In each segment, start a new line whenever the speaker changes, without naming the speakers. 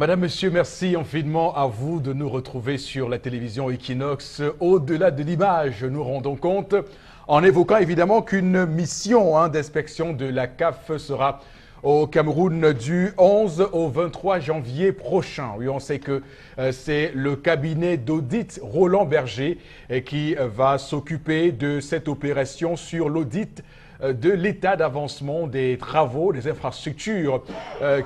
Madame, Monsieur, merci infiniment à vous de nous retrouver sur la télévision Equinox. Au-delà de l'image, nous rendons compte en évoquant évidemment qu'une mission d'inspection de la CAF sera au Cameroun du 11 au 23 janvier prochain. Oui, on sait que c'est le cabinet d'audit Roland Berger qui va s'occuper de cette opération sur l'audit de l'état d'avancement des travaux, des infrastructures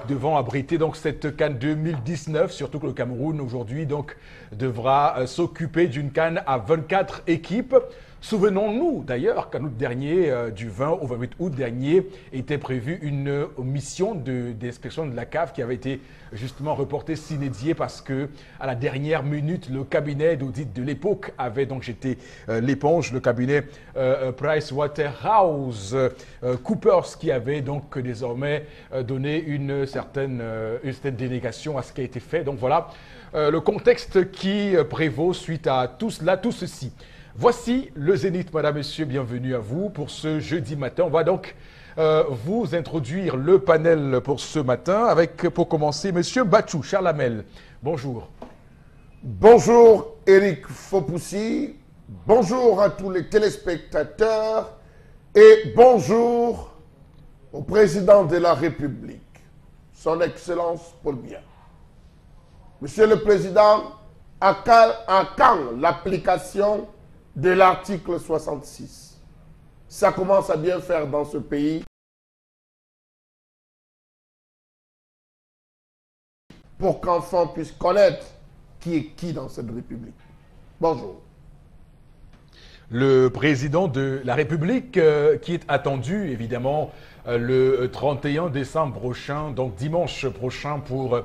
devant abriter donc cette CAN 2019, surtout que le Cameroun aujourd'hui donc devra s'occuper d'une CAN à 24 équipes. Souvenons-nous d'ailleurs qu'en août dernier, du 20 au 28 août dernier, était prévue une mission d'inspection de la CAF qui avait été justement reportée sine die parce que à la dernière minute, le cabinet d'audit de l'époque avait donc jeté l'éponge, le cabinet PricewaterhouseCoopers qui avait donc désormais donné une certaine délégation à ce qui a été fait. Donc voilà le contexte qui prévaut suite à tout cela, tout ceci. Voici le Zénith, madame, monsieur, bienvenue à vous pour ce jeudi matin. On va donc vous introduire le panel pour ce matin avec, pour commencer, monsieur Bachou, Charles Hamel. Bonjour.
Bonjour Eric Fopoussi, bonjour à tous les téléspectateurs et bonjour au président de la République, son Excellence Paul Biya. Monsieur le Président, à quand l'application de l'article 66. Ça commence à bien faire dans ce pays. Pour qu'enfants puissent connaître qui est qui dans cette République. Bonjour.
Le président de la République qui est attendu évidemment le 31 décembre prochain, donc dimanche prochain pour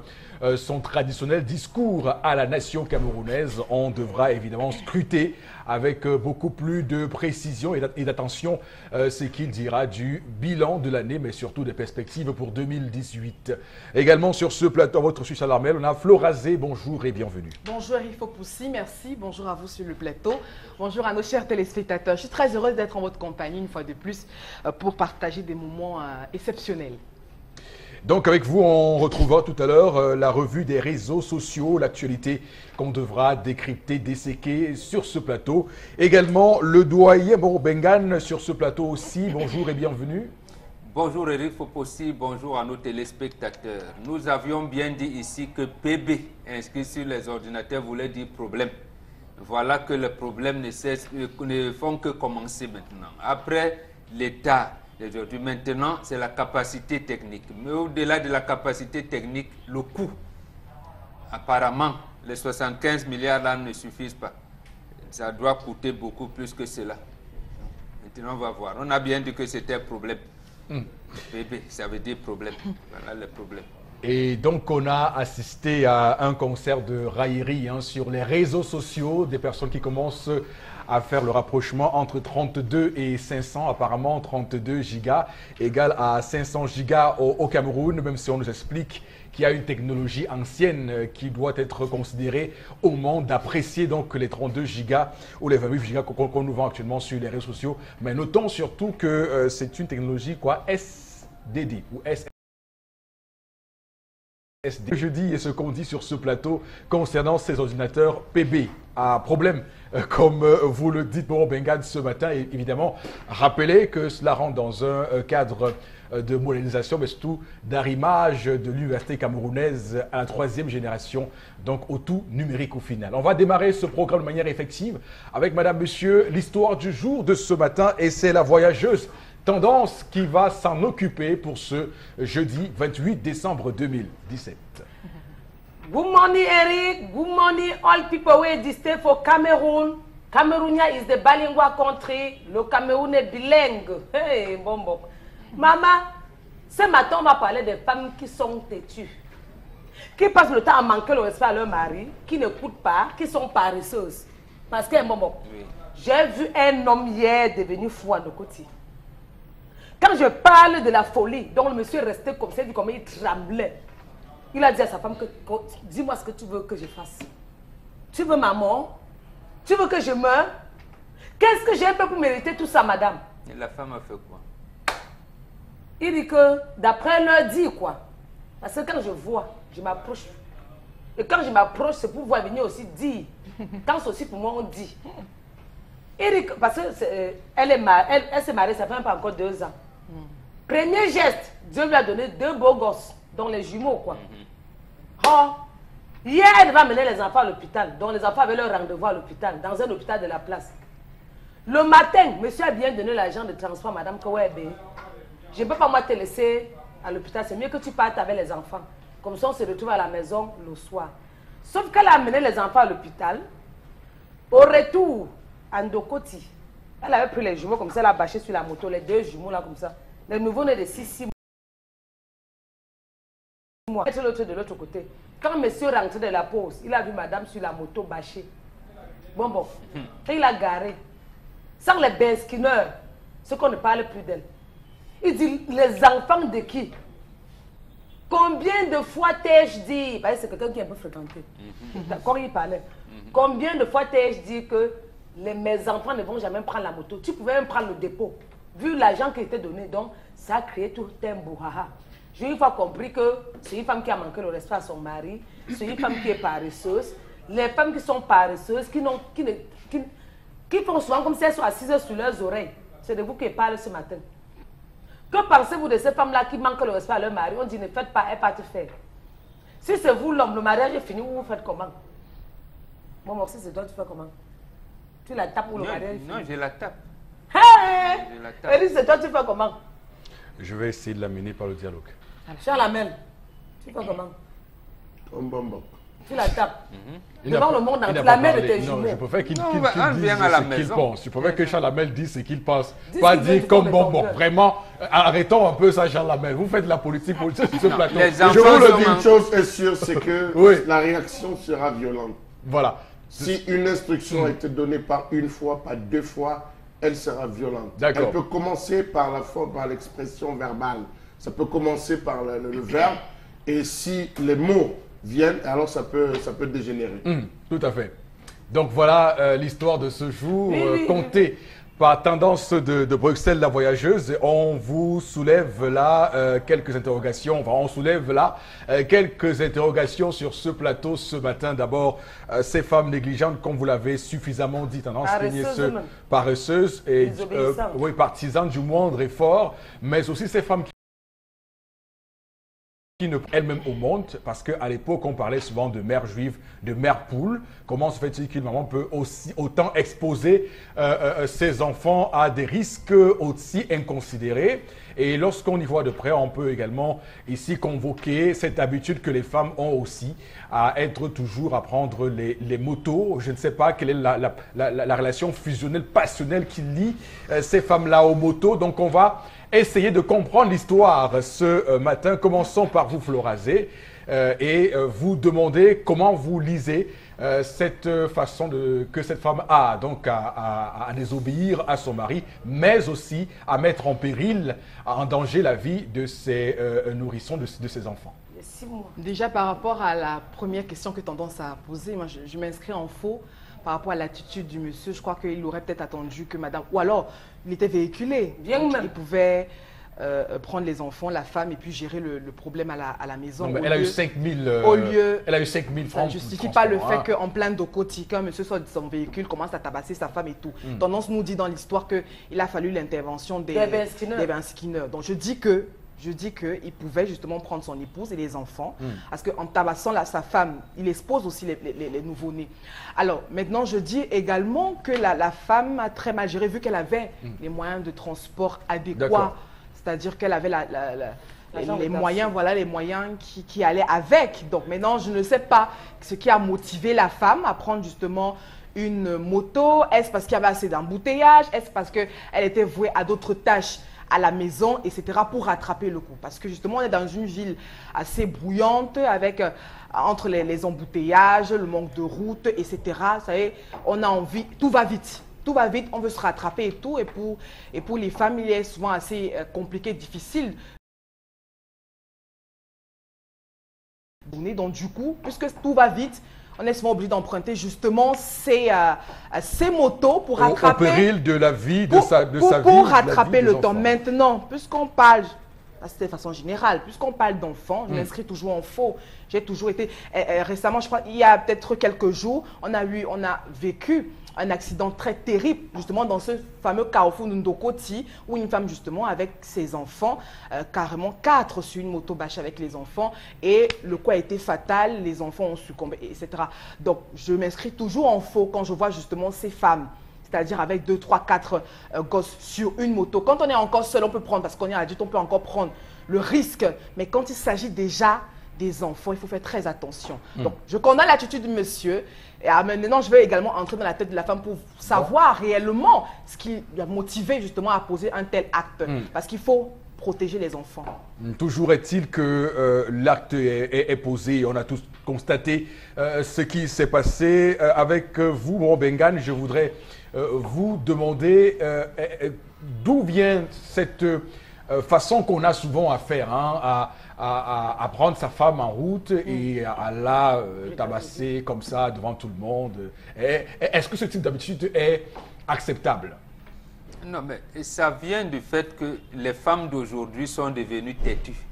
son traditionnel discours à la nation camerounaise. On devra évidemment scruter avec beaucoup plus de précision et d'attention ce qu'il dira du bilan de l'année, mais surtout des perspectives pour 2018. Également sur ce plateau, votre Suisse Alarmel, on a Florazé, bonjour et bienvenue.
Bonjour Eric Fopoussi, merci. Bonjour à vous sur le plateau. Bonjour à nos chers téléspectateurs. Je suis très heureuse d'être en votre compagnie une fois de plus pour partager des moments exceptionnels.
Donc avec vous, on retrouvera tout à l'heure la revue des réseaux sociaux, l'actualité qu'on devra décrypter, disséquer sur ce plateau. Également le doyen Bengan sur ce plateau aussi. Bonjour et bienvenue.
Bonjour Eric Fopoussi, bonjour à nos téléspectateurs. Nous avions bien dit ici que PB inscrit sur les ordinateurs voulait dire problème. Voilà que les problèmes ne font que commencer maintenant. Après l'État d'aujourd'hui, maintenant, c'est la capacité technique. Mais au-delà de la capacité technique, le coût. Apparemment, les 75 milliards là ne suffisent pas. Ça doit coûter beaucoup plus que cela. Maintenant, on va voir. On a bien dit que c'était un problème. Bébé, ça veut dire problème. Voilà le problème.
Et donc, on a assisté à un concert de raillerie sur les réseaux sociaux, des personnes qui commencent à faire le rapprochement entre 32 et 500. Apparemment, 32 gigas égale à 500 gigas au Cameroun, même si on nous explique qu'il y a une technologie ancienne qui doit être considérée au moment d'apprécier donc les 32 gigas ou les 28 gigas qu'on nous vend actuellement sur les réseaux sociaux. Mais notons surtout que c'est une technologie SDD ou SDD. Je dis et ce qu'on dit sur ce plateau concernant ces ordinateurs PB à problème, comme vous le dites pour Bengan ce matin, et évidemment, rappelez que cela rentre dans un cadre de modernisation, mais surtout d'arrimage de l'université camerounaise à la 3e génération, donc au tout numérique au final. On va démarrer ce programme de manière effective avec Madame, Monsieur, l'histoire du jour de ce matin, et c'est la voyageuse Tendance qui va s'en occuper pour ce jeudi 28 décembre 2017.
Good morning, Eric. Good morning, all people who exist for Cameroon. Camerounia is the bilingual country. Le Cameroun est bilingue. Hey, bon. Maman, ce matin, on va parler des femmes qui sont têtues, qui passent le temps à manquer le respect à leur mari, qui n'écoutent pas, qui sont paresseuses. Parce que, j'ai vu un homme hier devenu fou à nos côtés. Quand je parle de la folie, donc le monsieur est resté comme ça, comme il tremblait. Il a dit à sa femme, dis-moi ce que tu veux que je fasse. Tu veux ma mort? Tu veux que je meure? Qu'est-ce que j'ai fait pour mériter tout ça, madame?
Et la femme a fait quoi?
Il dit que, d'après leur dit quoi? Parce que quand je vois, je m'approche Et quand je m'approche, c'est pour pouvoir venir aussi dire. Quand c'est aussi pour moi, on dit. Eric, parce qu'elle s'est mariée, ça fait pas encore 2 ans. Premier geste, Dieu lui a donné 2 beaux gosses, dont les jumeaux, quoi. Oh, hier, elle va mener les enfants à l'hôpital, dont les enfants avaient leur rendez-vous à l'hôpital, dans un hôpital de la place. Le matin, monsieur a bien donné l'argent de transport, madame Kawebe. Je ne peux pas moi te laisser à l'hôpital, c'est mieux que tu partes avec les enfants. Comme ça, on se retrouve à la maison le soir. Sauf qu'elle a amené les enfants à l'hôpital. Au retour, à Ndokoti, elle avait pris les jumeaux comme ça, elle a bâché sur la moto, les 2 jumeaux là comme ça. Les nouveaux-nés de 6 mois. Elle était de l'autre côté. Quand monsieur rentrait de la pause, il a vu madame sur la moto bâchée. Bon. Et il a garé. Sans les beskineurs, ce qu'on ne parle plus d'elle. Il dit, les enfants de qui? Combien de fois t'ai-je dit, parce que c'est quelqu'un qui est un peu fréquenté, quand il parlait, combien de fois t'ai-je dit que mes enfants ne vont jamais prendre la moto? Tu pouvais même prendre le dépôt. Vu l'argent qui était donné, donc ça a créé tout un brouhaha. J'ai une fois compris que c'est une femme qui a manqué le respect à son mari, c'est une femme qui est paresseuse. Les femmes qui sont paresseuses, qui font souvent comme si elles sont assises sur leurs oreilles. C'est de vous qui parlez ce matin. Que pensez-vous de ces femmes-là qui manquent le respect à leur mari? On dit ne faites pas, elles partent faire. Si c'est vous l'homme, le mariage est fini, vous faites comment? Bon, si c'est toi, tu fais comment? Tu la tapes ou le mariage est fini?
Non, je la tape.
Hey!
Je la tape.
Elle dit c'est toi, tu fais comment?
Je vais essayer de l'amener par le dialogue.
Charles Amel, tu fais comment?
Bon.
Tu la tapes.
Il
Devant
n'a
le monde
pas- il
entier,
n'a
la
pas
mère de
parlé.
tes
Non,
jumeaux.
je préfère qu'il
Non,
qu'il-
on
qu'il
vient
dise
à la
ce qu'il
maison.
pense. Je préfère que Charles Lamel dise ce qu'il pense.
Dis
Pas
ce qu'il veut,
dire
tu
comme
tombes
bon,
dans
bon,
ton cœur.
vraiment, arrêtons un peu ça, Charles Lamel. Vous faites de la politique sur ce plateau.
les
Je
enfants
vous le
sont
dis,
en-
une chose est sûre, c'est que
Oui.
la réaction sera violente.
Voilà.
Si une instruction a été donnée par une fois, par 2 fois, elle sera violente.
D'accord.
Elle peut commencer par la forme, par l'expression verbale. Ça peut commencer par le verbe. Et si les mots viennent, alors ça peut dégénérer.
Tout à fait. Donc voilà l'histoire de ce jour,
Oui.
comptée par Tendance de Bruxelles, la voyageuse. On vous soulève là quelques interrogations. Enfin, on soulève là quelques interrogations sur ce plateau ce matin. D'abord, ces femmes négligentes, comme vous l'avez suffisamment dit, Tendance,
Paresseuses même.
paresseuses et
Désobéissantes.
oui, partisanes du moindre effort, mais aussi ces femmes qui ne elles-mêmes au monde, parce qu'à l'époque, on parlait souvent de mère juive, de mère poule. Comment se fait-il qu'une maman peut autant exposer ses enfants à des risques aussi inconsidérés? Et lorsqu'on y voit de près, on peut également ici convoquer cette habitude que les femmes ont aussi à être toujours, à prendre les motos. Je ne sais pas quelle est la relation fusionnelle, passionnelle qui lie ces femmes-là aux motos. Donc on va essayer de comprendre l'histoire ce matin. Commençons par vous, Florazé, et vous demander comment vous lisez cette façon que cette femme a donc à désobéir à son mari, mais aussi à mettre en péril, en danger la vie de ses nourrissons, de ses enfants.
Il y a 6 mois.
Déjà, par rapport à la première question que Tendance a posée, moi, je m'inscris en faux par rapport à l'attitude du monsieur. Je crois qu'il aurait peut-être attendu que madame... Ou alors, il était véhiculé.
Bien
Donc,
même.
il pouvait prendre les enfants, la femme, et puis gérer le problème à la maison.
Non, mais
Au
elle a eu
lieu-
5 000
au lieu-
elle a eu 5 000
Ça
francs.
ne
de
justifie pas le
transport,
fait
hein.
qu'en plein Dokoti, qu'un monsieur soit de son véhicule, commence à tabasser sa femme et tout. Tendance nous dit dans l'histoire qu'il a fallu l'intervention des Benskineurs. Donc je dis qu'il pouvait justement prendre son épouse et les enfants, parce qu'en tabassant sa femme, il expose aussi les nouveau-nés. Alors maintenant, je dis également que la femme a très mal géré, vu qu'elle avait les moyens de transport adéquats,
D'accord.
c'est-à-dire qu'elle avait
L'argent
les
de
moyens,
taxi.
voilà les moyens qui allaient avec. Donc maintenant, je ne sais pas ce qui a motivé la femme à prendre justement une moto. Est-ce parce qu'il y avait assez d'embouteillages? Est-ce parce qu'elle était vouée à d'autres tâches à la maison, etc., pour rattraper le coup? Parce que justement, on est dans une ville assez brouillante, avec entre les embouteillages, le manque de route, etc. Vous savez, on a envie, tout va vite. Tout va vite, on veut se rattraper et tout. Et pour les femmes, il est souvent assez compliqué, difficile. Donc du coup, puisque tout va vite, on est souvent obligé d'emprunter justement ces motos pour
Au
rattraper...
péril de la vie, de
pour,
sa
pour
vie. de la
rattraper
vie
le
des
temps.
enfants.
Maintenant, puisqu'on parle c'était de façon générale. Puisqu'on parle d'enfants, je m'inscris toujours en faux. J'ai toujours été... récemment, je crois, il y a peut-être quelques jours, on a vécu un accident très terrible, justement dans ce fameux carrefour Ndokoti, où une femme, justement, avec ses enfants, carrément 4 sur une moto bâchée avec les enfants, et le coup a été fatal, les enfants ont succombé, etc. Donc, je m'inscris toujours en faux quand je vois justement ces femmes, c'est-à-dire avec 2, 3, 4 gosses sur une moto. Quand on est encore seul, on peut prendre, parce qu'on est adulte, on peut encore prendre le risque, mais quand il s'agit déjà des enfants, il faut faire très attention. Donc, je condamne l'attitude du monsieur. Et maintenant, je vais également entrer dans la tête de la femme pour savoir réellement ce qui l'a motivé justement à poser un tel acte. Parce qu'il faut protéger les enfants.
Toujours est-il que l'acte est posé. On a tous constaté ce qui s'est passé. Avec vous, mon Bengane, je voudrais vous demander d'où vient cette façon qu'on a souvent à faire, à prendre sa femme en route et à la tabasser comme ça devant tout le monde. Est-ce que ce type d'habitude est acceptable?
Non, mais ça vient du fait que les femmes d'aujourd'hui sont devenues têtues.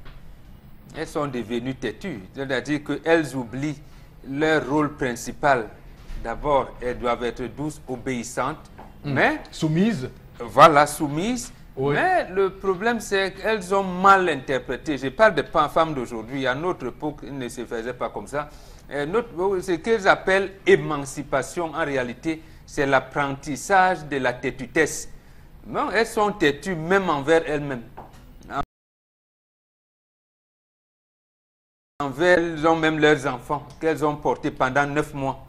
Elles sont devenues têtues, c'est-à-dire qu'elles oublient leur rôle principal. D'abord, elles doivent être douces, obéissantes, mais...
Soumises.
Voilà, soumises.
Oui.
Mais le problème, c'est qu'elles ont mal interprété. Je parle des femmes d'aujourd'hui. À notre époque, il ne se faisait pas comme ça. Ce qu'elles appellent émancipation, en réalité, c'est l'apprentissage de la têtutesse. Non, elles sont têtues même envers elles-mêmes. Elles ont même leurs enfants qu'elles ont portés pendant 9 mois.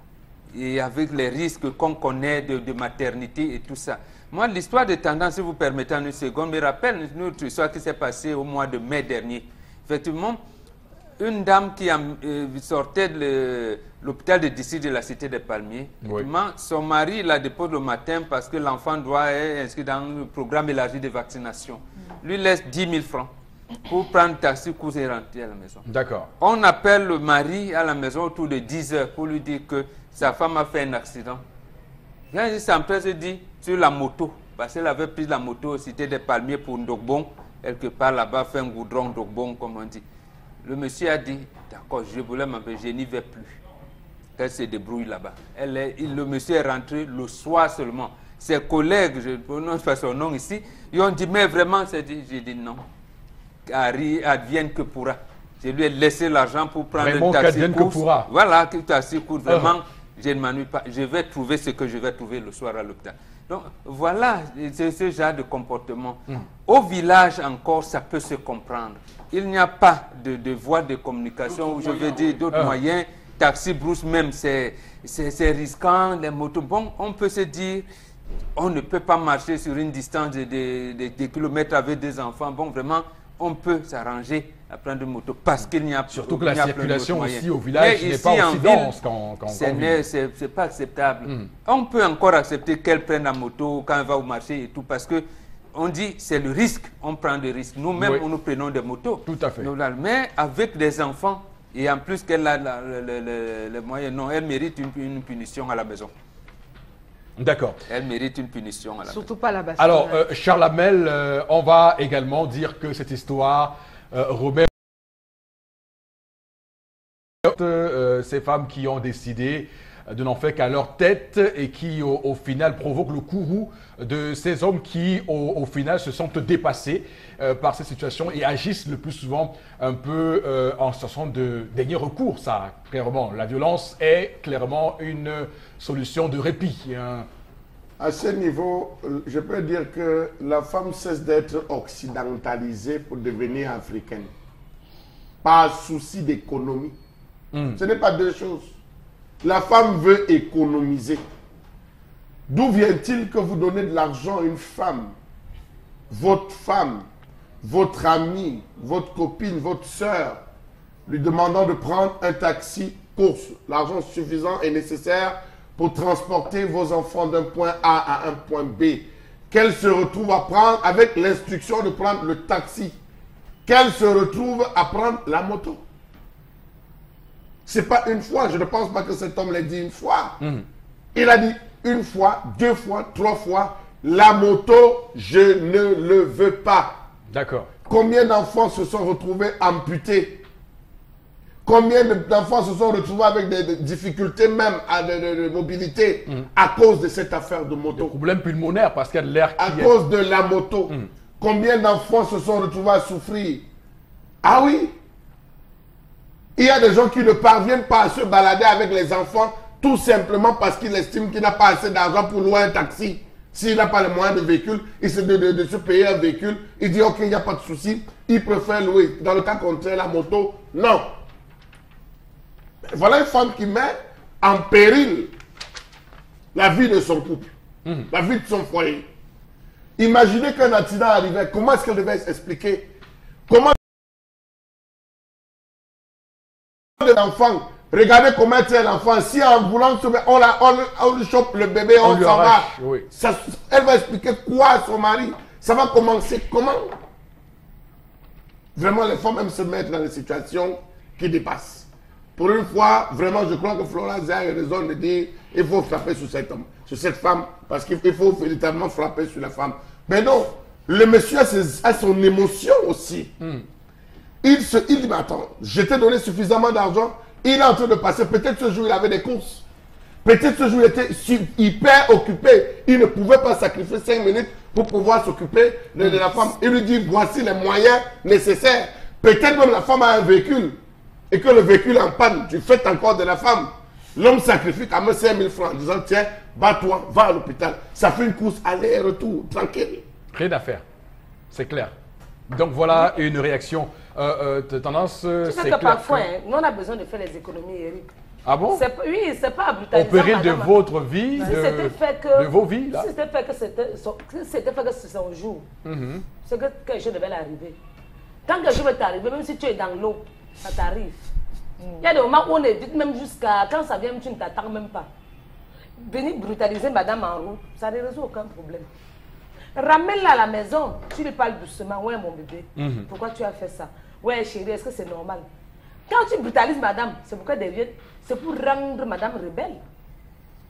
Et avec les risques qu'on connaît de maternité et tout ça. Moi, l'histoire de tendance, si vous permettez en une seconde, me rappelle une autre histoire qui s'est passée au mois de mai dernier. Effectivement, une dame qui sortait de l'hôpital de district de la Cité des Palmiers,
oui.
Son mari la dépose le matin parce que l'enfant doit être inscrit dans le programme élargi de vaccination. Lui laisse 10 000 francs pour prendre taxi, course et rentrer à la maison.
D'accord.
On appelle le mari à la maison autour de 10 heures pour lui dire que sa femme a fait un accident. Quand il s'empresse, il dit sur la moto, parce qu'elle avait pris la moto au Cité des Palmiers pour Ndogbon, quelque part là-bas, fait un goudron Ndogbon, comme on dit. Le monsieur a dit, d'accord, je voulais m'empêcher, je n'y vais plus. Elle se débrouille là-bas. Le monsieur est rentré le soir seulement. Ses collègues, je ne prononce pas son nom ici, ils ont dit, mais vraiment, j'ai dit non. Advienne que pourra. Je lui ai laissé l'argent pour prendre
vraiment,
un taxi course. Voilà, un taxi course. Vraiment, je ne m'ennuie pas. Je vais trouver ce que je vais trouver le soir à l'hôpital. Donc, voilà, c'est ce genre de comportement. Au village encore, ça peut se comprendre. Il n'y a pas de voie de communication, ou je veux dire d'autres moyens. Taxi brousse même, c'est risquant, les motos. Bon, on peut se dire, on ne peut pas marcher sur une distance de kilomètres avec des enfants. Bon, vraiment, on peut s'arranger à prendre une moto parce qu'il n'y a
surtout que la circulation aussi au village n'est pas aussi dense qu'en ville.
C'est pas acceptable. On peut encore accepter qu'elle prenne la moto quand elle va au marché et tout parce que on dit c'est le risque, on prend des risques. Nous-mêmes, nous prenons des motos.
Tout à fait.
Mais avec des enfants et en plus qu'elle a les moyens, non, elle mérite une punition à la maison.
D'accord.
Elle mérite une punition à la maison.
Surtout pas la baston.
Alors, Charles Hamel, on va également dire que cette histoire remet ces femmes qui ont décidé de n'en faire qu'à leur tête et qui, au final, provoquent le courroux de ces hommes qui, au final, se sentent dépassés par ces situations et agissent le plus souvent un peu en situation de dernier recours. Ça, clairement, la violence est clairement une solution de répit.
À ce niveau, je peux dire que la femme cesse d'être occidentalisée pour devenir africaine. Par souci d'économie. Ce n'est pas deux choses. La femme veut économiser. D'où vient-il que vous donnez de l'argent à une femme, votre amie, votre copine, votre soeur, lui demandant de prendre un taxi course? L'argent suffisant est nécessaire pour transporter vos enfants d'un point A à un point B. Qu'elle se retrouve à prendre avec l'instruction de prendre le taxi. Qu'elle se retrouve à prendre la moto. Ce n'est pas une fois, je ne pense pas que cet homme l'ait dit une fois. Il a dit une fois, 2 fois, 3 fois, la moto, je ne le veux pas.
D'accord.
Combien d'enfants se sont retrouvés amputés? Combien d'enfants se sont retrouvés avec des difficultés même de mobilité à cause de cette affaire de moto?
Problème pulmonaire parce qu'il y a de l'air qui
à cause de la moto. Combien d'enfants se sont retrouvés à souffrir? Ah oui? Il y a des gens qui ne parviennent pas à se balader avec les enfants tout simplement parce qu'ils estiment qu'il n'a pas assez d'argent pour louer un taxi. S'il n'a pas les moyens de véhicule, de se payer un véhicule, il dit ok, il n'y a pas de souci, il préfère louer. Dans le cas contraire, la moto, non. Voilà une femme qui met en péril la vie de son couple, la vie de son foyer. Imaginez qu'un accident arrivait, comment est-ce qu'elle devait s'expliquer? Comment l'enfant, regardez comment est l'enfant, si en voulant sauver, on lui chope le bébé, on s'en va.
Oui.
Elle va expliquer quoi à son mari? Ça va commencer comment? Vraiment, les femmes aiment se mettre dans des situations qui dépassent. Pour une fois, vraiment, je crois que Florence a raison de dire qu'il faut frapper sur cet homme, sur cette femme, parce qu'il faut véritablement frapper sur la femme. Mais non, le monsieur a son émotion aussi. Il dit, mais attends, je t'ai donné suffisamment d'argent, il est en train de passer, peut-être ce jour il avait des courses, peut-être ce jour il était hyper occupé, il ne pouvait pas sacrifier 5 minutes pour pouvoir s'occuper de la femme. Il lui dit, voici les moyens nécessaires. Peut-être même la femme a un véhicule, et que le véhicule est en panne, tu fais encore de la femme. L'homme sacrifie quand même 5 000 francs en disant, tiens, bats-toi, va à l'hôpital. Ça fait une course aller et retour, tranquille.
Rien à faire, c'est clair. Donc voilà une réaction de tendance.
Tu sais que parfois, nous on a besoin de faire les économies, Eric.
Ah bon?
Oui, c'est pas brutalisant.
Au péril de votre vie,
de
vos vies, là?
Si c'était fait que c'est son jour, c'est que quelque chose devait l'arriver. Quand quelque chose va t'arriver, même si tu es dans l'eau, ça t'arrive. Il y a des moments où on évite même jusqu'à quand ça vient, tu ne t'attends même pas. Venir brutaliser madame en route, ça ne résout aucun problème. Ramène-la à la maison, tu lui parles doucement. Ouais, mon bébé, pourquoi tu as fait ça? Ouais, chérie, est-ce que c'est normal? Quand tu brutalises madame, c'est pourquoi c'est pour rendre madame rebelle.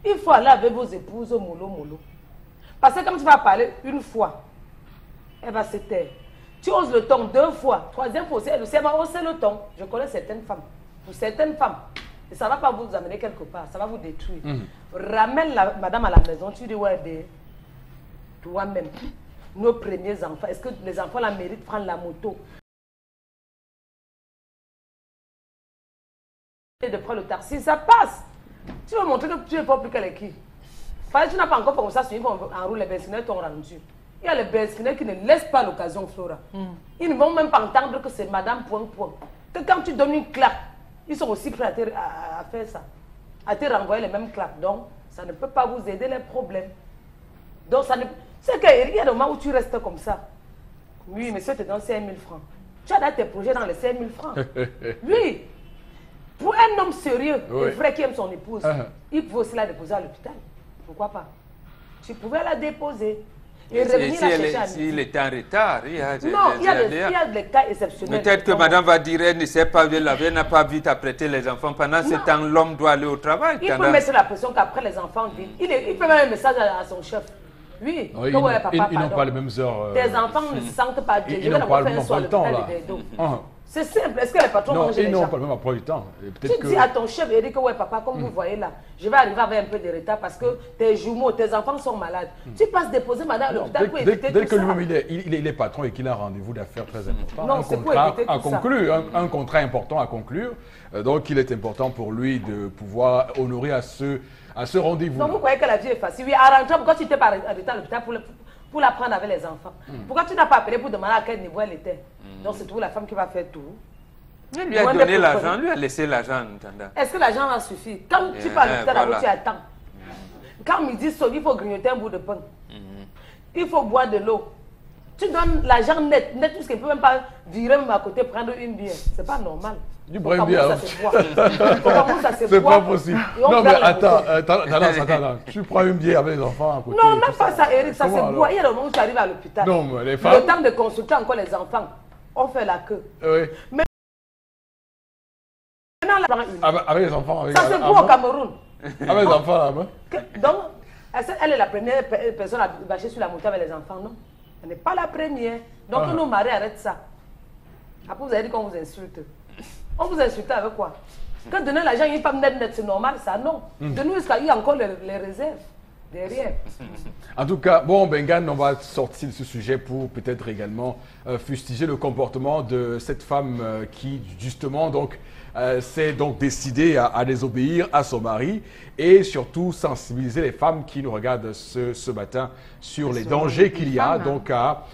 Il faut aller avec vos épouses au mollo. Parce que comme tu vas parler une fois, elle va se taire. Tu oses le ton 2 fois, 3e fois aussi, elle aussi va hausser le ton. Je connais certaines femmes. Pour certaines femmes, et ça ne va pas vous amener quelque part, ça va vous détruire. Ramène la madame à la maison, tu dis ouais, toi-même, nos premiers enfants, est-ce que les enfants la méritent de prendre la moto et de prendre le taxi? Ça passe. Tu veux montrer que tu n'es pas plus qu'elle est qui? Parce que tu n'as pas encore comme ça, si en roue, les benzineurs t'ont rendu. Il y a les benzineurs qui ne laissent pas l'occasion, Flora. Ils ne vont même pas entendre que c'est madame point. Que quand tu donnes une claque, ils sont aussi prêts à faire ça, à te renvoyer les mêmes claques. Donc, ça ne peut pas vous aider les problèmes. Donc, ça ne... C'est qu'il y a des moments où tu restes comme ça. Oui, monsieur te donne 5 000 francs. Tu as tes projets dans les 5 000 francs. Oui. Pour un homme sérieux, et vrai qui aime son épouse, il peut aussi la déposer à l'hôpital. Pourquoi pas? Tu pouvais la déposer. Et revenir la chercher à midi.
S'il est en retard, il y a
des cas exceptionnels.
Peut-être que madame va dire elle ne sait pas bien laver, elle n'a pas vite apprêter les enfants. Pendant ce temps, l'homme doit aller au travail.
Il peut mettre la pression qu'après les enfants viennent. Il peut mettre un message à son chef. Oui,
ils n'ont pas les mêmes heures.
Tes enfants ne se sentent pas bien.
Ils n'ont pas le même emploi du temps.
C'est simple. Est-ce que les patrons mangent les gens?
Ils n'ont pas le même emploi du temps.
Tu dis à ton chef, Eric, ouais papa, comme vous voyez là, je vais arriver avec un peu de retard parce que tes jumeaux, tes enfants sont malades. Tu passes déposer madame à l'hôpital pour éviter tout ça.
Dès que lui-même il est patron et qu'il a un rendez-vous d'affaires très important, un contrat important à conclure, donc il est important pour lui de pouvoir honorer à ce rendez-vous.
Donc vous croyez que la vie est facile? Oui, à rentrer, pourquoi tu n'étais pas arrêté à l'hôpital pour la prendre avec les enfants? Pourquoi tu n'as pas appelé pour demander à quel niveau elle était? Donc c'est toujours la femme qui va faire tout.
Il lui a donné l'argent, lui a laissé l'argent en attendant.
Est-ce que l'argent va suffire? Quand tu vas à l'hôpital, tu attends. Quand midi sonne, il faut grignoter un bout de pain. Il faut boire de l'eau. Tu donnes l'argent net, tout ce qu'il ne peut même pas virer même à côté, prendre une bière. C'est pas normal.
Du boire une bière.
C'est
pas possible. Non mais attends, tu prends une bière avec les enfants à côté.
Non, même pas ça, Eric, ça se boit. Il y a le moment où tu arrives à l'hôpital.
Non, mais les femmes...
Le temps de consulter encore les enfants, on fait la queue.
Oui.
Mais
avec les enfants.
Ça se boit au Cameroun.
Avec les enfants là-bas.
Donc, elle est la première personne à marcher sur la moto avec les enfants, non? Elle n'est pas la première. Donc, nos maris arrêtent ça. Après, vous avez dit qu'on vous insulte. On vous insulte avec quoi? Quand donner l'argent à une femme net, c'est normal, ça non. De nous, il y a encore les réserves derrière.
En tout cas, bon, Bengan, on va sortir de ce sujet pour peut-être également fustiger le comportement de cette femme qui, justement, donc, s'est donc décidée à désobéir à son mari et surtout sensibiliser les femmes qui nous regardent ce matin sur les dangers qu'il y a donc à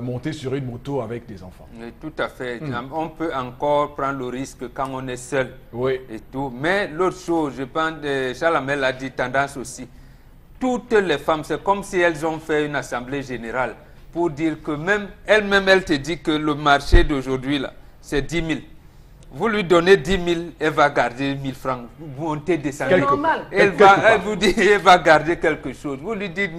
monter sur une moto avec des enfants.
Oui, tout à fait. On peut encore prendre le risque quand on est seul et tout. Mais l'autre chose, je pense, Charles Hamel a dit tendance aussi. Toutes les femmes, c'est comme si elles ont fait une assemblée générale pour dire que même elle-même, elle te dit que le marché d'aujourd'hui, là, c'est 10 000. Vous lui donnez 10 000, elle va garder 1 000 francs. Vous montez, descendez.
C'est normal.
Elle vous dit, elle va garder quelque chose. Vous lui dites,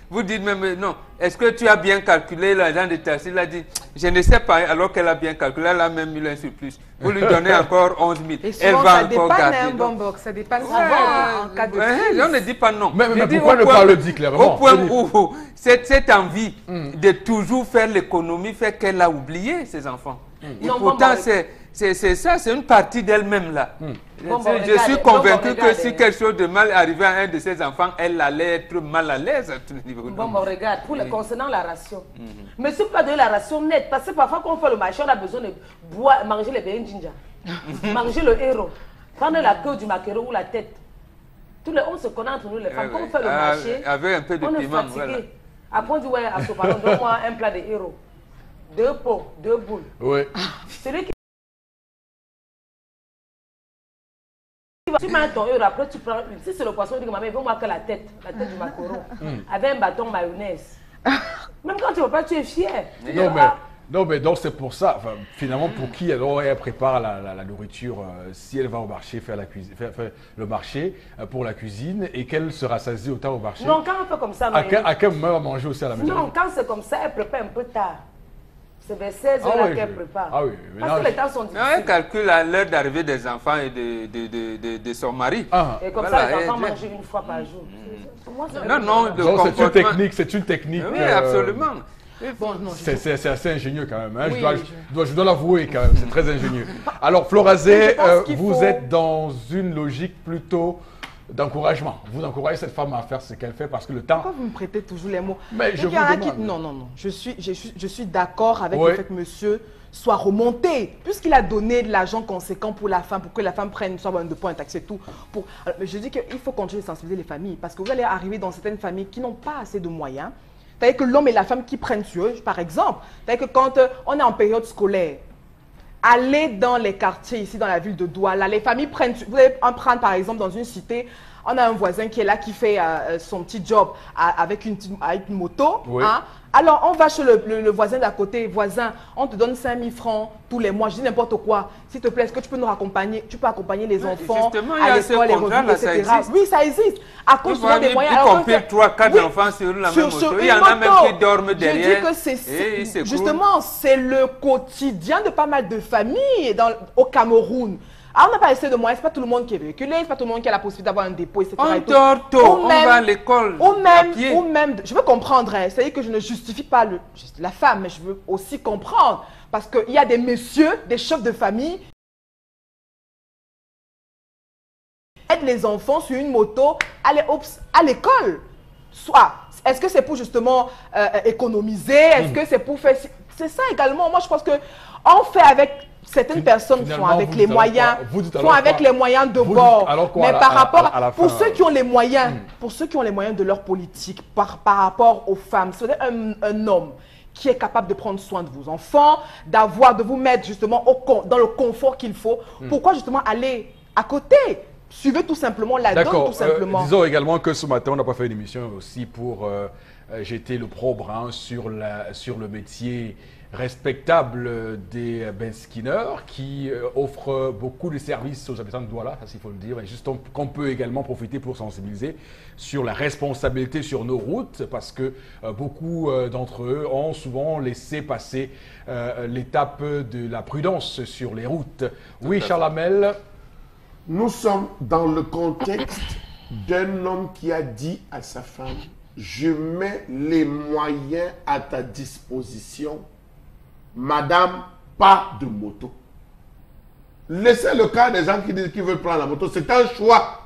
vous dites même, non, est-ce que tu as bien calculé l'argent de taxi? Il a dit, je ne sais pas, alors qu'elle a bien calculé, elle a même mis un surplus. Vous lui donnez encore 11 000.
Et
elle
souvent,
va
ça
encore
dépanne,
garder.
bon box, ça dépanne souvent en cas de crise.
On ne dit pas non.
Mais
Je dis
pourquoi
au
ne
point-
pas le dire clairement?
Au point où cette envie de toujours faire l'économie fait qu'elle a oublié ses enfants. Et
Non,
pourtant,
bon,
c'est ça, c'est une partie d'elle-même là.
Bon,
Je
regarde,
suis convaincu
bon,
que
regarde,
si quelque chose de mal arrivait à un de ses enfants, elle allait être mal à l'aise à tout niveau.
Bon, regarde, concernant la ration. Mais si vous pas donner la ration nette, parce que parfois quand on fait le marché, on a besoin de boire, manger les béns ginger, manger le héros, prendre la queue du maquereau ou la tête. On se connaît entre nous les femmes. Quand on fait le marché,
avec un peu de
on est
piment,
fatigué.
voilà.
Après on dit, ouais, pardon, donne-moi un plat de héros. 2 pots, 2 boules.
Oui.
Celui qui tu mets ton euro, après tu prends une. Si c'est le poisson, tu dis que maman, il veut moi que la tête du macaron, avec un bâton mayonnaise. Même quand tu ne veux pas, tu es fier.
Non, mais donc c'est pour ça, enfin, finalement, pour qui alors elle prépare la nourriture si elle va au marché faire le marché pour la cuisine et qu'elle se rassasie autant au marché?
Non, quand on fait comme ça,
à quel moment elle va manger aussi à la maison?
non, quand c'est comme ça, elle prépare un peu tard. C'est vers 16 h là qu'elle prépare.
Ah oui,
parce que les temps sont difficiles.
Elle calcule à l'heure d'arrivée des enfants et de son mari.
Et comme ça, les enfants mangent une fois par jour.
Non,
donc c'est une technique.
Oui, absolument.
Bon, non,
C'est assez ingénieux quand même. Hein.
Oui,
je dois l'avouer quand même, c'est très ingénieux. Alors, Florazé, vous
faut...
êtes dans une logique plutôt d'encouragement. Vous encouragez cette femme à faire ce qu'elle fait parce que le temps...
Pourquoi vous me prêtez toujours les mots?
Mais je vous demande.
Non. Je suis d'accord avec le fait que monsieur soit remonté, puisqu'il a donné de l'argent conséquent pour la femme, pour que la femme prenne soit de points, un taxi et tout. Mais je dis qu'il faut continuer de sensibiliser les familles, parce que vous allez arriver dans certaines familles qui n'ont pas assez de moyens. C'est-à-dire que l'homme et la femme qui prennent sur eux, par exemple. C'est-à-dire que quand on est en période scolaire, allez dans les quartiers ici, dans la ville de Douala, les familles prennent, vous allez en prendre par exemple dans une cité, on a un voisin qui est là, qui fait son petit job avec une moto.
Oui.
Hein. Alors, on va chez le voisin d'à côté. Voisin, on te donne 5 000 francs tous les mois. Je dis n'importe quoi. S'il te plaît, est-ce que tu peux nous accompagner? Tu peux accompagner les enfants à l'école, les revenus, etc. Oui, ça existe. À cause des moyens.
Y compris 3-4 enfants sur la même moto. Il y en a même qui dorment derrière.
Je dis que justement, c'est le quotidien de pas mal de familles au Cameroun. Alors, on n'a pas assez de moyens, ce n'est pas tout le monde qui est véhiculé, ce n'est pas tout le monde qui a la possibilité d'avoir un dépôt, etc.
On dort tôt, on va à l'école à pied.
Ou même, je veux comprendre, hein, c'est-à-dire que je ne justifie pas la femme, mais je veux aussi comprendre. Parce qu'il y a des messieurs, des chefs de famille, qui aident les enfants sur une moto à l'école. Soit, est-ce que c'est pour justement économiser, est-ce que c'est pour faire... C'est ça également, moi je pense qu'on fait avec... Certaines personnes font avec les moyens, de bord. Mais par rapport pour ceux qui ont les moyens, pour ceux qui ont les moyens de leur politique, par rapport aux femmes, c'est un homme qui est capable de prendre soin de vos enfants, de vous mettre justement dans le confort qu'il faut. Pourquoi justement aller à côté? Suivez tout simplement la donne, tout simplement.
Disons également que ce matin, on n'a pas fait une émission aussi pour jeter le l'opprobre sur le métier respectable des benskinners qui offrent beaucoup de services aux habitants de Douala, ça il faut le dire, et juste qu'on peut également profiter pour sensibiliser sur la responsabilité sur nos routes, parce que beaucoup d'entre eux ont souvent laissé passer l'étape de la prudence sur les routes. Oui, Charles Hamel.
Nous sommes dans le contexte d'un homme qui a dit à sa femme, je mets les moyens à ta disposition. Madame, pas de moto. Laissez le cas des gens qui disent qu'ils veulent prendre la moto. C'est un choix.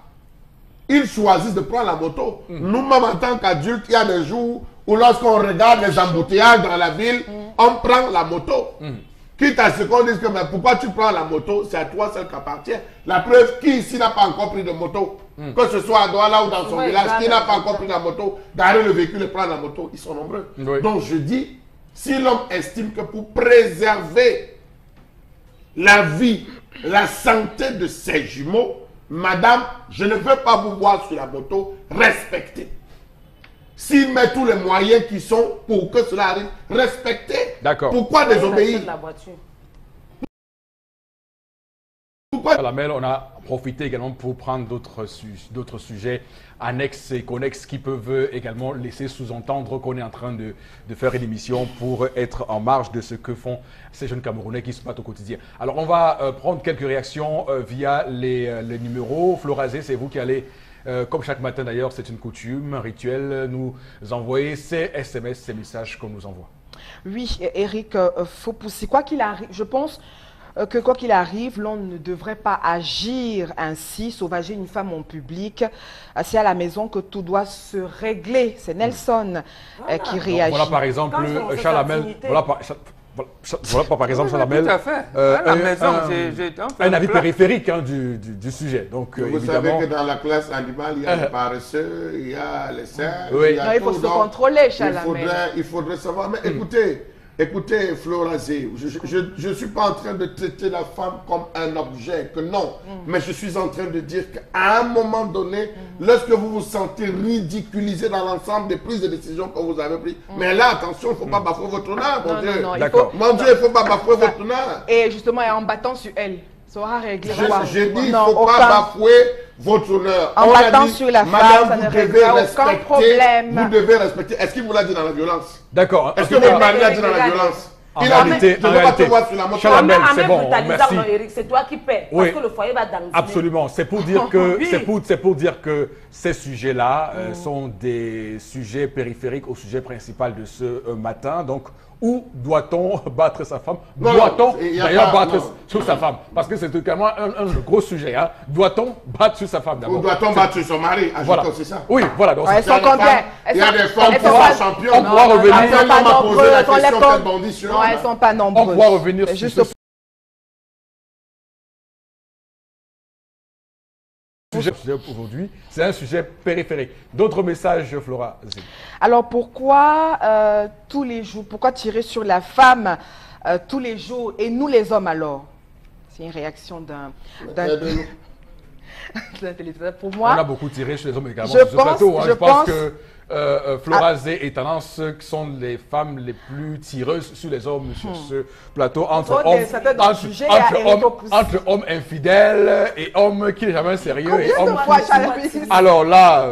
Ils choisissent de prendre la moto. Nous-mêmes, en tant qu'adultes, il y a des jours où lorsqu'on regarde les embouteillages dans la ville, on prend la moto. Quitte à ce qu'on dise que mais pourquoi tu prends la moto, c'est à toi seul qu'appartient. La preuve, qui ici n'a pas encore pris de moto, que ce soit à Douala ou dans son village, qui n'a pas encore pris la moto, garer le véhicule et prendre la moto, ils sont nombreux.
Oui.
Donc je dis, si l'homme estime que pour préserver la vie, la santé de ses jumeaux, madame, je ne veux pas vous voir sur la moto, respectez. S'il met tous les moyens qui sont pour que cela arrive, respectez.
D'accord.
Pourquoi désobéir? Pourquoi?
Salamel, on a profité également pour prendre d'autres sujets annexes et connexes qui peuvent également laisser sous-entendre qu'on est en train de faire une émission pour être en marge de ce que font ces jeunes Camerounais qui se battent au quotidien. Alors, on va prendre quelques réactions via les numéros. Florazé, c'est vous qui allez, comme chaque matin d'ailleurs, c'est une coutume, un rituel, nous envoyer ces SMS, ces messages qu'on nous envoie.
Oui, Eric Fopoussi, quoi qu'il arrive, je pense que quoi qu'il arrive, l'on ne devrait pas agir ainsi, sauvager une femme en public. C'est à la maison que tout doit se régler. C'est Nelson qui réagit.
Voilà par exemple Chalamel. Voilà par exemple Chalamel.
Tout à fait. À la maison,
un avis périphérique du sujet. Donc,
vous
évidemment,
savez que dans la classe animale, il y a les paresseux, il y a les serfs.
Oui.
Non, il faut se contrôler, Chalamel.
Il faudrait savoir. Mais écoutez, Florazé, je ne suis pas en train de traiter la femme comme un objet, que non. Mais je suis en train de dire qu'à un moment donné, lorsque vous vous sentez ridiculisé dans l'ensemble des prises de décision que vous avez prises, mais là, attention, il ne faut pas bafouer votre honneur, mon Dieu.
D'accord.
Mon Dieu, il ne faut pas bafouer votre honneur.
Et justement, en battant sur elle, ça aura réglé quoi?
J'ai dit, il ne
Non,
faut pas
aucun-
bafouer votre honneur.
En
On a
battant
dit,
sur la femme,
madame,
ça ne
vous devez
réglera aucun
respecter,
problème.
vous devez respecter. Est-ce qu'il vous l'a dit dans la violence?
d'accord.
Est-ce que votre mari l'a dit dans la violence?
En
Il a dit,
réalité,
je ne veux pas te voir sur la moto.
Chalamel, c'est bon, merci.
Eric, c'est toi qui paies.
Oui.
Parce que le foyer va danser.
Absolument. C'est pour dire que
Oui.
c'est pour dire que ces sujets-là sont des sujets périphériques au sujet principal de ce matin. Donc, où doit-on battre sa femme?
Non,
Doit-on
il y a
d'ailleurs
pas-
battre
non.
sur sa femme? Parce que c'est également un gros sujet. Hein. Doit-on battre sur sa femme
Ou
d'abord?
doit-on battre sur son mari?
Voilà.
C'est ça.
Oui, voilà. Donc,
Ouais, elles
Il y a
sont
des
combien?
femmes- Il y a des femmes qui sont championnes.
on pourra revenir.
Elles sont pas
Elles m'ont posé
nombreuses,
la
on les
question
compte.
qu'elle bondit sur
Non,
elle.
elles sont pas nombreuses.
on pourra revenir
C'est
sur
juste
ce sujet aujourd'hui. C'est un sujet périphérique. D'autres messages, Flora?
Alors pourquoi tous les jours, pourquoi tirer sur la femme tous les jours et nous les hommes alors? C'est une réaction d'un téléspectateur. Pour
On a
moi,
beaucoup tiré sur les hommes également
Je
sur ce
pense-
plateau. Hein.
je
Je pense
pense-
que Florazé et Tendance sont les femmes les plus tireuses sur les hommes sur ce plateau. Entre
Oh,
hommes,
ça peut être dans le sujet, il y a Eric Fopoussi.
entre hommes infidèles et hommes qui n'est jamais sérieux. Et
Combien de
hommes
fois,
qui-
Chalamel?
Alors là,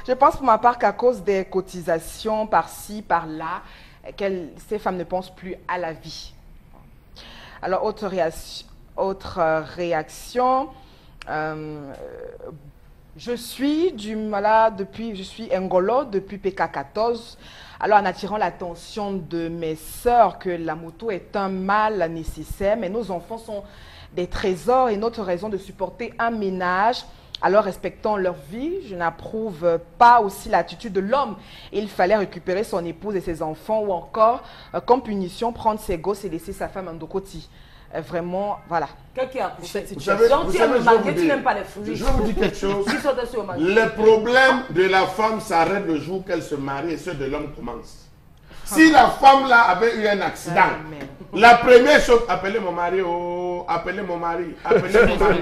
je pense pour ma part qu'à cause des cotisations par-ci, par-là, ces femmes ne pensent plus à la vie. Alors, autre réaction, je suis je suis Ngolo depuis PK14. Alors, en attirant l'attention de mes sœurs que la moto est un mal nécessaire, mais nos enfants sont des trésors et notre raison de supporter un ménage. Alors, respectant leur vie, je n'approuve pas aussi l'attitude de l'homme. Il fallait récupérer son épouse et ses enfants ou encore, comme punition, prendre ses gosses et laisser sa femme en Ndokoti. Vraiment, voilà.
Quelqu'un qui a accouché cette
Vous
situation.
savez,
Donc, tu aimes le
je vais vous
marié, tu
dire-
n'aimes pas les fruits.
Je vais vous dire quelque chose.
Qui sont sur le marié.
Les problèmes de la femme s'arrêtent le jour qu'elle se marie et ceux de l'homme commencent. Si la femme là avait eu un accident,
Amen.
la première chose, appelez mon mari, oh, appelez mon mari, appelez mon mari.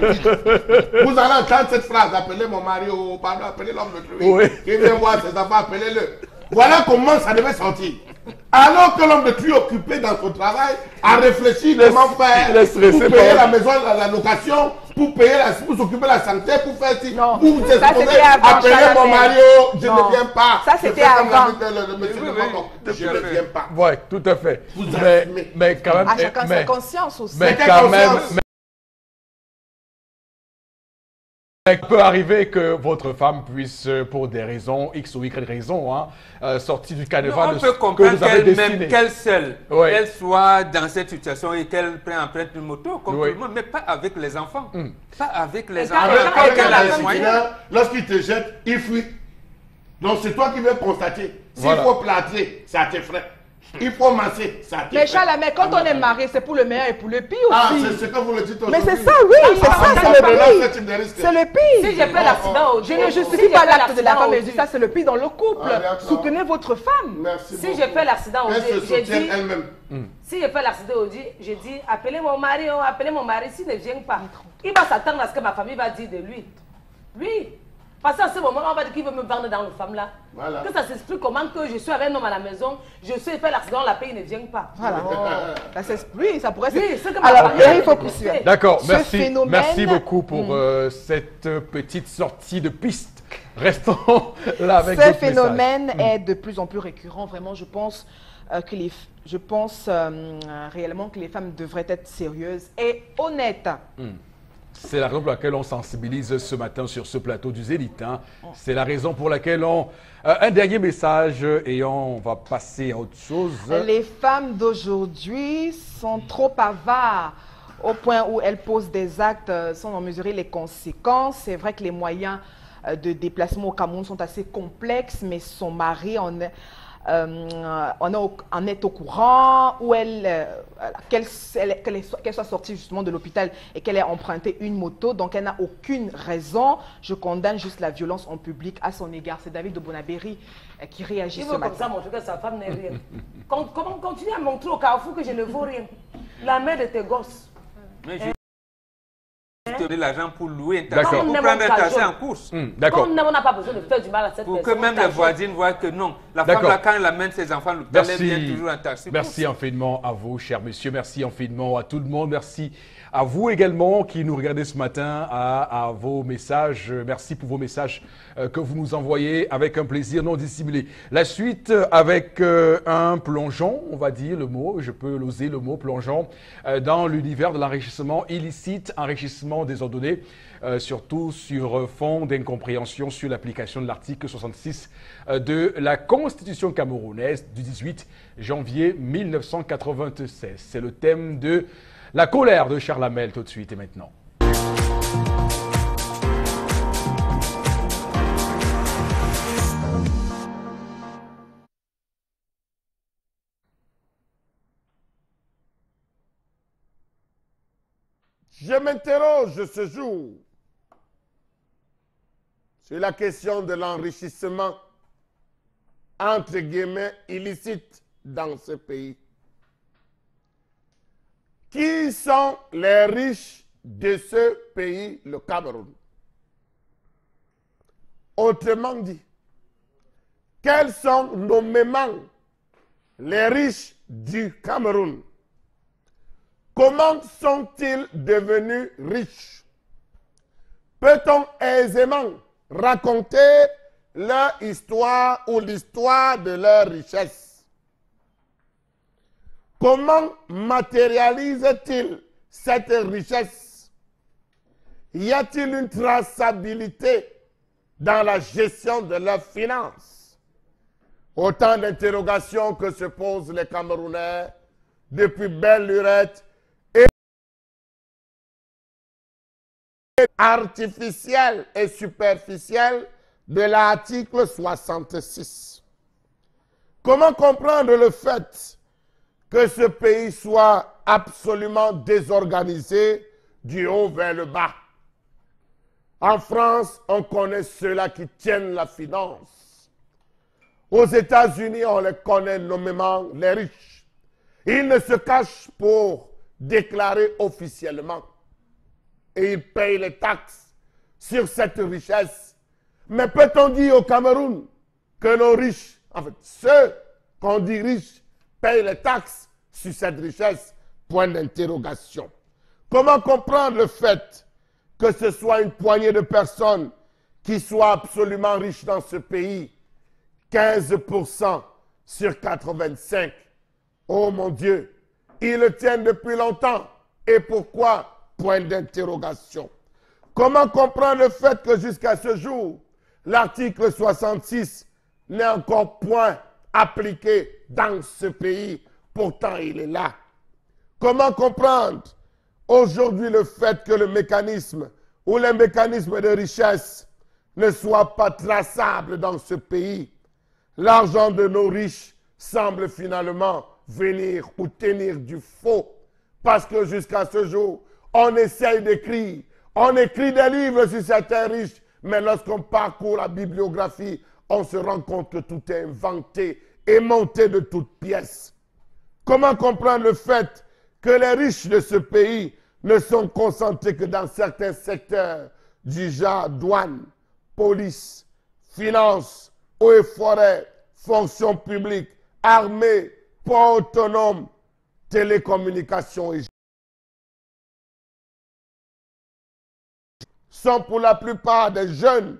Vous allez entendre cette phrase, appelez mon mari, oh, pardon, appelez l'homme de truie.
Oui.
Qui vient voir ses enfants, appelez-le. Voilà comment ça devait sortir. Alors que l'homme de truie occupé dans son travail a réfléchi comment faire
il est stressé
pour payer
par-
la maison, la location, pour s'occuper de la santé, pour faire ci.
Non,
Vous vous
ça,
exposez,
c'était avant
appelez mon
Chalamel.
mari, oh, je
Non.
ne viens pas.
Ça,
Je
c'était
fais comme
avant.
le monsieur
Oui,
de
oui,
Bangkok.
tout
Je
à
ne
fait.
viens pas.
ouais, tout à fait.
Vous
Mais,
assumez.
mais quand même,
À chacun
mais-
sa conscience aussi.
mais
quelle
quand même,
conscience?
Il peut arriver que votre femme puisse, pour des raisons, X ou Y raisons, sortir du carnaval
On peut
que
comprendre
vous avez
qu'elle-même,
dessiné.
qu'elle seule,
Oui.
elle soit dans cette situation et qu'elle prenne en prête une moto, comme
Oui.
tout le monde, mais pas avec les enfants. Pas avec les
Et
enfants.
quand-
Avec
qu'elle
un
a les moyens.
disciplinaire, lorsqu'il te jette, il fuit. Donc c'est toi qui veux constater. S'il
Voilà.
faut plâtrer, c'est à tes frais. Il faut masser, c'est à tes
Mais
frais.
Charles, mais quand on est marié, c'est pour le meilleur et pour le pire
Ah,
aussi.
c'est ce que vous le dites
Mais
aujourd'hui.
c'est ça, oui, c'est ça, c'est le
ce
pire.
type de risque.
C'est le
Si
pire.
j'ai fait l'accident
Je ne justifie pas l'acte de la femme, mais je dis ça, c'est le pire dans le couple.
Ah, d'accord.
Soutenez votre femme.
Merci
Si
beaucoup.
j'ai fait l'accident
Elle se
aujourd'hui, j'ai
soutient
dit,
elle-même.
si j'ai fait l'accident aujourd'hui, j'ai dit, appelez mon mari, s'il ne vient pas. Il va s'attendre à ce que ma famille va dire de lui. Oui. Parce qu'à ce moment, on va dire qu'il veut me vendre dans le femme là.
Voilà.
Que ça s'explique comment que je suis avec un homme à la maison, je suis fait l'accident, la paix, il ne vient pas.
Voilà. Ça s'explique, ça pourrait
Oui,
s'expliquer.
c'est que ma
Alors,
famille
Eric, il
a
faut
dit.
poursuivre.
D'accord,
Ce
merci.
phénomène-
Merci beaucoup pour cette petite sortie de piste. Restons là avec
Ce
d'autres
phénomène
messages.
est de plus en plus récurrent. Vraiment, je pense réellement que les femmes devraient être sérieuses et honnêtes.
C'est la raison pour laquelle on sensibilise ce matin sur ce plateau du Zénith. C'est la raison pour laquelle on... un dernier message et on va passer à autre chose.
Les femmes d'aujourd'hui sont trop avares au point où elles posent des actes sans en mesurer les conséquences. C'est vrai que les moyens de déplacement au Cameroun sont assez complexes, mais son mari en est au courant, ou qu'elle soit sortie justement de l'hôpital et qu'elle ait emprunté une moto, donc elle n'a aucune raison. Je condamne juste la violence en public à son égard. C'est David de Bonabéry qui réagit
Il
ce
veut comme
matin.
ça montrer que sa femme n'est rien. Comment continuer à montrer au Carrefour que je ne vaux rien? La mère de tes gosses.
Mais je te donne l'argent pour louer un
D'accord.
taxi, pour
Comme
prendre un
Nemo
taxi
Kajon.
en course.
D'accord.
On n'a pas besoin de faire du mal à cette
Pour que
personne.
même les voisines voient que non, la femme
D'accord.
là, quand elle amène ses enfants à l'hôpital, elle
Merci.
vient toujours en taxi.
Merci infiniment à vous, chers messieurs. Merci infiniment à tout le monde. Merci à vous également qui nous regardez ce matin, à vos messages. Merci pour vos messages que vous nous envoyez avec un plaisir non dissimulé. La suite avec un plongeon, on va dire le mot, je peux l'oser le mot plongeon, dans l'univers de l'enrichissement illicite, enrichissement désordonné, surtout sur fond d'incompréhension sur l'application de l'article 66 de la Constitution camerounaise du 18 janvier 1996. C'est le thème de la colère de Charles Hamel tout de suite et maintenant.
Je m'interroge ce jour sur la question de l'enrichissement, entre guillemets, illicite dans ce pays. Qui sont les riches de ce pays, le Cameroun? Autrement dit, quels sont nommément les riches du Cameroun? Comment sont-ils devenus riches? Peut-on aisément raconter leur histoire ou l'histoire de leur richesse? Comment matérialise-t-il cette richesse? Y a-t-il une traçabilité dans la gestion de leurs finances? Autant d'interrogations que se posent les Camerounais depuis belle lurette et artificielle et superficielle de l'article 66. Comment comprendre le fait que ce pays soit absolument désorganisé du haut vers le bas? En France, on connaît ceux-là qui tiennent la finance. Aux États-Unis, on les connaît nommément les riches. Ils ne se cachent pour déclarer officiellement. Et ils payent les taxes sur cette richesse. Mais peut-on dire au Cameroun que nos riches, en fait, ceux qu'on dit riches, payent les taxes sur cette richesse? Point d'interrogation. Comment comprendre le fait que ce soit une poignée de personnes qui soient absolument riches dans ce pays? 15% sur 85. Oh mon Dieu, ils le tiennent depuis longtemps. Et pourquoi? Point d'interrogation. Comment comprendre le fait que jusqu'à ce jour, l'article 66 n'est encore point appliqué dans ce pays? Pourtant, il est là. Comment comprendre aujourd'hui le fait que le mécanisme ou les mécanismes de richesse ne soient pas traçables dans ce pays? L'argent de nos riches semble finalement venir ou tenir du faux. Parce que jusqu'à ce jour, on essaye d'écrire, on écrit des livres sur certains riches, mais lorsqu'on parcourt la bibliographie, on se rend compte que tout est inventé et monté de toutes pièces. Comment comprendre le fait que les riches de ce pays ne sont concentrés que dans certains secteurs du genre douane, police, finance, eaux et forêts, fonction publique, armée, port autonome, télécommunications et sont pour la plupart des jeunes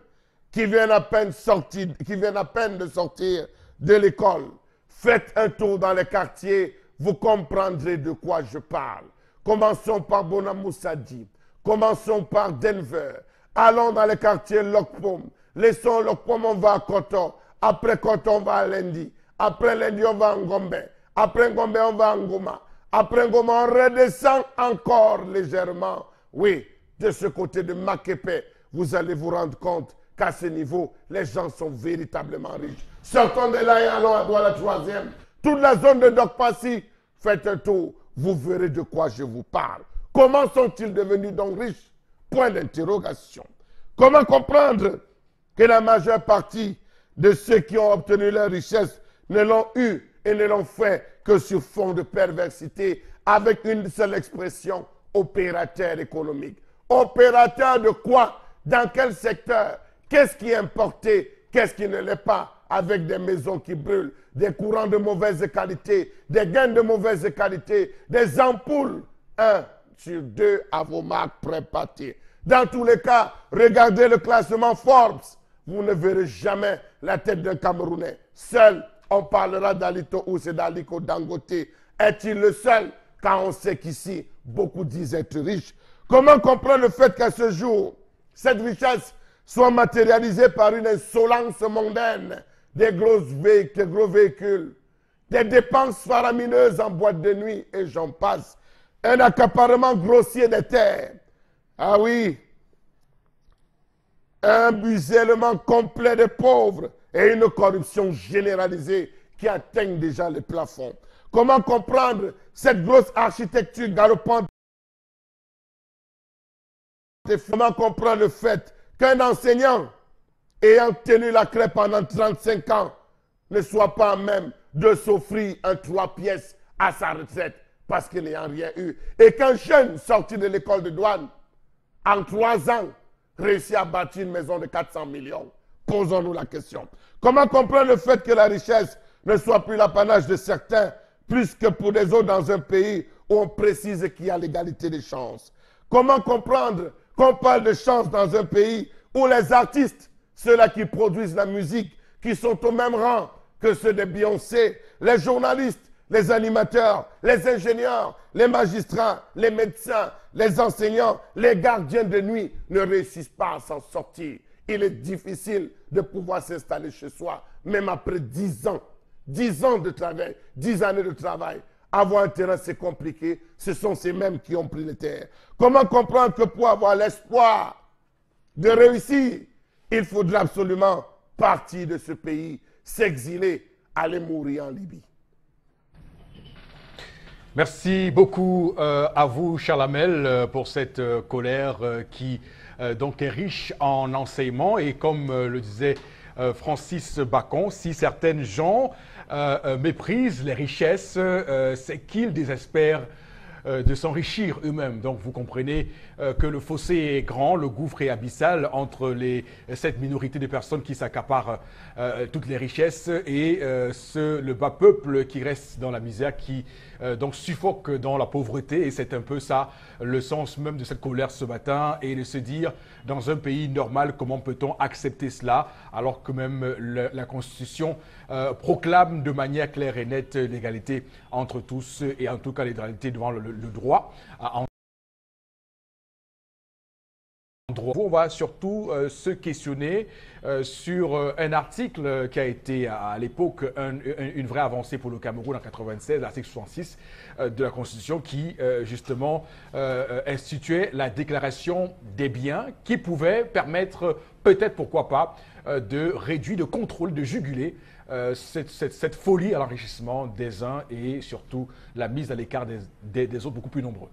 qui viennent à peine de sortir de l'école. Faites un tour dans les quartiers, vous comprendrez de quoi je parle. Commençons par Bonamoussadi, commençons par Denver, allons dans les quartiers Lokpom, laissons Lokpom, on va à Koto, après Koto on va à Lendi, après Lendi on va à Ngombe, après Ngombe on va à Ngoma, après Ngoma on redescend encore légèrement. Oui, de ce côté de Makepe, vous allez vous rendre compte qu'à ce niveau, les gens sont véritablement riches. Sortons de là et allons à Douala 3e. Toute la zone de Dokpassi, faites un tour, vous verrez de quoi je vous parle. Comment sont-ils devenus donc riches? Point d'interrogation. Comment comprendre que la majeure partie de ceux qui ont obtenu leur richesse ne l'ont eu et ne l'ont fait que sur fond de perversité, avec une seule expression, opérateur économique. Opérateur de quoi? Dans quel secteur? Qu'est-ce qui est importé? Qu'est-ce qui ne l'est pas? Avec des maisons qui brûlent, des courants de mauvaise qualité, des gains de mauvaise qualité, des ampoules. 1 sur 2 à vos marques préparées. Dans tous les cas, regardez le classement Forbes. Vous ne verrez jamais la tête d'un Camerounais. Seul, on parlera d'Alito ou c'est d'Aliko Dangote. Est-il le seul? Quand on sait qu'ici, beaucoup disent être riches. Comment comprendre le fait qu'à ce jour, cette richesse soit matérialisée par une insolence mondaine, des gros véhicules, des dépenses faramineuses en boîte de nuit et j'en passe, un accaparement grossier des terres. Ah oui, un musellement complet des pauvres et une corruption généralisée qui atteignent déjà les plafonds. Comment comprendre cette grosse architecture galopante? Comment comprendre le fait qu'un enseignant ayant tenu la crêpe pendant 35 ans ne soit pas à même de s'offrir un 3 pièces à sa retraite parce qu'il n'ayant rien eu. Et qu'un jeune sorti de l'école de douane, en 3 ans, réussit à bâtir une maison de 400 millions. Posons-nous la question. Comment comprendre le fait que la richesse ne soit plus l'apanage de certains, plus que pour des autres dans un pays où on précise qu'il y a l'égalité des chances? Comment comprendre qu'on parle de chance dans un pays où les artistes, ceux-là qui produisent la musique, qui sont au même rang que ceux de Beyoncé, les journalistes, les animateurs, les ingénieurs, les magistrats, les médecins, les enseignants, les gardiens de nuit ne réussissent pas à s'en sortir. Il est difficile de pouvoir s'installer chez soi, même après 10 ans. 10 ans de travail, 10 années de travail. Avoir un terrain, c'est compliqué. Ce sont ces mêmes qui ont pris les terres. Comment comprendre que pour avoir l'espoir de réussir, il faudra absolument partir de ce pays, s'exiler, aller mourir en Libye?
Merci beaucoup à vous, Charles Hamel, pour cette colère qui donc est riche en enseignements. Et comme le disait Francis Bacon, si certaines gens méprisent les richesses, c'est qu'ils désespèrent de s'enrichir eux-mêmes. Donc vous comprenez que le fossé est grand, le gouffre est abyssal entre cette minorité de personnes qui s'accaparent toutes les richesses et le bas peuple qui reste dans la misère, qui donc suffoque dans la pauvreté. Et c'est un peu ça le sens même de cette colère ce matin, et de se dire, dans un pays normal, comment peut-on accepter cela alors que même la Constitution proclame de manière claire et nette l'égalité entre tous, et en tout cas l'égalité devant le droit. On va surtout se questionner sur un article qui a été à l'époque une vraie avancée pour le Cameroun en 96, l'article 66 de la Constitution qui justement instituait la déclaration des biens qui pouvait permettre peut-être, pourquoi pas, de réduire, de contrôler, de juguler cette folie à l'enrichissement des uns et surtout la mise à l'écart des autres beaucoup plus nombreux.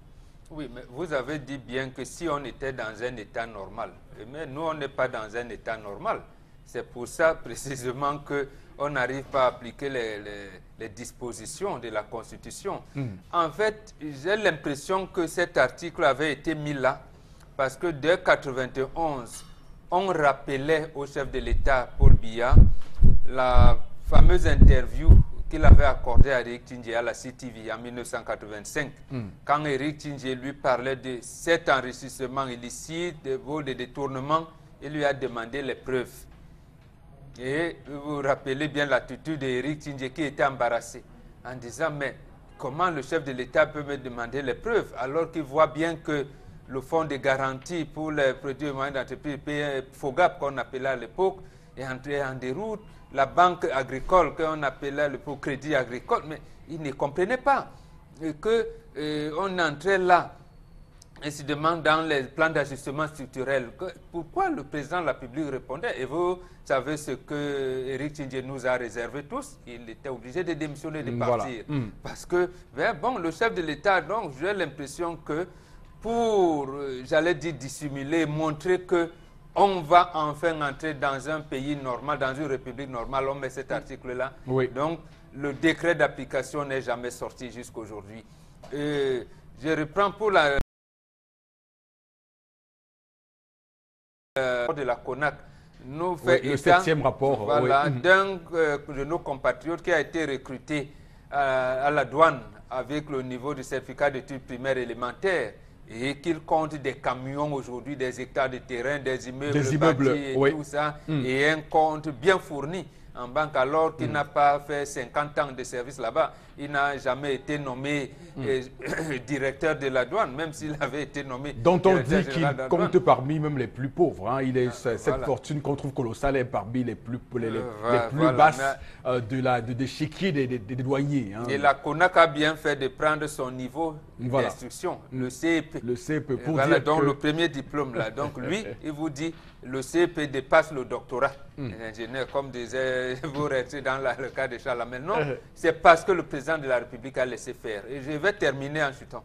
Oui, mais vous avez dit bien que si on était dans un état normal, mais nous, on n'est pas dans un état normal. C'est pour ça précisément qu'on n'arrive pas à appliquer les dispositions de la Constitution. En fait, j'ai l'impression que cet article avait été mis là parce que dès 1991, on rappelait au chef de l'État, Paul Biya, la fameuse interview qu'il avait accordé à Eric Tindjé à la CTV en 1985, quand Eric Tindjé lui parlait de cet enrichissement illicite, de vol, de détournement, il lui a demandé les preuves. Et vous vous rappelez bien l'attitude d'Eric Tindjé qui était embarrassé en disant mais comment le chef de l'État peut me demander les preuves alors qu'il voit bien que le fonds de garantie pour les produits et moyens d'entreprise, FOGAP qu'on appelait à l'époque, est entré en déroute. La banque agricole qu'on appelait le crédit agricole, mais ils ne comprenaient pas qu'on entrait là, incidemment dans les plans d'ajustement structurel. Pourquoi le président de la République répondait? Et vous savez ce que Eric Tindjé nous a réservé tous? Il était obligé de démissionner, de partir. Voilà. Parce que, ben, bon, le chef de l'État, donc, j'ai l'impression que pour, j'allais dire, dissimuler, montrer que on va enfin entrer dans un pays normal, dans une république normale, on met cet article-là. Oui. Donc, le décret d'application n'est jamais sorti jusqu'à aujourd'hui. Je reprends pour la de la CONAC. Nous fait
le 7e rapport
voilà, d'un de nos compatriotes qui a été recruté à la douane avec le niveau de certificat d'études primaires élémentaires. Et qu'il compte des camions aujourd'hui, des hectares de terrain, des immeubles bâtis et tout ça, et un compte bien fourni en banque alors qu'il n'a pas fait 50 ans de service là-bas. Il n'a jamais été nommé directeur de la douane, même s'il avait été nommé
dont on dit qu'il compte parmi même les plus pauvres. Hein. Il est, cette fortune qu'on trouve colossale est parmi les plus basses de l'échiquier des douaniers. Hein.
Et la CONAC a bien fait de prendre son niveau d'instruction, le CEP.
Le CEP, pour
voilà,
dire
donc
que...
le premier diplôme là. Donc lui, il vous dit, le CEP dépasse le doctorat. L'ingénieur, comme disait, vous restez dans le cas de Charlemagne. Non, c'est parce que le président de la République a laissé faire. Et je vais terminer en chutant.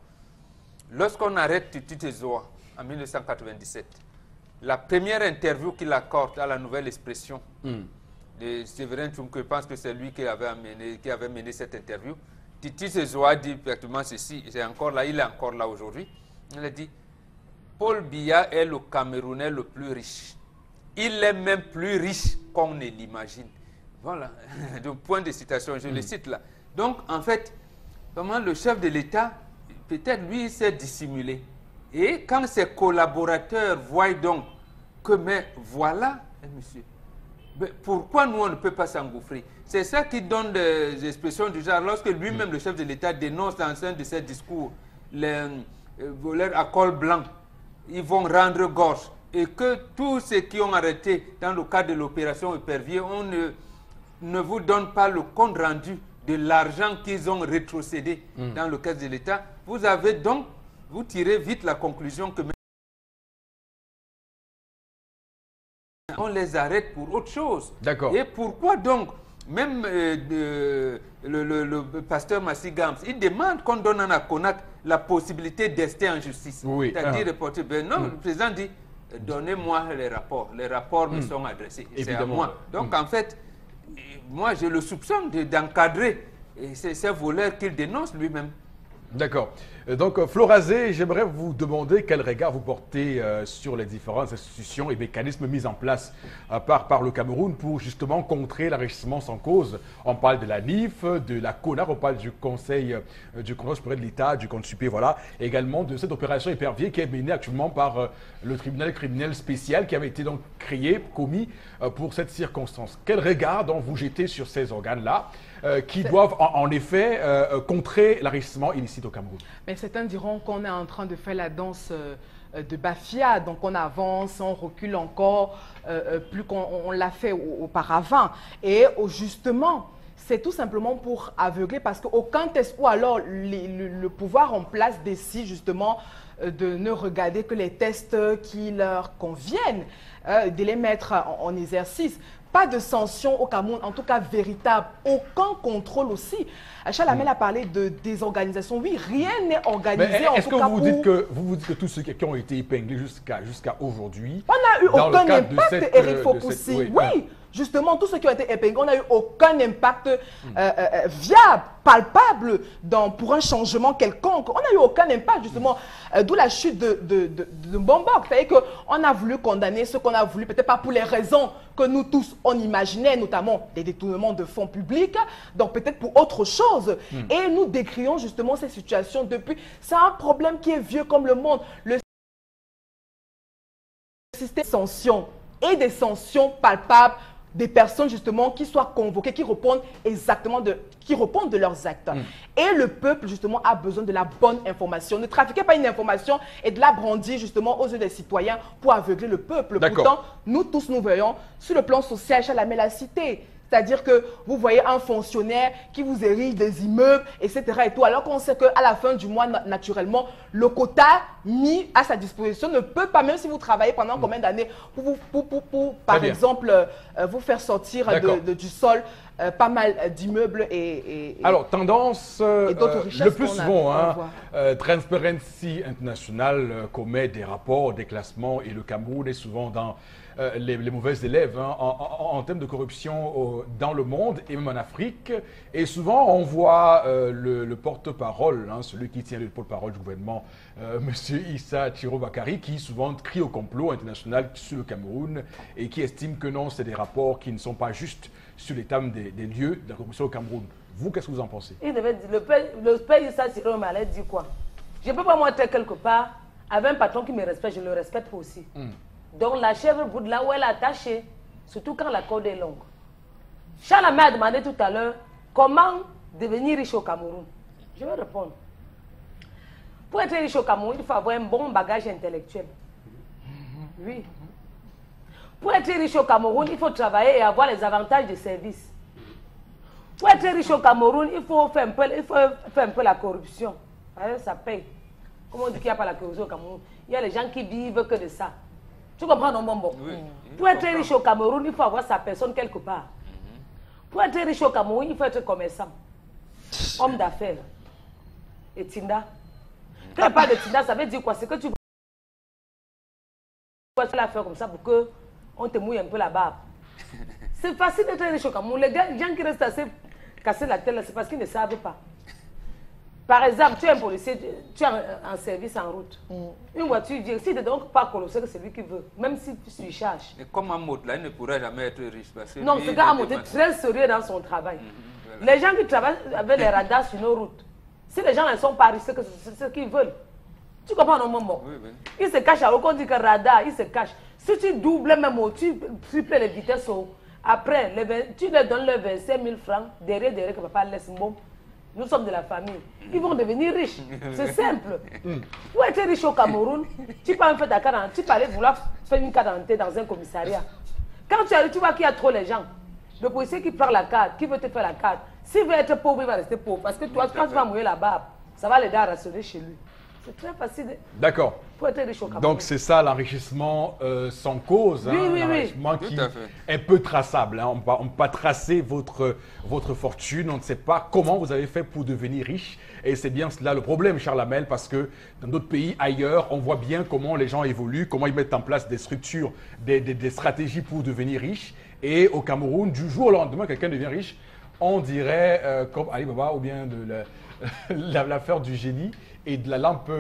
Lorsqu'on arrête Tutu Tezoa en 1997, la première interview qu'il accorde à la Nouvelle Expression de Séverin Tchoumke, je pense que c'est lui qui avait mené cette interview. Tutu Tezoa dit exactement ceci, c'est encore là, il est encore là aujourd'hui. Il a dit, Paul Biya est le Camerounais le plus riche. Il est même plus riche qu'on ne l'imagine. Voilà, donc point de citation, je le cite là. Donc, en fait, comment le chef de l'État, peut-être lui, s'est dissimulé. Et quand ses collaborateurs voient donc que, mais voilà, monsieur, mais pourquoi nous, on ne peut pas s'engouffrer? C'est ça qui donne des expressions du genre, lorsque lui-même, le chef de l'État, dénonce dans un de ses discours les voleurs à col blanc, ils vont rendre gorge. Et que tous ceux qui ont arrêté dans le cadre de l'opération Épervier, on ne vous donne pas le compte rendu de l'argent qu'ils ont rétrocédé dans le caisse de l'État. Vous avez donc, vous tirez vite la conclusion que on les arrête pour autre chose.
D'accord.
Et pourquoi donc, même le pasteur Massi Gams, il demande qu'on donne à la CONAC la possibilité d'ester en justice.
Oui.
C'est-à-dire reporter. Ben non, le président dit, donnez-moi les rapports. Les rapports me sont adressés. C'est à moi. Donc en fait, moi je le soupçonne d'encadrer ces voleurs qu'il dénonce lui-même.
D'accord. Donc, Florazé, j'aimerais vous demander quel regard vous portez sur les différentes institutions et mécanismes mis en place par le Cameroun pour justement contrer l'enrichissement sans cause. On parle de la NIF, de la CONAC, on parle du Conseil supérieur de l'État, du compte super, voilà. Également de cette opération Épervier qui est menée actuellement par le tribunal criminel spécial qui avait été donc commis pour cette circonstance. Quel regard donc vous jetez sur ces organes-là qui doivent en effet contrer l'enrichissement illicite au Cameroun?
Mais certains diront qu'on est en train de faire la danse de Bafia. Donc on avance, on recule encore plus qu'on l'a fait auparavant. Et justement, c'est tout simplement pour aveugler parce qu'aucun test ou alors le pouvoir en place décide justement de ne regarder que les tests qui leur conviennent, de les mettre en exercice. Pas de sanction au Cameroun, en tout cas véritable. Aucun contrôle aussi. Charles Hamel a parlé de désorganisation. Oui, rien n'est organisé.
Est-ce que vous dites que tous ceux qui ont été épinglés jusqu'à aujourd'hui...
On n'a eu aucun impact, Eric Fopoussi. Oui, justement, tous ceux qui ont été épinglés, on n'a eu aucun impact viable, palpable pour un changement quelconque. On n'a eu aucun impact, justement, d'où la chute de Mbongbok. C'est-à-dire qu'on a voulu condamner ce qu'on a voulu, peut-être pas pour les raisons que nous tous, on imaginait, notamment des détournements de fonds publics, donc peut-être pour autre chose. Et nous décrions justement ces situations depuis. C'est un problème qui est vieux comme le monde. Le système de sanctions et des sanctions palpables, des personnes justement qui soient convoquées, qui répondent exactement de leurs actes. Et le peuple justement a besoin de la bonne information. Ne trafiquez pas une information et de la brandir justement aux yeux des citoyens pour aveugler le peuple. Pourtant, nous tous nous voyons sur le plan social, Charles Hamel l'a cité. C'est-à-dire que vous voyez un fonctionnaire qui vous érige des immeubles, etc. et tout, alors qu'on sait qu'à la fin du mois, naturellement, le quota mis à sa disposition ne peut pas, même si vous travaillez pendant combien d'années, pour par exemple, vous faire sortir du sol pas mal d'immeubles et
alors, tendance,
d'autres richesses
le plus souvent, Transparency International commet des rapports, des classements, et le Cameroun est souvent dans les mauvais élèves en termes de corruption dans le monde et même en Afrique. Et souvent, on voit le porte-parole, celui qui tient le porte-parole du gouvernement, M. Issa Thiro Bakari, qui souvent crie au complot international sur le Cameroun et qui estime que non, c'est des rapports qui ne sont pas justes sur l'état des lieux de la corruption au Cameroun. Vous, qu'est-ce que vous en pensez?
Il devait dire, le père Issa Thiro Bakari dit quoi? Je ne peux pas monter quelque part avec un patron qui me respecte, je le respecte aussi. Donc la chèvre boude là où elle est attachée, surtout quand la corde est longue. Charles Hamel a demandé tout à l'heure comment devenir riche au Cameroun. Je vais répondre. Pour être riche au Cameroun, il faut avoir un bon bagage intellectuel. Oui. Pour être riche au Cameroun, il faut travailler et avoir les avantages de service. Pour être riche au Cameroun, il faut faire un peu la corruption. Ça paye. Comment on dit qu'il n'y a pas la corruption au Cameroun? Il y a les gens qui vivent que de ça. Tu comprends, non, Bonbon? Oui. Pour être riche au Cameroun, il faut avoir sa personne quelque part. Pour être riche au Cameroun, il faut être commerçant, homme d'affaires. Et Tinda. Quand il parle de Tinda, ça veut dire quoi? C'est que tu vas la faire comme ça pour qu'on te mouille un peu la barbe. C'est facile d'être riche au Cameroun. Les gens qui restent assez cassés la tête, c'est parce qu'ils ne savent pas. Par exemple, tu es un policier, tu es en service en route. Une voiture vient, si tu n'es donc pas colossé, c'est lui qui veut, même si tu surcharges.
Et comme Amout, là, il ne pourrait jamais être riche. Parce que
non, ce gars Amout est très sérieux dans son travail. Voilà. Les gens qui travaillent avec les radars sur nos routes, si les gens ne sont pas riches, c'est ce qu'ils veulent. Tu comprends, non, maman? Oui, oui. Ils se cachent, alors qu'on dit que radar, ils se cachent. Si tu doubles même, tu triples les vitesses, après, tu leur donnes les 25 000 francs, derrière que papa laisse bon. Nous sommes de la famille. Ils vont devenir riches. C'est simple. Pour être riche au Cameroun, tu peux faire ta carte, tu peux aller vouloir faire une carte d'identité dans un commissariat. Quand tu arrives, tu vois qu'il y a trop les gens. Le policier qui prend la carte, qui veut te faire la carte, s'il veut être pauvre, il va rester pauvre. Parce que toi, quand tu vas mouiller la barbe, ça va l'aider à rationner chez lui. C'est très facile.
D'accord.
Pour être riche au Cameroun.
Donc c'est ça l'enrichissement sans cause,
oui,
l'enrichissement qui est peu traçable. On ne peut pas tracer votre fortune, on ne sait pas comment vous avez fait pour devenir riche. Et c'est bien cela le problème, Charles Hamel, parce que dans d'autres pays ailleurs, on voit bien comment les gens évoluent, comment ils mettent en place des structures, des stratégies pour devenir riches. Et au Cameroun, du jour au lendemain, quelqu'un devient riche, on dirait comme Ali Baba ou bien de l'affaire du génie et de la lampe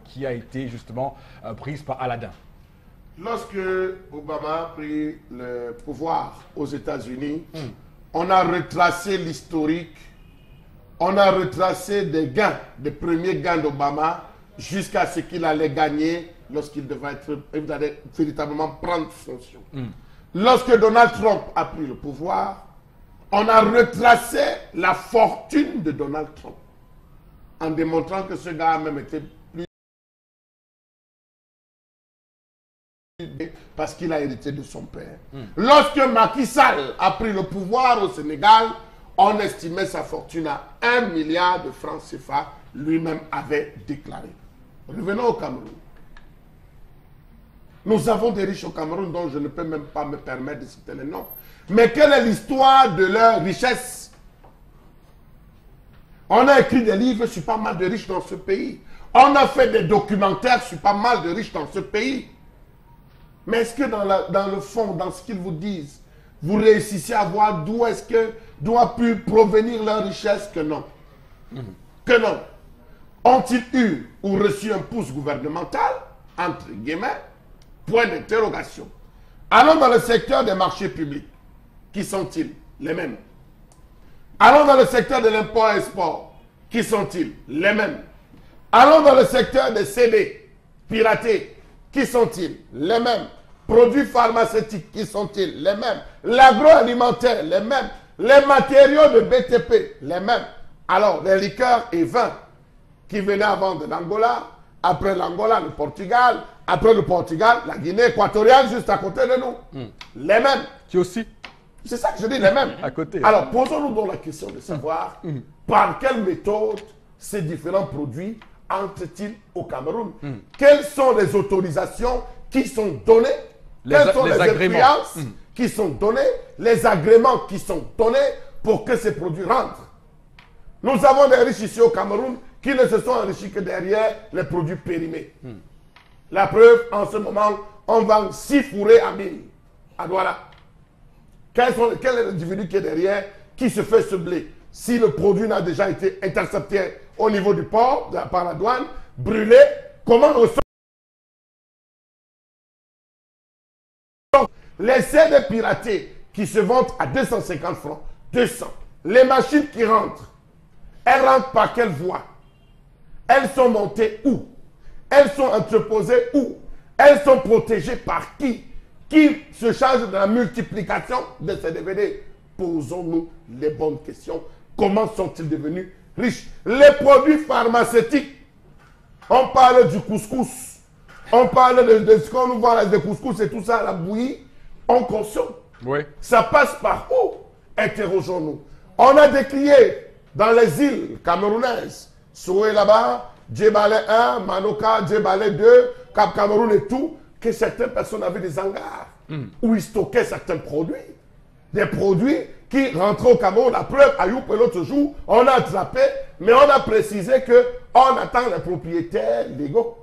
qui a été justement prise par Aladdin.
Lorsque Obama a pris le pouvoir aux États-Unis, on a retracé l'historique, on a retracé des gains, des premiers gains d'Obama jusqu'à ce qu'il allait gagner lorsqu'il devait véritablement prendre fonction. Lorsque Donald Trump a pris le pouvoir, on a retracé la fortune de Donald Trump en démontrant que ce gars a même été parce qu'il a hérité de son père. Lorsque Macky Sall a pris le pouvoir au Sénégal, on estimait sa fortune à 1 milliard de francs CFA, lui-même avait déclaré. Revenons au Cameroun. Nous avons des riches au Cameroun dont je ne peux même pas me permettre de citer les noms. Mais quelle est l'histoire de leur richesse? On a écrit des livres sur pas mal de riches dans ce pays. On a fait des documentaires sur pas mal de riches dans ce pays. Mais est-ce que dans le fond, dans ce qu'ils vous disent, vous réussissez à voir d'où est-ce que doit pu provenir leur richesse? Que non. Que non. Ont-ils eu ou reçu un pouce gouvernemental? Entre guillemets. Point d'interrogation. Allons dans le secteur des marchés publics. Qui sont-ils? Les mêmes. Allons dans le secteur de l'import-export. Qui sont-ils? Les mêmes. Allons dans le secteur des CD piratés. Qui sont-ils? Les mêmes. Produits pharmaceutiques. Qui sont-ils? Les mêmes. L'agroalimentaire. Les mêmes. Les matériaux de BTP. Les mêmes. Alors, les liqueurs et vins qui venaient avant de l'Angola, après l'Angola, le Portugal, après le Portugal, la Guinée équatoriale, juste à côté de nous. Les mêmes.
Qui aussi?
C'est ça que je dis, les mêmes.
À côté.
Alors, posons-nous donc la question de savoir par quelle méthode ces différents produits entrent-ils au Cameroun? Quelles sont les autorisations qui sont données? Quelles sont les influences qui sont données? Les agréments qui sont donnés pour que ces produits rentrent? Nous avons des riches ici au Cameroun qui ne se sont enrichis que derrière les produits périmés. La preuve, en ce moment, on vend 6 fourrés à 1000 à Douala. Quel est l'individu qui est derrière, qui se fait ce blé? Si le produit n'a déjà été intercepté au niveau du port, par la douane, brûlé, comment ressort les CD piratés qui se vendent à 250 francs, 200. Les machines qui rentrent, elles rentrent par quelle voie? Elles sont montées où? Elles sont entreposées où? Elles sont protégées par qui? Qui se charge de la multiplication de ces DVD? Posons-nous les bonnes questions. Comment sont-ils devenus riches? Les produits pharmaceutiques. On parle du couscous. On parle de ce qu'on nous vend, de couscous et tout ça, la bouillie. On consomme.
Oui.
Ça passe par où? Interrogeons-nous. On a décrié dans les îles camerounaises, Soué là-bas, Djebale 1, Manoka, Djebale 2, Cap Cameroun et tout, que certaines personnes avaient des hangars où ils stockaient certains produits. Des produits qui rentraient au Cameroun. La preuve, à Youp, l'autre jour, on a attrapé, mais on a précisé qu'on attend les propriétaires légaux.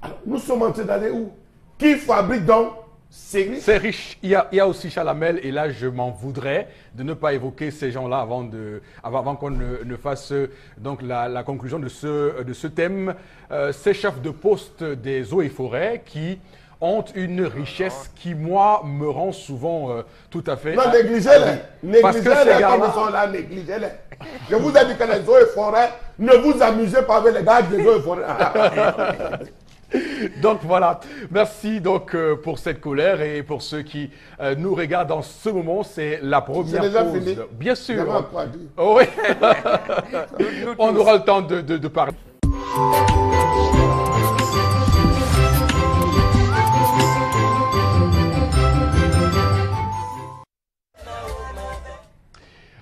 Alors, nous sommes en train d'aller où? Qui fabrique donc ces riches?
C'est riche. Il y a aussi Chalamel, et là, je m'en voudrais de ne pas évoquer ces gens-là avant qu'on ne fasse donc la conclusion de ce thème. Ces chefs de poste des eaux et forêts qui ont une richesse qui, moi, me rend souvent tout à fait...
Non, négligez-les.
Parce que
Négligez-les
ces
comme
gars-là...
ils sont là, négligez-les. Je vous ai dit que les eaux et forêts, ne vous amusez pas avec les gars des eaux et forêts.
Donc voilà, merci donc pour cette colère et pour ceux qui nous regardent en ce moment, c'est la première
déjà
pause.
fini.
Bien sûr.
J'avais quoi à dire.
Oh oui. On aura le temps de parler.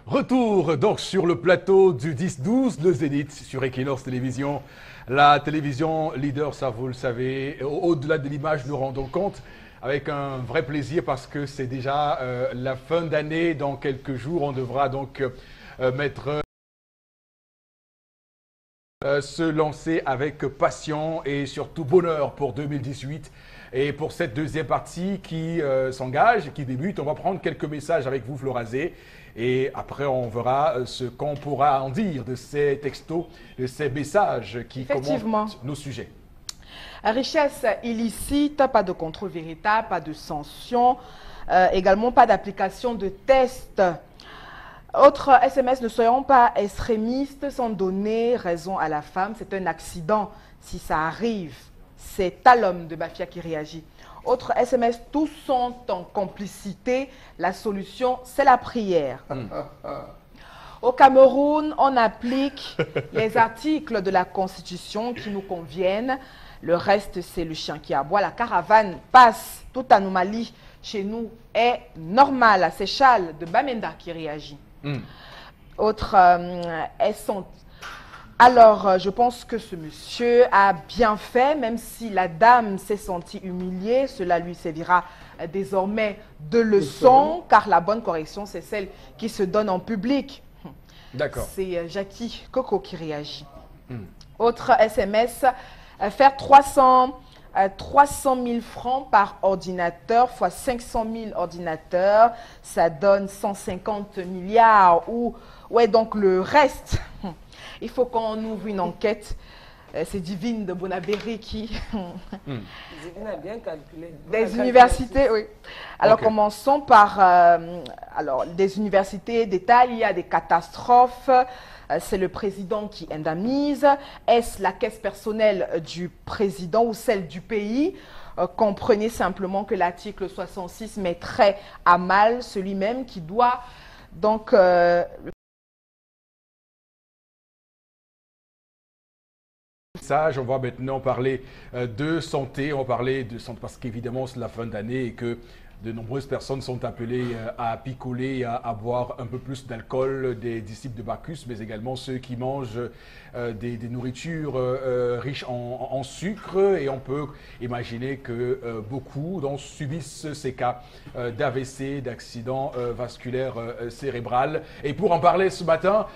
Retour donc sur le plateau du 10-12, le Zénith sur Equinox Télévision. La télévision leader, ça vous le savez, au-delà de l'image, nous rendons compte avec un vrai plaisir parce que c'est déjà la fin d'année. Dans quelques jours, on devra donc se lancer avec passion et surtout bonheur pour 2018. Et pour cette deuxième partie qui s'engage, qui débute, on va prendre quelques messages avec vous, Florazé. Et après, on verra ce qu'on pourra en dire de ces textos, de ces messages qui commentent nos sujets.
Richesse illicite, pas de contrôle véritable, pas de sanction, également pas d'application de tests. Autre SMS, ne soyons pas extrémistes sans donner raison à la femme. C'est un accident si ça arrive. C'est à l'homme de Bafia qui réagit. Autre SMS, tous sont en complicité. La solution, c'est la prière. Au Cameroun, on applique les articles de la Constitution qui nous conviennent. Le reste, c'est le chien qui aboie. La caravane passe. Toute anomalie chez nous est normale. C'est Charles de Bamenda qui réagit. Autre, elles sont... Alors, je pense que ce monsieur a bien fait, même si la dame s'est sentie humiliée, cela lui servira désormais de leçon, car la bonne correction, c'est celle qui se donne en public.
D'accord.
C'est Jackie Coco qui réagit. Autre SMS, faire 300 000 francs par ordinateur fois 500 000 ordinateurs, ça donne 150 milliards. Ou, ouais, donc le reste... Il faut qu'on ouvre une enquête. C'est Divine de Bonaberry qui...
Divine a bien calculé.
Des universités, oui. Alors,
Ok.
commençons par alors, des universités d'État. Il y a des catastrophes. C'est le président qui indemnise. Est-ce la caisse personnelle du président ou celle du pays? Comprenez simplement que l'article 66 mettrait à mal celui-même qui doit... Donc,
On va maintenant parler de santé. On va parler de santé parce qu'évidemment, c'est la fin d'année et que de nombreuses personnes sont appelées à picoler, à boire un peu plus d'alcool, des disciples de Bacchus, mais également ceux qui mangent des nourritures riches en sucre. Et on peut imaginer que beaucoup subissent ces cas d'AVC, d'accident vasculaire cérébral. Et pour en parler ce matin,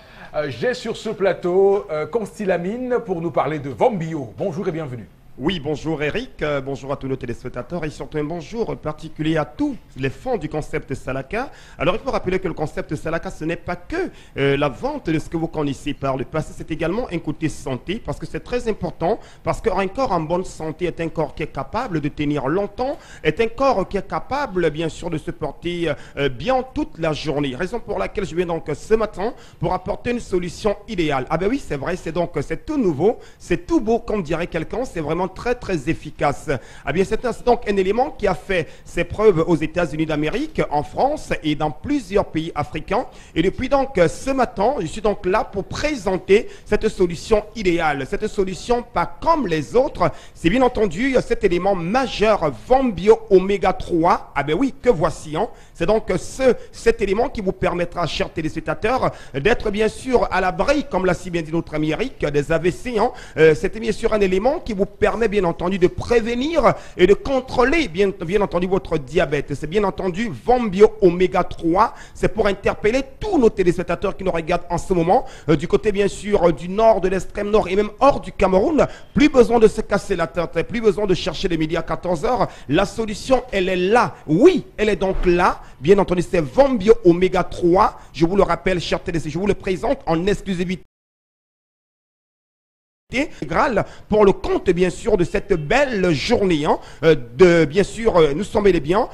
j'ai sur ce plateau Constylamine pour nous parler de Vombio. Bonjour et bienvenue.
Oui, bonjour Eric, bonjour à tous nos téléspectateurs et surtout un bonjour particulier à tous les fans du concept Salaka. Alors il faut rappeler que le concept Salaka, ce n'est pas que la vente de ce que vous connaissez par le passé, c'est également un côté santé parce que c'est très important, parce qu'un corps en bonne santé est un corps qui est capable de tenir longtemps, est un corps qui est capable bien sûr de se porter bien toute la journée. Raison pour laquelle je viens donc ce matin pour apporter une solution idéale. Ah ben oui, c'est vrai, c'est tout nouveau, c'est tout beau comme dirait quelqu'un, c'est vraiment très efficace. Ah bien, c'est donc un élément qui a fait ses preuves aux États-Unis d'Amérique, en France et dans plusieurs pays africains. Et depuis donc ce matin, je suis donc là pour présenter cette solution idéale, cette solution pas comme les autres. C'est bien entendu cet élément majeur Vombio Oméga 3. Ah ben oui, que voici. Hein. C'est donc cet élément qui vous permettra, chers téléspectateurs, d'être bien sûr à l'abri, comme l'a si bien dit notre ami Eric, des AVC. Hein. C'est bien sûr un élément qui vous permet bien entendu de prévenir et de contrôler bien entendu votre diabète. C'est bien entendu Vombio Oméga 3. C'est pour interpeller tous nos téléspectateurs qui nous regardent en ce moment, du côté bien sûr du nord, de l'extrême nord et même hors du Cameroun. Plus besoin de se casser la tête, plus besoin de chercher les midi à 14h. La solution, elle est là. Oui, elle est donc là. Bien entendu, c'est Vombio Oméga 3. Je vous le rappelle, chers téléspectateurs, je vous le présente en exclusivité intégrale pour le compte bien sûr de cette belle journée bien sûr nous sommes bel et bien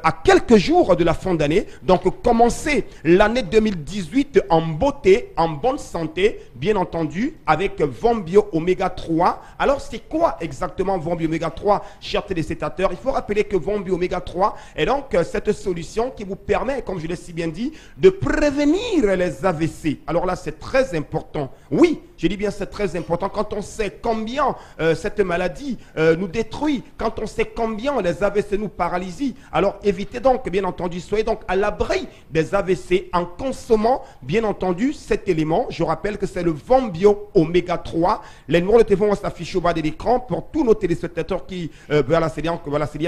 à quelques jours de la fin d'année, donc commencer l'année 2018 en beauté, en bonne santé, bien entendu avec Vombio Oméga 3. Alors c'est quoi exactement Vombio Oméga 3, chers téléspectateurs? Il faut rappeler que Vombio Oméga 3 est donc cette solution qui vous permet, comme je l'ai si bien dit, de prévenir les AVC. Alors là c'est très important. Oui, je dis bien c'est très important quand on sait combien cette maladie nous détruit, quand on sait combien les AVC nous paralysent. Alors évitez donc, bien entendu, soyez donc à l'abri des AVC en consommant, bien entendu, cet élément. Je rappelle que c'est le Vombio Oméga 3. Les numéros de téléphone vont s'afficher au bas de l'écran pour tous nos téléspectateurs qui c'est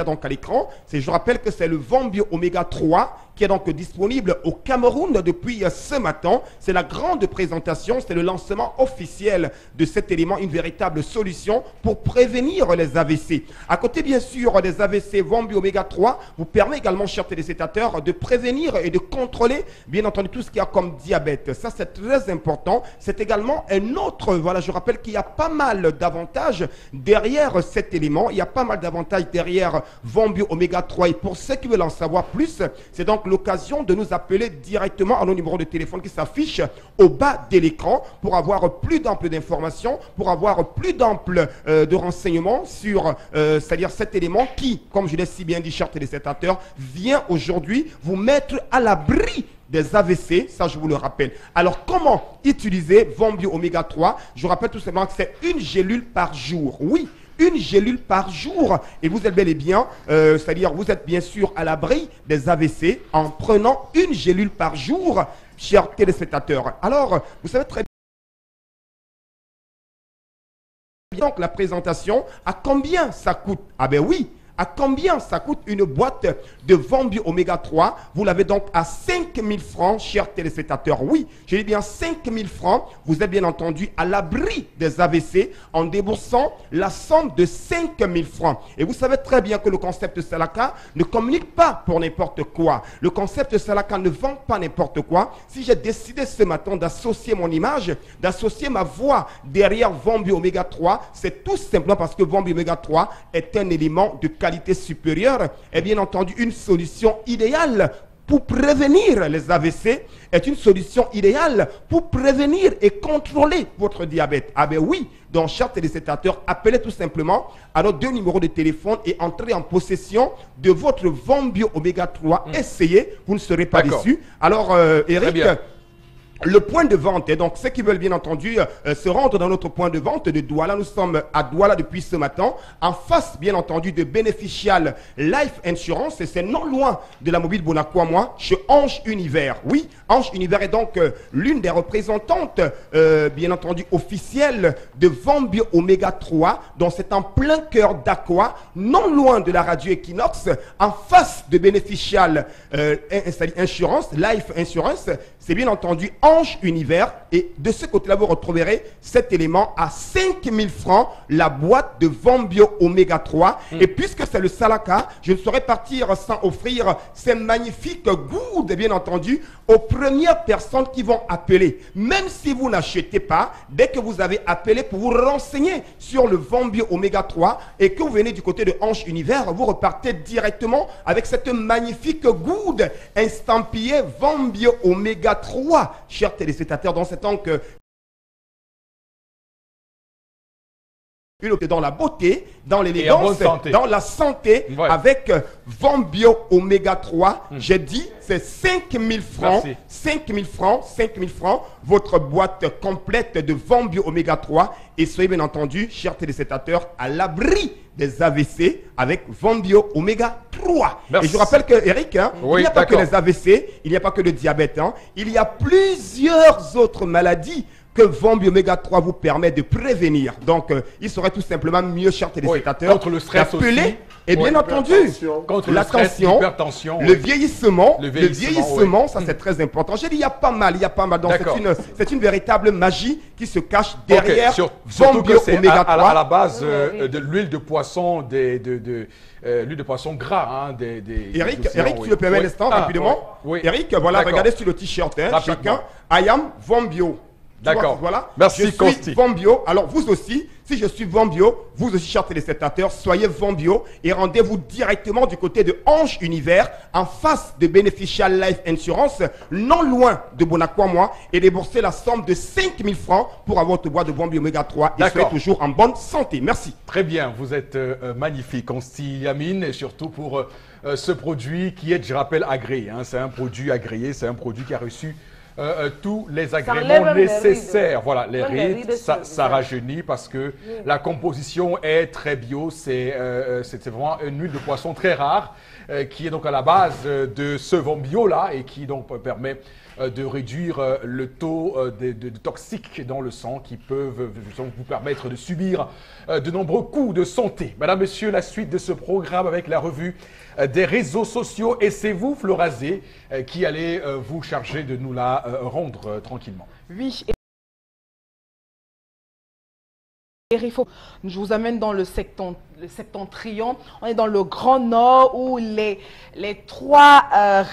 donc à l'écran. Je rappelle que c'est le Vombio Oméga 3 qui est donc disponible au Cameroun depuis ce matin. C'est la grande présentation, c'est le lancement officiel de cet élément, une véritable solution pour prévenir les AVC. À côté bien sûr des AVC, Vombio Oméga 3 vous permet également, chers téléspectateurs, de prévenir et de contrôler bien entendu tout ce qu'il y a comme diabète. Ça c'est très important. C'est également un autre, voilà, je rappelle qu'il y a pas mal d'avantages derrière cet élément. Il y a pas mal d'avantages derrière Vombio Oméga 3 et pour ceux qui veulent en savoir plus, c'est donc l'occasion de nous appeler directement à nos numéros de téléphone qui s'affichent au bas de l'écran pour avoir plus d'ample d'informations, pour avoir plus d'ample de renseignements sur c'est-à-dire cet élément qui, comme je l'ai si bien dit, chers téléspectateurs, vient aujourd'hui vous mettre à l'abri des AVC, ça je vous le rappelle. Alors comment utiliser Vombio Oméga 3? Je rappelle tout simplement que c'est une gélule par jour. Oui, une gélule par jour. Et vous êtes bel et bien, c'est-à-dire vous êtes bien sûr à l'abri des AVC en prenant une gélule par jour, chers téléspectateurs. Alors, vous savez très bien donc la présentation, à combien ça coûte? Ah ben oui, à combien ça coûte une boîte de Vombio Oméga 3? Vous l'avez donc à 5 000 francs, chers téléspectateurs. Oui, je dis bien 5 000 francs. Vous êtes bien entendu à l'abri des AVC en déboursant la somme de 5 000 francs. Et vous savez très bien que le concept Salaka ne communique pas pour n'importe quoi. Le concept Salaka ne vend pas n'importe quoi. Si j'ai décidé ce matin d'associer mon image, d'associer ma voix derrière Vombio Oméga 3, c'est tout simplement parce que Vombio Oméga 3 est un élément de qualité supérieure et bien entendu une solution idéale pour prévenir les AVC, est une solution idéale pour prévenir et contrôler votre diabète. Ah ben oui, donc chers téléspectateurs, appelez tout simplement à nos 2 numéros de téléphone et entrez en possession de votre Vombio Oméga 3. Essayez, vous ne serez pas déçus. Alors Eric, le point de vente, et donc ceux qui veulent bien entendu se rendre dans notre point de vente de Douala, nous sommes à Douala depuis ce matin, en face bien entendu de Beneficial Life Insurance, et c'est non loin de la mobile Bonacqua, chez Ange Univers. Oui, Ange Univers est donc l'une des représentantes bien entendu officielles de Vombio Oméga 3, dont c'est en plein cœur d'Aqua, non loin de la radio Equinox, en face de Beneficial Insurance, Life Insurance. C'est bien entendu Ange Univers, et de ce côté-là, vous retrouverez cet élément à 5 000 francs, la boîte de Vombio Oméga 3. Et puisque c'est le Salaka, je ne saurais partir sans offrir ces magnifiques gourdes, bien entendu, aux premières personnes qui vont appeler. Même si vous n'achetez pas, dès que vous avez appelé pour vous renseigner sur le Vombio Oméga 3 et que vous venez du côté de Ange Univers, vous repartez directement avec cette magnifique gourde estampillée Vombio Oméga 3, chers téléspectateurs, dans cet angle dans la beauté, dans l'élégance, dans la santé, avec Vombio Oméga 3. J'ai dit, c'est 5 000 francs, 5 000 francs, 5 000 francs, votre boîte complète de Vombio Oméga 3. Et soyez bien entendu, chers téléspectateurs, à l'abri des AVC avec Vombio Oméga 3. Et je rappelle que, Eric, il n'y a pas que les AVC, il n'y a pas que le diabète, il y a plusieurs autres maladies que Vombio Oméga 3 vous permet de prévenir. Donc, il serait tout simplement mieux, chers téléspectateurs,
contre le stress aussi.
Et bien entendu,
contre la tension, l'hypertension,
le vieillissement, ça c'est très important. J'ai dit, il y a pas mal. Donc, c'est une véritable magie qui se cache derrière Vombio Oméga 3.
À la base de l'huile de poisson, l'huile de poisson gras.
Eric, tu le permets un instant, rapidement. Eric, voilà, regardez sur le t-shirt, chacun. I am Vombio.
D'accord.
Voilà.
Merci,
je suis Vombio. Alors, vous aussi, si je suis Vombio, vous aussi, chers téléspectateurs, soyez Vombio et rendez-vous directement du côté de Ange Univers, en face de Beneficial Life Insurance, non loin de Bonacqua, et déboursez la somme de 5 000 francs pour avoir votre boîte de Vombio Oméga 3 et soyez toujours en bonne santé. Merci.
Très bien. Vous êtes magnifique, Consti Amine, et surtout pour ce produit qui est, je rappelle, agréé. C'est un produit agréé, c'est un produit qui a reçu tous les agréments nécessaires. Voilà, les rides, ça rajeunit parce que la composition est très bio. C'est vraiment une huile de poisson très rare qui est donc à la base de ce Vombio là et qui donc permet de réduire le taux de toxiques dans le sang qui peuvent vous permettre de subir de nombreux coups de santé. Madame, Monsieur, la suite de ce programme avec la revue des réseaux sociaux, et c'est vous, Florazé, qui allez vous charger de nous la rendre tranquillement.
Oui. Je vous amène dans le septentrion. On est dans le Grand Nord où les trois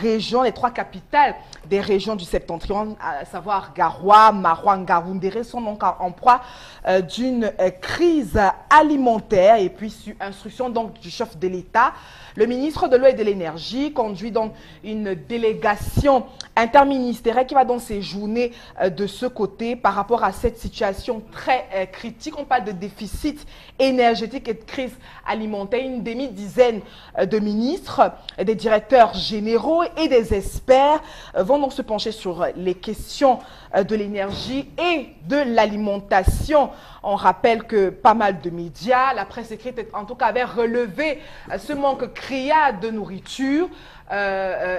régions, les trois capitales des régions du septentrion, à savoir Garoua, Maroua, Ngaoundéré, sont donc en proie d'une crise alimentaire. Et puis, sur instruction donc du chef de l'État, le ministre de l'Eau et de l'Énergie conduit donc une délégation interministérielle qui va donc séjourner de ce côté par rapport à cette situation très critique. On parle de déficit énergétique et de crise alimentaire. Une demi-dizaine de ministres, des directeurs généraux et des experts vont donc se pencher sur les questions de l'énergie et de l'alimentation. On rappelle que pas mal de médias, la presse écrite en tout cas, avait relevé ce manque criard de nourriture,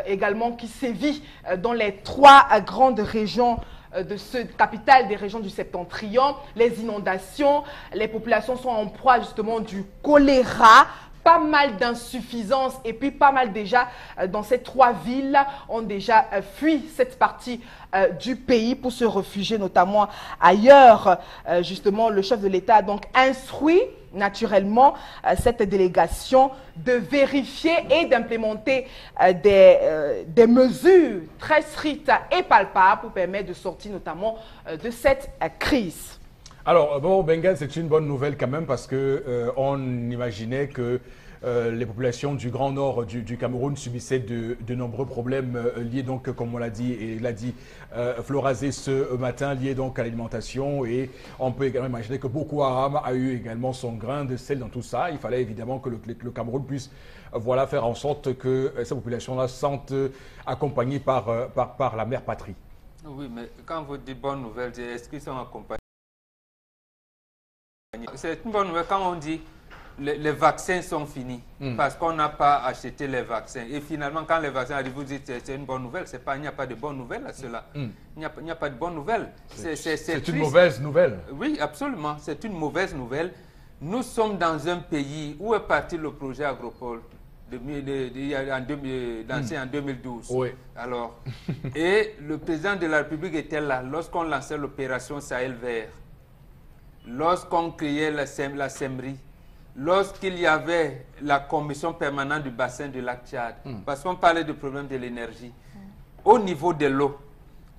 également qui sévit dans les 3 grandes régions de ce capitale des régions du Septentrion. Les inondations, les populations sont en proie justement du choléra, pas mal d'insuffisances et puis pas mal déjà dans ces 3 villes ont déjà fui cette partie du pays pour se réfugier notamment ailleurs. Justement, le chef de l'État a donc instruit naturellement cette délégation de vérifier et d'implémenter des mesures très strictes et palpables pour permettre de sortir notamment de cette crise.
Alors, bon, Benga, c'est une bonne nouvelle quand même parce que on imaginait que les populations du Grand Nord du Cameroun subissaient de nombreux problèmes liés donc, comme on l'a dit, et l'a dit Florazé ce matin, liés donc à l'alimentation. Et on peut également imaginer que Boko Haram a eu également son grain de sel dans tout ça. Il fallait évidemment que le Cameroun puisse voilà, faire en sorte que ces populations-là se sentent accompagnées par la mère patrie.
Oui, mais quand vous dites bonne nouvelle, est-ce qu'ils sont accompagnés? C'est une bonne nouvelle quand on dit les vaccins sont finis parce qu'on n'a pas acheté les vaccins. Et finalement, quand les vaccins arrivent, vous dites c'est une bonne nouvelle. Il n'y a pas de bonne nouvelle à cela. Il n'y a pas de bonne nouvelle.
C'est une mauvaise nouvelle. Oui,
absolument. C'est une mauvaise nouvelle. Nous sommes dans un pays où est parti le projet Agropole lancé en 2012. Oui. Alors, et le président de la République était là lorsqu'on lançait l'opération Sahel Vert, lorsqu'on créait la SEMRI, lorsqu'il y avait la commission permanente du bassin du lac Tchad, parce qu'on parlait du problème de l'énergie. Au niveau de l'eau,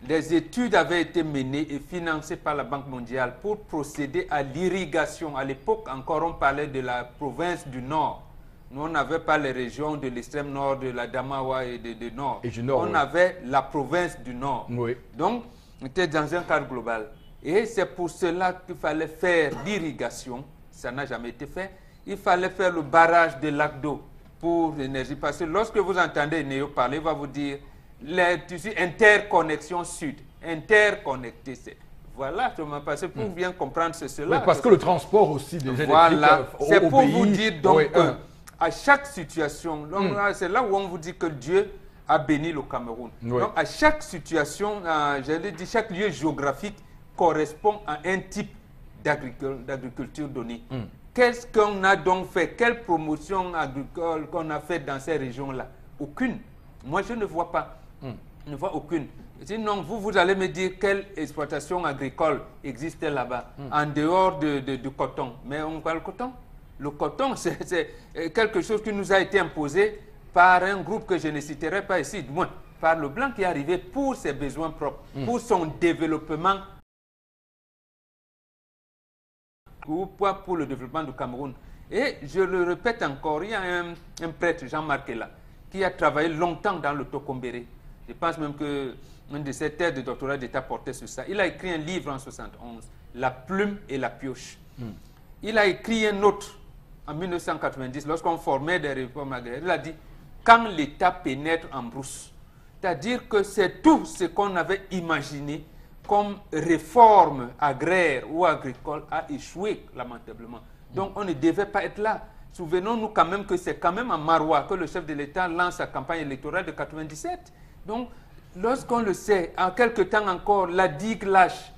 des études avaient été menées et financées par la Banque mondiale pour procéder à l'irrigation. À l'époque, encore, on parlait de la province du Nord. Nous, on n'avait pas les régions de l'extrême nord, de la Damawa et du Nord. Et du Nord, on avait la province du Nord. Oui. Donc, on était dans un cadre global. Et c'est pour cela qu'il fallait faire l'irrigation. Ça n'a jamais été fait. Il fallait faire le barrage de lacs d'eau pour l'énergie. Parce que lorsque vous entendez Néo parler, il va vous dire les tissus interconnexion sud, interconnecté. Voilà, je m'en passé pour bien comprendre cela.
Oui, parce que le transport aussi des électriques.
Voilà, c'est pour vous dire donc à chaque situation, c'est là où on vous dit que Dieu a béni le Cameroun. Oui. Donc à chaque situation, j'allais dire chaque lieu géographique correspond à un type d'agriculture donné. Qu'est-ce qu'on a donc fait? Quelle promotion agricole qu'on a fait dans ces régions-là? Aucune. Moi, je ne vois pas. Je ne vois aucune. Sinon, vous allez me dire quelle exploitation agricole existait là-bas, en dehors du coton. Mais on parle coton. Le coton, c'est quelque chose qui nous a été imposé par un groupe que je ne citerai pas ici, du moins par le blanc qui est arrivé pour ses besoins propres, pour son développement, pour le développement du Cameroun. Et je le répète encore, il y a un prêtre, Jean-Marc là, qui a travaillé longtemps dans le Tokombéré. Je pense même qu'un de ses thèses de doctorat d'État portait sur ça. Il a écrit un livre en 1971, La plume et la pioche. Il a écrit un autre en 1990, lorsqu'on formait des réformes agraires. Il a dit, quand l'État pénètre en brousse, c'est-à-dire que c'est tout ce qu'on avait imaginé comme réforme agraire ou agricole a échoué lamentablement. Donc on ne devait pas être là. Souvenons-nous quand même que c'est quand même à Maroua que le chef de l'État lance sa campagne électorale de 97. Donc lorsqu'on le sait, en quelque temps encore, la digue lâche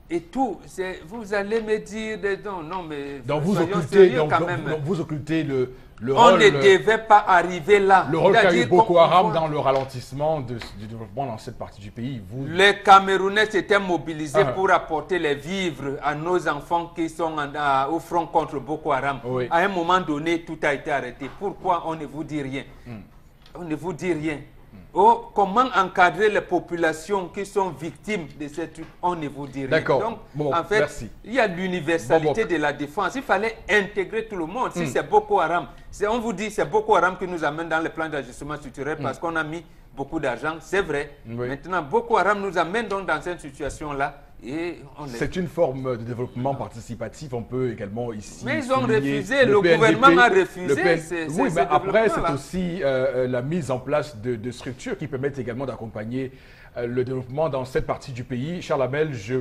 et tout, vous allez me dire, non mais
donc vous occultez le
on
rôle,
ne devait pas arriver là.
Le rôle qu'a eu Boko Haram dans le ralentissement du développement dans cette partie du pays.
Les Camerounais s'étaient mobilisés pour apporter les vivres à nos enfants qui sont au front contre Boko Haram. Oui. À un moment donné, tout a été arrêté. Pourquoi on ne vous dit rien? On ne vous dit rien. Oh, comment encadrer les populations qui sont victimes de cette truc? On ne vous dit rien.
D'accord.
Donc, en fait, il y a l'universalité de la défense. Il fallait intégrer tout le monde. Si c'est Boko Haram, on vous dit c'est Boko Haram qui nous amène dans les plans d'ajustement structurel parce qu'on a mis beaucoup d'argent. C'est vrai. Oui. Maintenant, Boko Haram nous amène donc dans cette situation-là.
C'est une forme de développement participatif, on peut également ici.
Mais ils ont
souligner
refusé, le gouvernement a refusé.
Oui, mais après, c'est aussi la mise en place de structures qui permettent également d'accompagner le développement dans cette partie du pays. Charles Hamel, je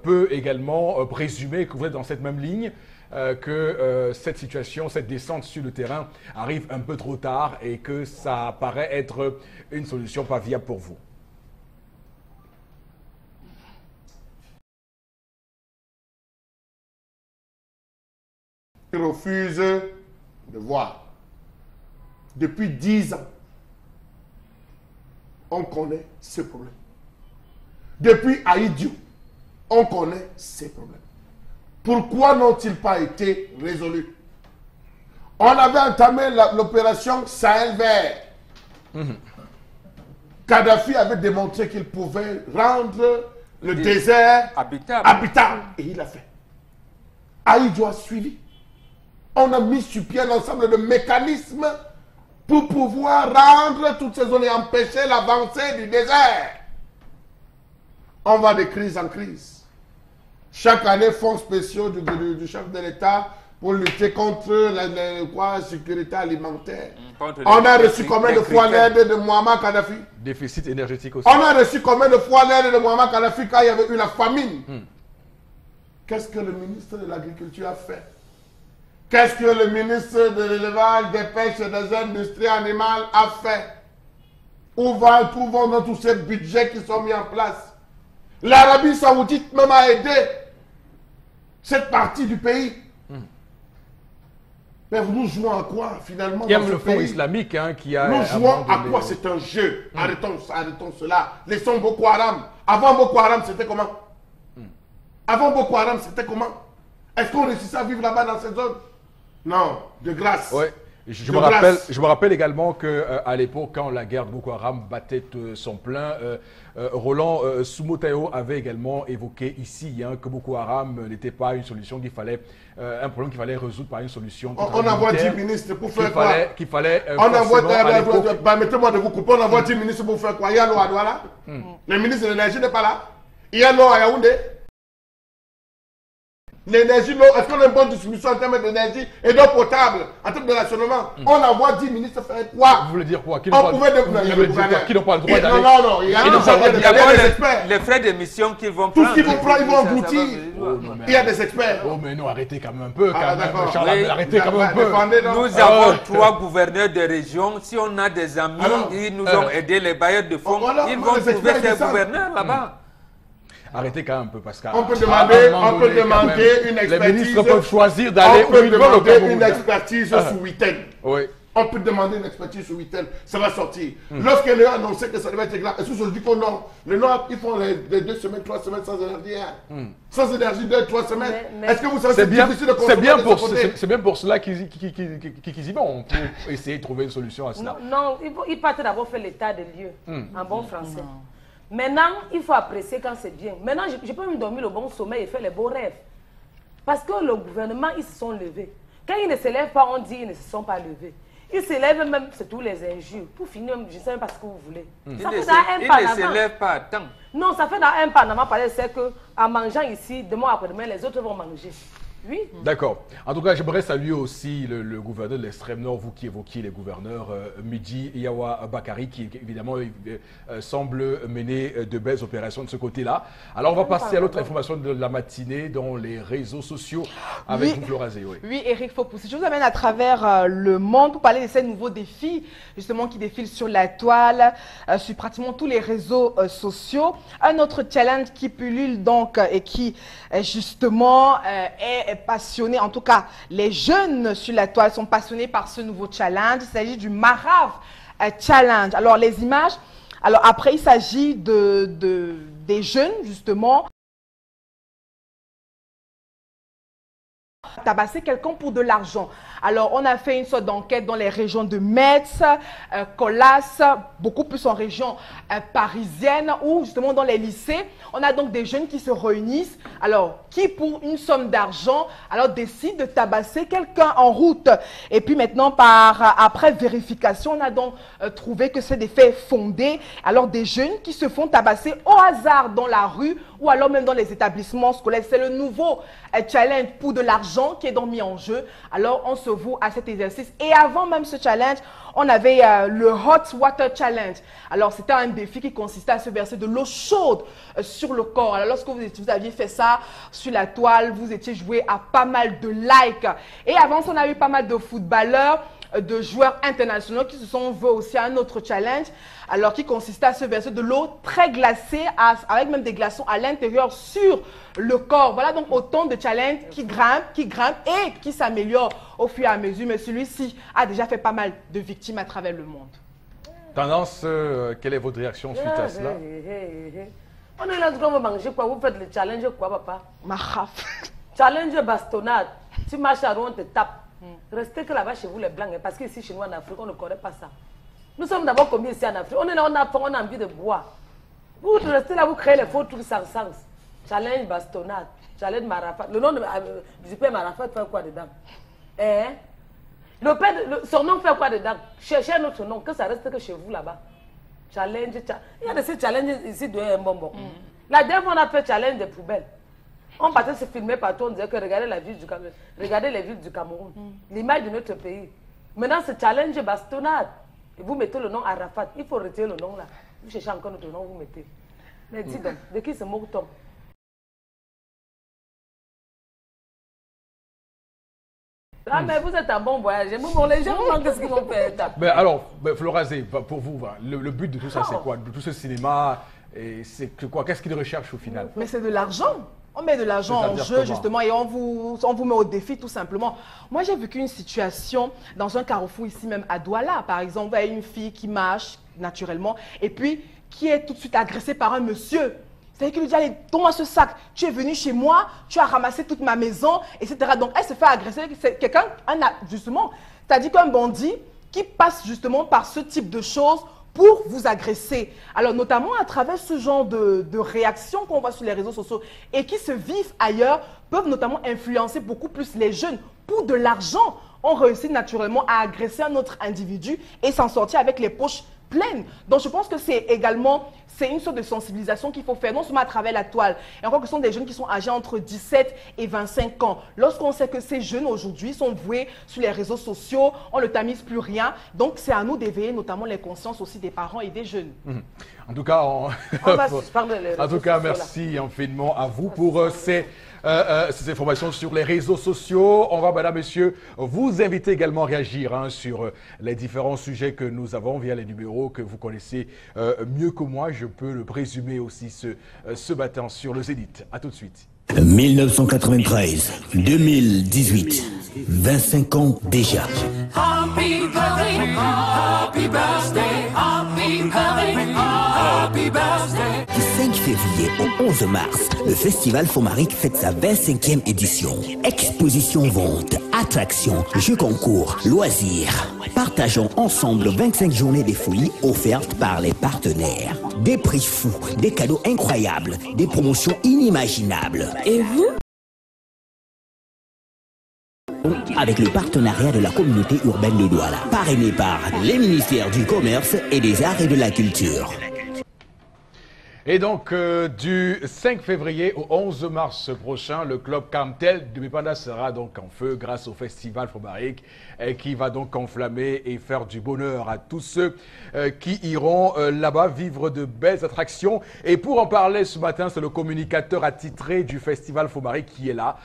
peux également présumer que vous êtes dans cette même ligne, que cette situation, cette descente sur le terrain arrive un peu trop tard et que ça paraît être une solution pas viable pour vous.
Refuse de voir. Depuis 10 ans, on connaît ce problème. Depuis Haïdiou, on connaît ces problèmes. Pourquoi n'ont-ils pas été résolus? On avait entamé l'opération Sahel vert. Kadhafi avait démontré qu'il pouvait rendre le désert habitable. Et il l'a fait. Haïdiou a suivi. On a mis sur pied l'ensemble de mécanismes pour pouvoir rendre toutes ces zones et empêcher l'avancée du désert. On va de crise en crise. Chaque année, fonds spéciaux du chef de l'État pour lutter contre la sécurité alimentaire. On a reçu combien de fois l'aide de Muammar Kadhafi?
Déficit énergétique aussi.
On a reçu combien de fois l'aide de Muammar Kadhafi quand il y avait eu la famine? Qu'est-ce que le ministre de l'Agriculture a fait? Qu'est-ce que le ministre de l'Élevage, des Pêches et des Industries animales a fait? Où vont tous ces budgets qui sont mis en place? L'Arabie Saoudite même a aidé cette partie du pays. Mais nous jouons à quoi finalement?
Il y a le fonds islamique qui a...
Nous jouons à quoi? C'est un jeu. Arrêtons cela. Laissons Boko Haram. Avant Boko Haram, c'était comment? Avant Boko Haram, c'était comment? Est-ce qu'on réussissait à vivre là-bas dans cette zone? Non, de grâce.
Ouais. Je me rappelle également qu'à l'époque, quand la guerre de Boko Haram battait son plein, Roland Soumotao avait également évoqué ici que Boko Haram n'était pas une solution, qu'il fallait un problème qu'il fallait résoudre par une solution.
On envoie 10 ministres pour faire quoi?
Qu'il fallait
on envoie, mettez-moi de vous couper, on envoie 10 ministres pour faire quoi? Il y a l'eau à Douala. Le ministre de l'énergie n'est pas là. Il y a l'eau à Yaoundé. L'énergie, est-ce qu'on a une bonne distribution en termes d'énergie et d'eau potable, en termes de rationnement? On envoie 10 ministres faire quoi?
Vous voulez dire quoi? Qui
n'ont pas le droit d'aller? Non, il y a des experts.
Les frais d'émission qu'ils vont
prendre. Tout ce qu'ils vont prendre, ils vont engloutir. Il y a des experts.
Oh, mais non, arrêtez quand même un peu. Arrêtez quand même un peu.
Nous avons 3 gouverneurs de région. Si on a des amis, ils nous ont aidé, les bailleurs de fonds, ils vont trouver ces gouverneurs là-bas.
Arrêtez quand même un peu, Pascal.
On peut demander une expertise.
Les ministres peuvent choisir d'aller où ils veulent au Cameroun.
On peut demander une expertise sous 8 ans.
Oui.
On peut demander une expertise sous 8 ans. Ça va sortir. Lorsqu'elle a annoncé que ça devait être clair, est-ce que je dis qu'on non? Les Noirs, ils font les 2 semaines, 3 semaines sans énergie. Sans énergie, 2, 3 semaines. Est-ce que vous savez c'est difficile de consommer?
C'est bien pour cela qu'ils y vont, pour essayer de trouver une solution à cela.
Non, ils partent d'abord faire l'état des lieux, en bon français. Maintenant, il faut apprécier quand c'est bien. Maintenant, je peux me dormir le bon sommeil et faire les beaux rêves. Parce que le gouvernement, ils se sont levés. Quand ils ne se lèvent pas, on dit qu'ils ne se sont pas levés. Ils se lèvent même, c'est tous les injures. Pour finir, je ne sais même pas ce que vous voulez. Ça fait dans un pas
Ils ne se lèvent pas, attends.
Non, ça fait dans un pas en avant, c'est qu'en mangeant ici, demain après-demain, les autres vont manger. Oui.
D'accord. En tout cas, j'aimerais saluer aussi le gouverneur de l'extrême nord, vous qui évoquiez les gouverneurs, Midi Yawa Bakari, qui évidemment semble mener de belles opérations de ce côté-là. Alors, on va passer à l'autre information de la matinée dans les réseaux sociaux avec vous, Florazé.
Oui, Eric Fopoussi. Je vous amène à travers le monde pour parler de ces nouveaux défis, justement, qui défilent sur la toile, sur pratiquement tous les réseaux sociaux. Un autre challenge qui pullule donc et qui, justement, est passionné, en tout cas les jeunes sur la toile sont passionnés par ce nouveau challenge. Il s'agit du Marav Challenge. Alors les images, alors après il s'agit des jeunes justement tabasser quelqu'un pour de l'argent. Alors, on a fait une sorte d'enquête dans les régions de Metz, Colas, beaucoup plus en région parisienne, ou justement dans les lycées. On a donc des jeunes qui se réunissent, alors qui pour une somme d'argent, alors décident de tabasser quelqu'un en route. Et puis maintenant, après vérification, on a donc trouvé que c'est des faits fondés. Alors des jeunes qui se font tabasser au hasard dans la rue ou alors même dans les établissements scolaires. C'est le nouveau challenge pour de l'argent qui est donc mis en jeu. Alors on se voue à cet exercice. Et avant même ce challenge, on avait le Hot Water Challenge. Alors c'était un défi qui consistait à se verser de l'eau chaude sur le corps. Alors lorsque vous aviez fait ça sur la toile, vous étiez joué à pas mal de likes. Et avant ça, on a eu pas mal de footballeurs, de joueurs internationaux qui se sont vus aussi à un autre challenge, alors qui consistait à se verser de l'eau très glacée, avec même des glaçons à l'intérieur sur le corps. Voilà donc autant de challenges qui grimpent et qui s'améliorent au fur et à mesure. Mais celui-ci a déjà fait pas mal de victimes à travers le monde.
Tendance, quelle est votre réaction suite à cela?
On est là, on va manger quoi? Vous faites le challenge quoi, papa?
Ma raf.
Challenge bastonnade. Tu marches à rond, on te tape. Restez que là-bas chez vous les blancs, parce qu'ici chez nous en Afrique, on ne connaît pas ça. Nous sommes d'abord combien ici en Afrique? On est là, on a envie de boire. Vous restez là, vous créez les faux trucs sans sens. Challenge bastonnade, challenge Marafat. Le nom du père Marafat fait quoi dedans? Le père, son nom fait quoi dedans? Cherchez un autre nom, que ça reste que chez vous là-bas. Challenge, il y a de ces challenges ici de un bonbon. La dernière fois, on a fait challenge des poubelles. On partait se filmer partout, on disait que regardez la ville du Cameroun, regardez les villes du Cameroun, l'image de notre pays. Maintenant, ce challenge bastonnade. Et vous mettez le nom Arafat. Il faut retirer le nom là. Vous cherchez encore notre nom, vous mettez. Mais dis donc, de qui se moque-t-on? Ah, mais vous êtes un bon voyage. Bon, les gens, qu'est-ce qu'ils vont faire?
Mais alors, Florazé, pour vous, le but de tout ça, c'est quoi? De tout ce cinéma, c'est quoi? Qu'est-ce qu'ils recherchent au final?
Mais c'est de l'argent. On met de l'argent en jeu, justement, et on vous met au défi, tout simplement. Moi, j'ai vécu une situation dans un carrefour ici même à Douala, par exemple. Vous avez une fille qui marche naturellement, et puis qui est tout de suite agressée par un monsieur. C'est-à-dire qu'il lui dit, allez, donne-moi ce sac. Tu es venu chez moi, tu as ramassé toute ma maison, etc. Donc, elle se fait agresser. C'est quelqu'un, justement, c'est-à-dire qu'un bandit qui passe justement par ce type de choses pour vous agresser. Alors, notamment à travers ce genre de réactions qu'on voit sur les réseaux sociaux et qui se vivent ailleurs, peuvent notamment influencer beaucoup plus les jeunes. Pour de l'argent, on réussit naturellement à agresser un autre individu et s'en sortir avec les poches pleines. Donc, je pense que c'est également une sorte de sensibilisation qu'il faut faire, non seulement à travers la toile. Et encore que ce sont des jeunes qui sont âgés entre 17 et 25 ans. Lorsqu'on sait que ces jeunes aujourd'hui sont voués sur les réseaux sociaux, on ne tamise plus rien. Donc, c'est à nous d'éveiller notamment les consciences aussi des parents et des jeunes.
En tout cas, merci infiniment à vous pour ces informations sur les réseaux sociaux. On va, madame, monsieur, vous inviter également à réagir sur les différents sujets que nous avons via les numéros que vous connaissez mieux que moi. Je peux le présumer aussi ce matin sur le Zénith. À tout de suite.
1993, 2018, 25 ans déjà. Happy birthday, happy birthday, happy birthday, happy birthday. Du 5 février au 11 mars, le Festival Fomaric fête sa 25e édition. Exposition, vente, attractions, jeux concours, loisirs. Partageons ensemble 25 journées des folies offertes par les partenaires. Des prix fous, des cadeaux incroyables, des promotions inimaginables. Et vous? Avec le partenariat de la communauté urbaine de Douala, parrainé par les ministères du Commerce et des Arts et de la Culture.
Et donc, du 5 février au 11 mars prochain, le club Camtel de Mipanda sera donc en feu grâce au festival Fomaric qui va donc enflammer et faire du bonheur à tous ceux qui iront là-bas vivre de belles attractions. Et pour en parler ce matin, c'est le communicateur attitré du festival Fomaric qui est là.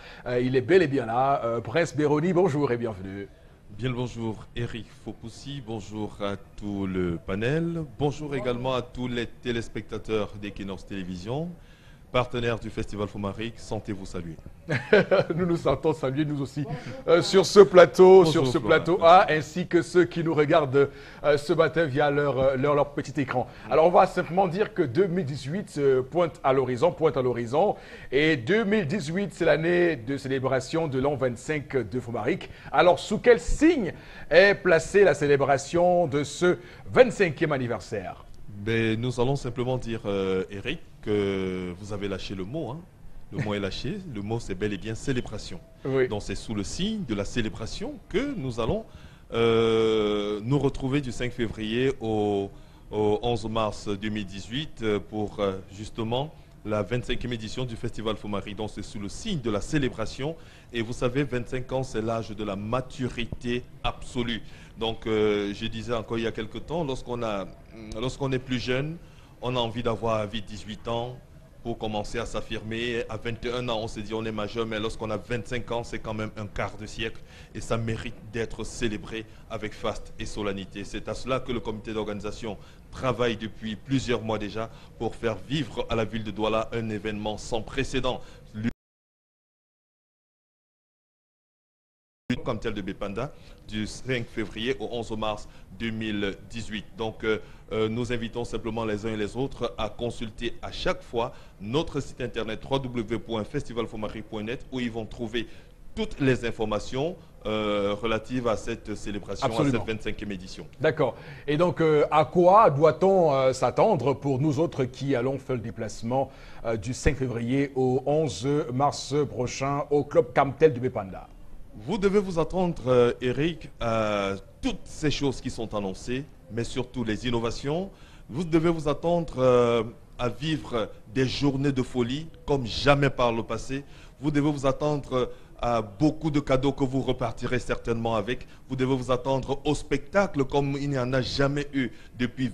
Il est bel et bien là. Prince Béroni, bonjour et bienvenue.
Bien le bonjour Eric Fopoussi, bonjour à tout le panel, bonjour également à tous les téléspectateurs d'Equinox Télévision. partenaire du Festival Fomaric, sentez-vous saluer.
Nous nous sentons saluer, nous aussi, sur ce plateau,
Bonjour,
A, ainsi que ceux qui nous regardent ce matin via leur petit écran. Alors, on va simplement dire que 2018 pointe à l'horizon, et 2018, c'est l'année de célébration de l'an 25 de Fomaric. Alors, sous quel signe est placée la célébration de ce 25e anniversaire?
Ben, nous allons simplement dire, Eric, que vous avez lâché le mot. Hein. Le mot est lâché. Le mot, c'est bel et bien célébration.
Oui.
Donc, c'est sous le signe de la célébration que nous allons nous retrouver du 5 février au 11 mars 2018 pour justement la 25e édition du Festival Fomaric. Donc, c'est sous le signe de la célébration. Et vous savez, 25 ans, c'est l'âge de la maturité absolue. Donc, je disais encore il y a quelque temps, lorsqu'on est plus jeune, on a envie d'avoir vite 18 ans pour commencer à s'affirmer. À 21 ans, on se dit on est majeur, mais lorsqu'on a 25 ans, c'est quand même un quart de siècle. Et ça mérite d'être célébré avec faste et solennité. C'est à cela que le comité d'organisation travaille depuis plusieurs mois déjà pour faire vivre à la ville de Douala un événement sans précédent. Comme tel de Bépanda, du 5 février au 11 mars 2018. Donc, nous invitons simplement les uns et les autres à consulter à chaque fois notre site internet www.festivalfomaric.net où ils vont trouver toutes les informations relatives à cette célébration,
Absolument.
à cette 25e édition.
D'accord. Et donc, à quoi doit-on s'attendre pour nous autres qui allons faire le déplacement du 5 février au 11 mars prochain au club Camtel de Bépanda?
Vous devez vous attendre, Eric, à toutes ces choses qui sont annoncées, mais surtout les innovations. Vous devez vous attendre à vivre des journées de folie comme jamais par le passé. Vous devez vous attendre à beaucoup de cadeaux que vous repartirez certainement avec. Vous devez vous attendre au spectacle comme il n'y en a jamais eu depuis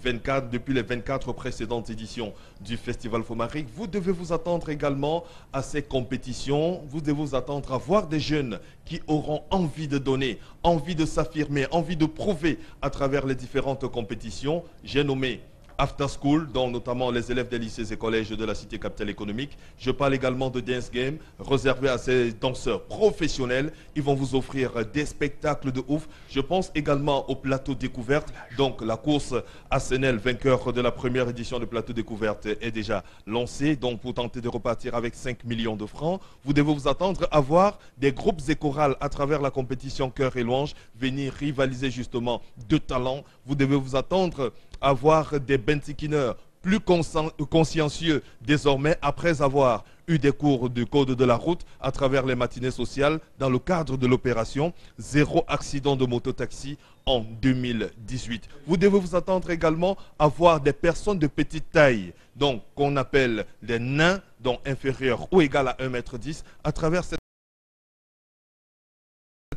les 24 précédentes éditions du Festival Fomaric. Vous devez vous attendre également à ces compétitions. Vous devez vous attendre à voir des jeunes qui auront envie de donner, envie de s'affirmer, envie de prouver à travers les différentes compétitions. J'ai nommé After School, dont notamment les élèves des lycées et collèges de la cité capitale économique. Je parle également de Dance Game, réservé à ces danseurs professionnels. Ils vont vous offrir des spectacles de ouf. Je pense également au plateau découverte. Donc la course à Senel, vainqueur de la première édition de plateau découverte, est déjà lancée. Donc pour tenter de repartir avec 5 millions de francs, vous devez vous attendre à voir des groupes et chorales à travers la compétition Cœur et Louange venir rivaliser justement de talent. Vous devez vous attendre avoir des bentikineurs plus consciencieux désormais après avoir eu des cours du code de la route à travers les matinées sociales dans le cadre de l'opération Zéro accident de mototaxi en 2018. Vous devez vous attendre également à voir des personnes de petite taille, donc qu'on appelle les nains, donc inférieurs ou égal à 1,10 m, à travers cette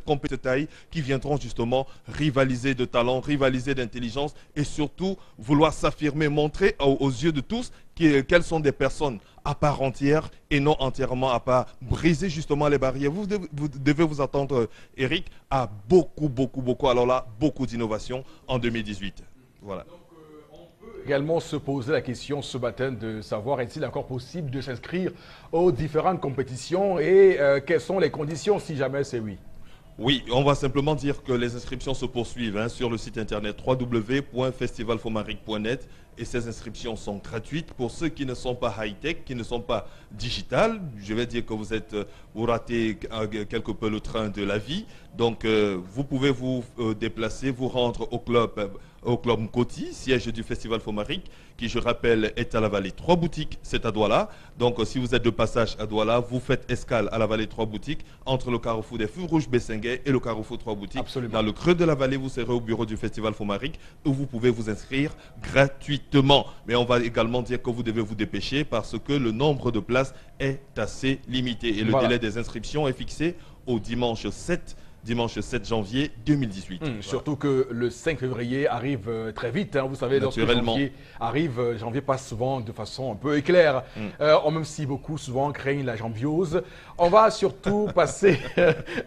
compétence taille qui viendront justement rivaliser de talent, rivaliser d'intelligence et surtout vouloir s'affirmer, montrer aux yeux de tous qu'elles sont des personnes à part entière et non entièrement à part, briser justement les barrières. Vous devez vous attendre, Eric, à beaucoup d'innovations en 2018. Voilà.
Également se poser la question ce matin de savoir est-il encore possible de s'inscrire aux différentes compétitions et quelles sont les conditions si jamais c'est oui.
Oui, on va simplement dire que les inscriptions se poursuivent sur le site internet www.festivalfomaric.net et ces inscriptions sont gratuites pour ceux qui ne sont pas high-tech, qui ne sont pas digital. Je vais dire que vous ratez quelque peu le train de la vie. Donc, vous pouvez vous déplacer, vous rendre au club Mkoti, siège du Festival Fomaric, qui, je rappelle, est à la Vallée 3 boutiques, c'est à Douala. Donc, si vous êtes de passage à Douala, vous faites escale à la Vallée 3 boutiques, entre le carrefour des Feux Rouges Bessenguet et le carrefour 3 boutiques.
Absolument.
Dans le creux de la vallée, vous serez au bureau du Festival Fomaric, où vous pouvez vous inscrire gratuitement. Mais on va également dire que vous devez vous dépêcher parce que le nombre de places est assez limité. Et le délai des inscriptions est fixé au dimanche 7 janvier 2018. Voilà.
Surtout que le 5 février arrive très vite. Vous savez, lorsque janvier arrive, janvier passe souvent de façon un peu éclair. Même si beaucoup souvent craignent la jambiose. On va surtout passer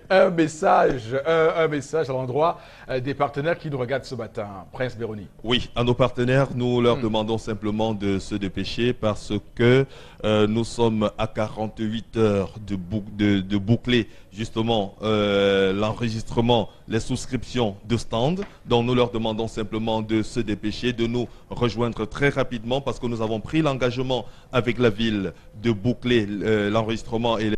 un message à l'endroit des partenaires qui nous regardent ce matin. Prince Véronique.
Oui, à nos partenaires, nous leur demandons simplement de se dépêcher parce que Nous sommes à 48 heures de boucler justement l'enregistrement, les souscriptions de stands. Donc nous leur demandons simplement de se dépêcher, de nous rejoindre très rapidement parce que nous avons pris l'engagement avec la ville de boucler l'enregistrement et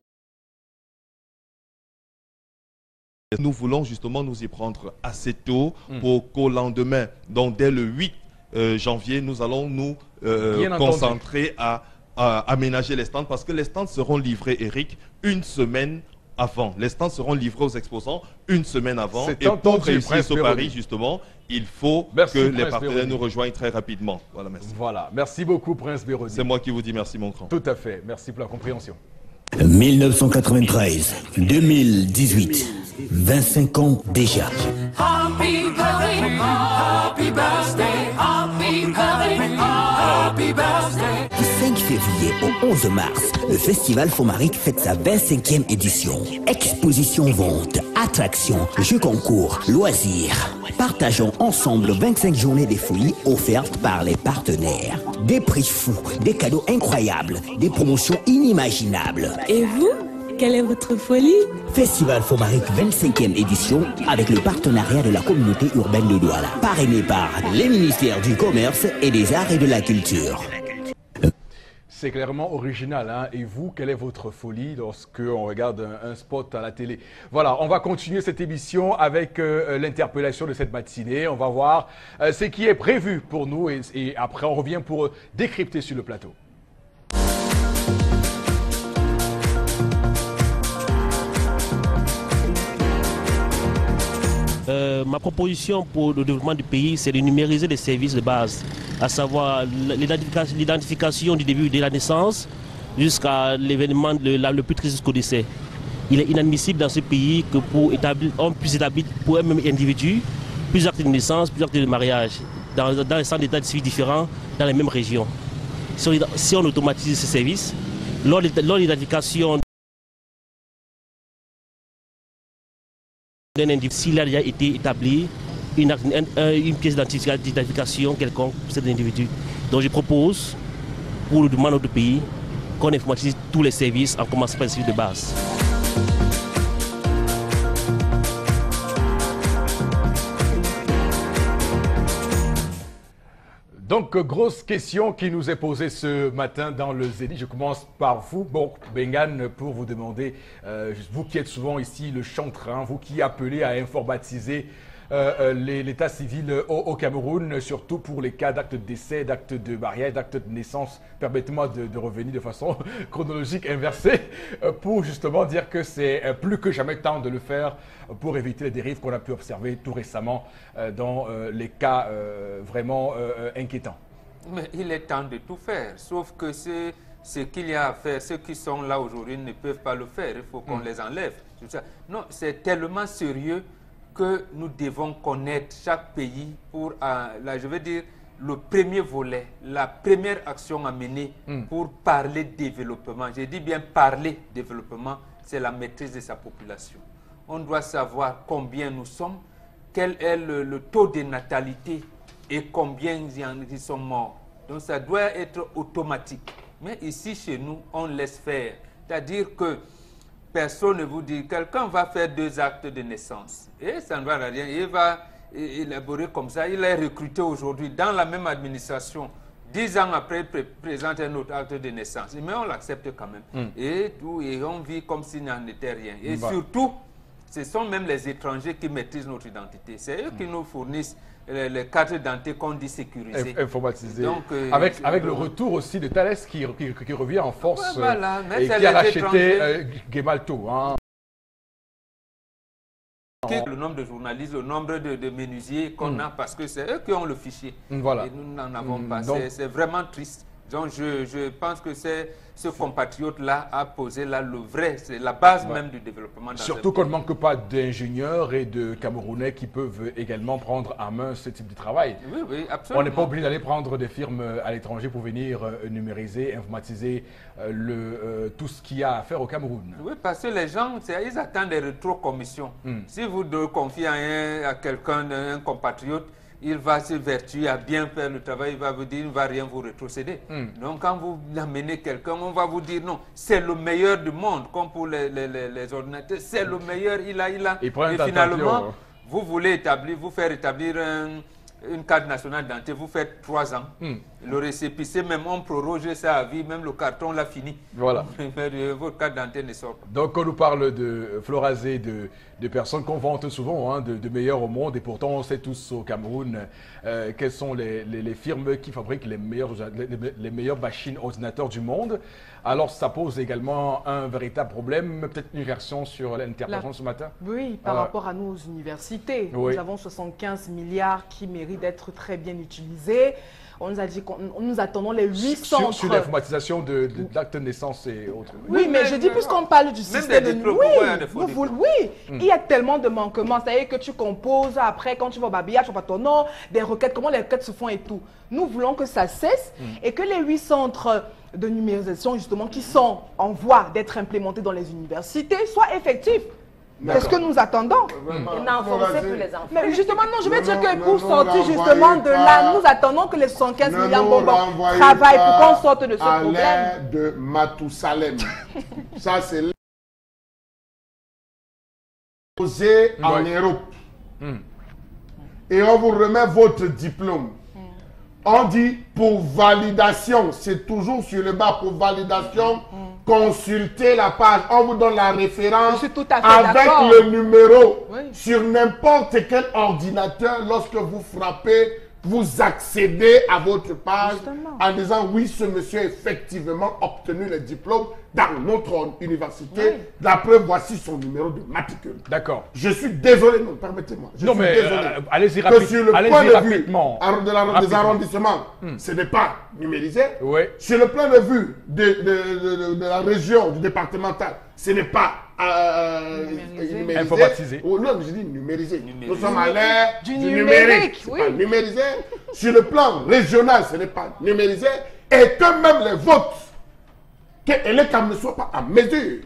nous voulons justement nous y prendre assez tôt pour qu'au lendemain, donc dès le 8 janvier, nous allons nous concentrer à aménager les stands parce que les stands seront livrés, Eric, une semaine avant. Les stands seront livrés aux exposants une semaine avant. Et pour réussir ce pari, justement, il faut que les partenaires nous rejoignent très rapidement. Voilà, merci.
Voilà, merci beaucoup, Prince Véronique.
C'est moi qui vous dis merci, mon grand.
Tout à fait, merci pour la compréhension.
1993, 2018, 25 ans déjà.
Happy birthday, happy birthday, happy birthday, happy birthday.
Du 5 février au 11 mars, le Festival Fomaric fête sa 25e édition. Exposition, vente, attractions, jeux concours, loisirs. Partageons ensemble 25 journées des folies offertes par les partenaires. Des prix fous, des cadeaux incroyables, des promotions inimaginables.
Et vous, quelle est votre folie?
Festival Fomaric 25e édition avec le partenariat de la communauté urbaine de Douala. Parrainé par les ministères du Commerce et des Arts et de la Culture.
C'est clairement original, hein? Et vous, quelle est votre folie lorsqu'on regarde un spot à la télé? Voilà, on va continuer cette émission avec l'interpellation de cette matinée. On va voir ce qui est prévu pour nous et après on revient pour décrypter sur le plateau.
Ma proposition pour le développement du pays, c'est de numériser les services de base, à savoir l'identification du début de la naissance jusqu'à l'événement le plus triste jusqu'au décès. Il est inadmissible dans ce pays que on puisse établir pour un même individu plusieurs actes de naissance, plusieurs actes de mariage, dans les centres d'état civil différents, dans les mêmes régions. Si on automatise ces services, lors de l'identification d'un individu, s'il a déjà été établi une pièce d'identification quelconque pour cet individu. Donc je propose, pour le développement de notre pays, qu'on informatise tous les services en commençant par les services de base.
Donc, grosse question qui nous est posée ce matin dans le Zénith. Je commence par vous, bon, Bengan, pour vous demander, vous qui êtes souvent ici le chantre, vous qui appelez à informatiser l'état civil au Cameroun, surtout pour les cas d'actes de décès, d'actes de mariage, d'actes de naissance. Permettez-moi de revenir de façon chronologique inversée pour justement dire que c'est plus que jamais temps de le faire pour éviter les dérives qu'on a pu observer tout récemment dans les cas vraiment inquiétants.
Mais il est temps de tout faire, sauf que ce qu'il y a à faire, ceux qui sont là aujourd'hui ne peuvent pas le faire, il faut qu'on les enlève. Non, c'est tellement sérieux que nous devons connaître chaque pays pour, là, je veux dire, le premier volet, la première action à mener pour parler développement. Je dis bien parler développement, c'est la maîtrise de sa population. On doit savoir combien nous sommes, quel est le taux de natalité et combien ils sont morts. Donc ça doit être automatique. Mais ici, chez nous, on laisse faire. C'est-à-dire que personne ne vous dit, quelqu'un va faire 2 actes de naissance. Et ça ne va rien. Il va élaborer comme ça. Il est recruté aujourd'hui dans la même administration. 10 ans après, il présente un autre acte de naissance. Mais on l'accepte quand même. Et on vit comme s'il n'en était rien. Et surtout, ce sont même les étrangers qui maîtrisent notre identité. C'est eux qui nous fournissent les cartes d'identité qu'on dit sécurisées.
Informatisées.
Donc,
avec le retour aussi de Thales qui revient en force
mais
et qui a racheté Gemalto.
Le nombre de journalistes, le nombre de menuisiers qu'on a, parce que c'est eux qui ont le fichier.
Voilà.
Et nous n'en avons pas. C'est vraiment triste. Donc je pense que ce compatriote-là a posé là le vrai, c'est la base même du développement.
Surtout qu'on ne manque pas d'ingénieurs et de Camerounais qui peuvent également prendre en main ce type de travail.
Oui, oui, absolument.
On n'est pas obligé d'aller prendre des firmes à l'étranger pour venir numériser, informatiser tout ce qu'il y a à faire au Cameroun.
Oui, parce que les gens, ils attendent des rétrocommissions. Si vous confiez à quelqu'un, un compatriote, il va se vertuer à bien faire le travail, il va vous dire, il ne va rien vous rétrocéder. Donc quand vous amenez quelqu'un, on va vous dire non, c'est le meilleur du monde, comme pour les ordinateurs, c'est le meilleur, il a. Et finalement, vous voulez vous faire établir une carte nationale d'identité, vous faites 3 ans. Le récépissé, même on proroge ça à vie, même le carton l'a fini.
Voilà.
Votre carte d'identité ne sort pas.
Donc on nous parle de Florazé, de personnes qu'on vante souvent, hein, de meilleurs au monde, et pourtant on sait tous au Cameroun quelles sont les firmes qui fabriquent les meilleures machines ordinateurs du monde. Alors ça pose également un véritable problème, peut-être une version sur l'intervention ce matin.
Oui, par rapport à nos universités.
Oui.
Nous avons 75 milliards qui méritent d'être très bien utilisés. On nous a dit qu'on nous attendons les 8 centres.
Sur l'informatisation d'actes de naissance et autres.
Oui, mais je dis, puisqu'on parle du système... Il y a tellement de manquements. C'est-à-dire que tu composes, après, quand tu vas au babillage, tu vois ton nom, des requêtes, comment les requêtes se font et tout. Nous voulons que ça cesse et que les 8 centres de numérisation, justement, qui sont en voie d'être implémentés dans les universités, soient effectifs. C'est ce que nous attendons.
N'enfoncez plus les enfants.
Mais justement, non, je vais dire que pour sortir justement de là, nous attendons que les 115 millions travaillent pour qu'on sorte de ce problème.
À l'ère de Mathusalem. Ça, c'est posé en Europe. Et on vous remet votre diplôme. On dit pour validation, c'est toujours sur le bas pour validation. Consultez la page, on vous donne la référence avec le numéro sur n'importe quel ordinateur. Lorsque vous frappez, vous accédez à votre page en disant oui, ce monsieur a effectivement obtenu le diplôme dans notre université. La preuve, voici son numéro de matricule.
D'accord.
Je suis désolé, non, permettez-moi.
Non, mais allez-y
rapidement. Sur le point de vue des arrondissements, ce n'est pas numérisé. Sur le plan de vue de la région, du départemental, ce n'est pas numérisé.
Informatisé.
Non, je dis numérisé. Nous sommes à l'ère du numérique. Pas numérisé. Sur le plan régional, ce n'est pas numérisé. Et que même les votes, que les Camerounais ne soient pas en mesure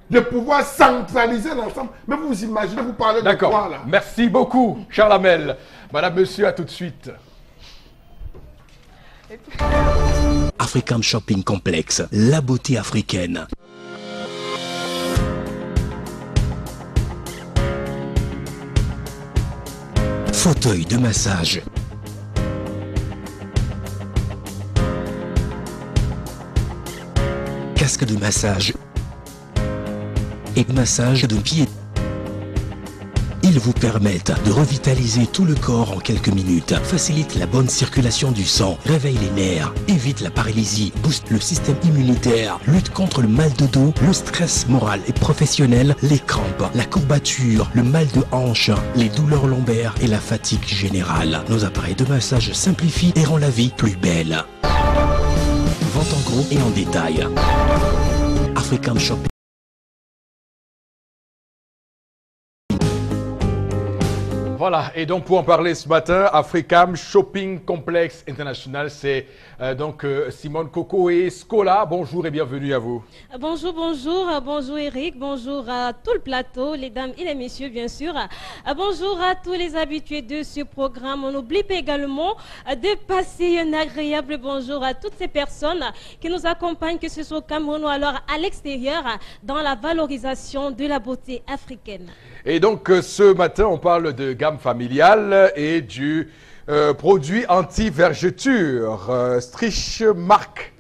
de pouvoir centraliser l'ensemble. Mais vous imaginez, vous parlez de quoi là?
Merci beaucoup, Charles Hamel. Madame, monsieur, à tout de suite.
African Shopping Complex, la beauté africaine. Fauteuil de massage. Casque de massage. Et massage de pied. Ils vous permettent de revitaliser tout le corps en quelques minutes, facilite la bonne circulation du sang, réveille les nerfs, évite la paralysie, booste le système immunitaire, lutte contre le mal de dos, le stress moral et professionnel, les crampes, la courbature, le mal de hanche, les douleurs lombaires et la fatigue générale. Nos appareils de massage simplifient et rendent la vie plus belle. Vente en gros et en détail. African Shopping.
Voilà, et donc pour en parler ce matin, Africam Shopping Complex International, c'est donc Simone Coco et Scola. Bonjour et bienvenue à vous.
Bonjour, bonjour, bonjour Eric, bonjour à tout le plateau, les dames et les messieurs bien sûr. Bonjour à tous les habitués de ce programme. On n'oublie pas également de passer un agréable bonjour à toutes ces personnes qui nous accompagnent, que ce soit au Cameroun ou alors à l'extérieur, dans la valorisation de la beauté africaine.
Et donc ce matin, on parle de gamme familiale et du produit anti-vergeture, Stretch Mark.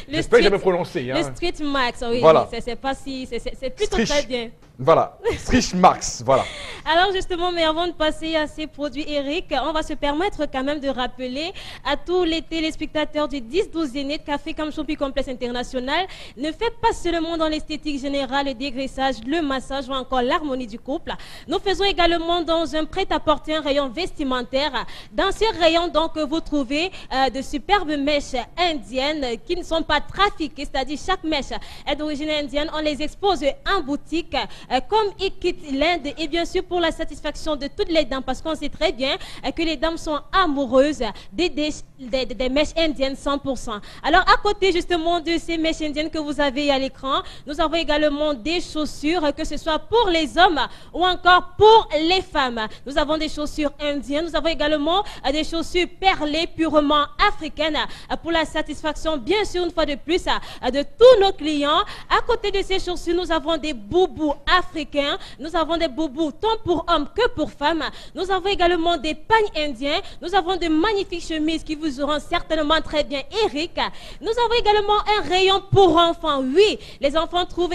J'espère que j'avais prononcé.
Le Stretch Max, oui,
voilà.
C'est pas si, c'est plutôt très bien.
Voilà, Stretch Max, voilà.
Alors justement, mais avant de passer à ces produits, Eric, on va se permettre quand même de rappeler à tous les téléspectateurs du 10-12 aînés de African Shopping Complex International, ne faites pas seulement dans l'esthétique générale, le dégraissage, le massage ou encore l'harmonie du couple. Nous faisons également dans un prêt-à-porter un rayon vestimentaire. Dans ce rayon, donc, vous trouvez de superbes mèches indiennes qui ne sont pas trafiquées, c'est-à-dire chaque mèche est d'origine indienne. On les expose en boutique. comme ils quittent l'Inde, et bien sûr pour la satisfaction de toutes les dames, parce qu'on sait très bien que les dames sont amoureuses des mèches indiennes 100%. Alors à côté justement de ces mèches indiennes que vous avez à l'écran, nous avons également des chaussures, que ce soit pour les hommes ou encore pour les femmes. Nous avons des chaussures indiennes, nous avons également des chaussures perlées purement africaines pour la satisfaction, bien sûr, une fois de plus, de tous nos clients. À côté de ces chaussures, nous avons des boubous africains, nous avons des boubous tant pour hommes que pour femmes. Nous avons également des pagnes indiens, nous avons de magnifiques chemises qui vous auront certainement très bien, Eric. Nous avons également un rayon pour enfants. Oui, les enfants trouvent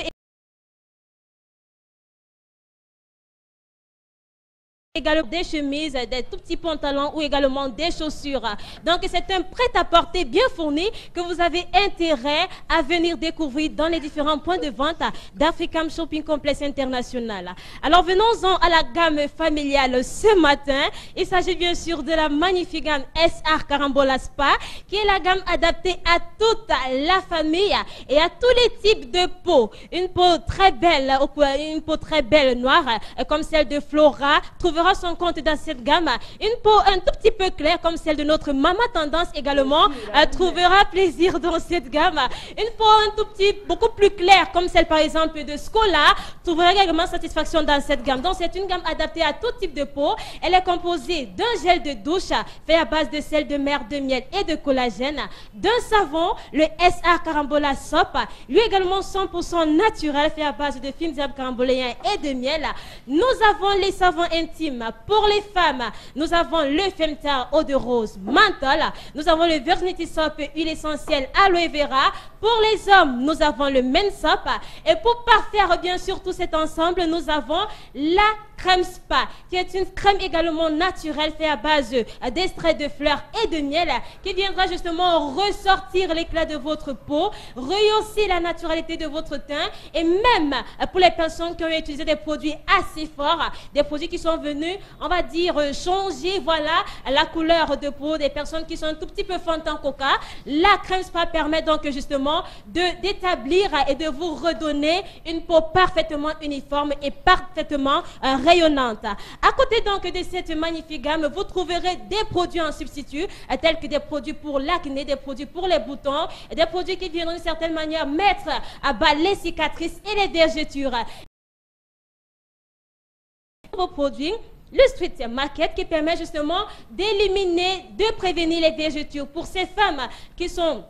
également des chemises, des tout petits pantalons ou également des chaussures. Donc c'est un prêt-à-porter bien fourni que vous avez intérêt à venir découvrir dans les différents points de vente d'Africam Shopping Complex International. Alors venons-en à la gamme familiale ce matin. Il s'agit bien sûr de la magnifique gamme SR Carambola Spa, qui est la gamme adaptée à toute la famille et à tous les types de peau. Une peau très belle noire comme celle de Flora trouvera son compte dans cette gamme. Une peau un tout petit peu claire comme celle de notre Maman Tendance également trouvera plaisir dans cette gamme. Une peau un tout petit, beaucoup plus claire comme celle par exemple de Scola trouvera également satisfaction dans cette gamme. Donc c'est une gamme adaptée à tout type de peau. Elle est composée d'un gel de douche fait à base de sel de mer, de miel et de collagène, d'un savon, le SR Carambola Soap, lui également 100% naturel fait à base de fines herbes caramboléens et de miel. Nous avons les savons intimes pour les femmes. Nous avons le Femtar eau de rose menthol. Nous avons le Virginity Soap huile essentielle aloe vera. Pour les hommes, nous avons le Men Soap. Et pour parfaire bien sûr tout cet ensemble, nous avons la crème spa, qui est une crème également naturelle faite à base d'extraits de fleurs et de miel, qui viendra justement ressortir l'éclat de votre peau, rehausser la naturalité de votre teint, et même pour les personnes qui ont utilisé des produits assez forts, des produits qui sont venus, on va dire, changer, voilà, la couleur de peau des personnes qui sont un tout petit peu fentes en coca. La crème spa permet donc justement d'établir et de vous redonner une peau parfaitement uniforme et parfaitement rayonnante. À côté donc de cette magnifique gamme, vous trouverez des produits en substitut, tels que des produits pour l'acné, des produits pour les boutons, et des produits qui viendront d'une certaine manière mettre à bas les cicatrices et les vergetures. Vos produits, le Street Market, qui permet justement d'éliminer, de prévenir les vergetures pour ces femmes qui sont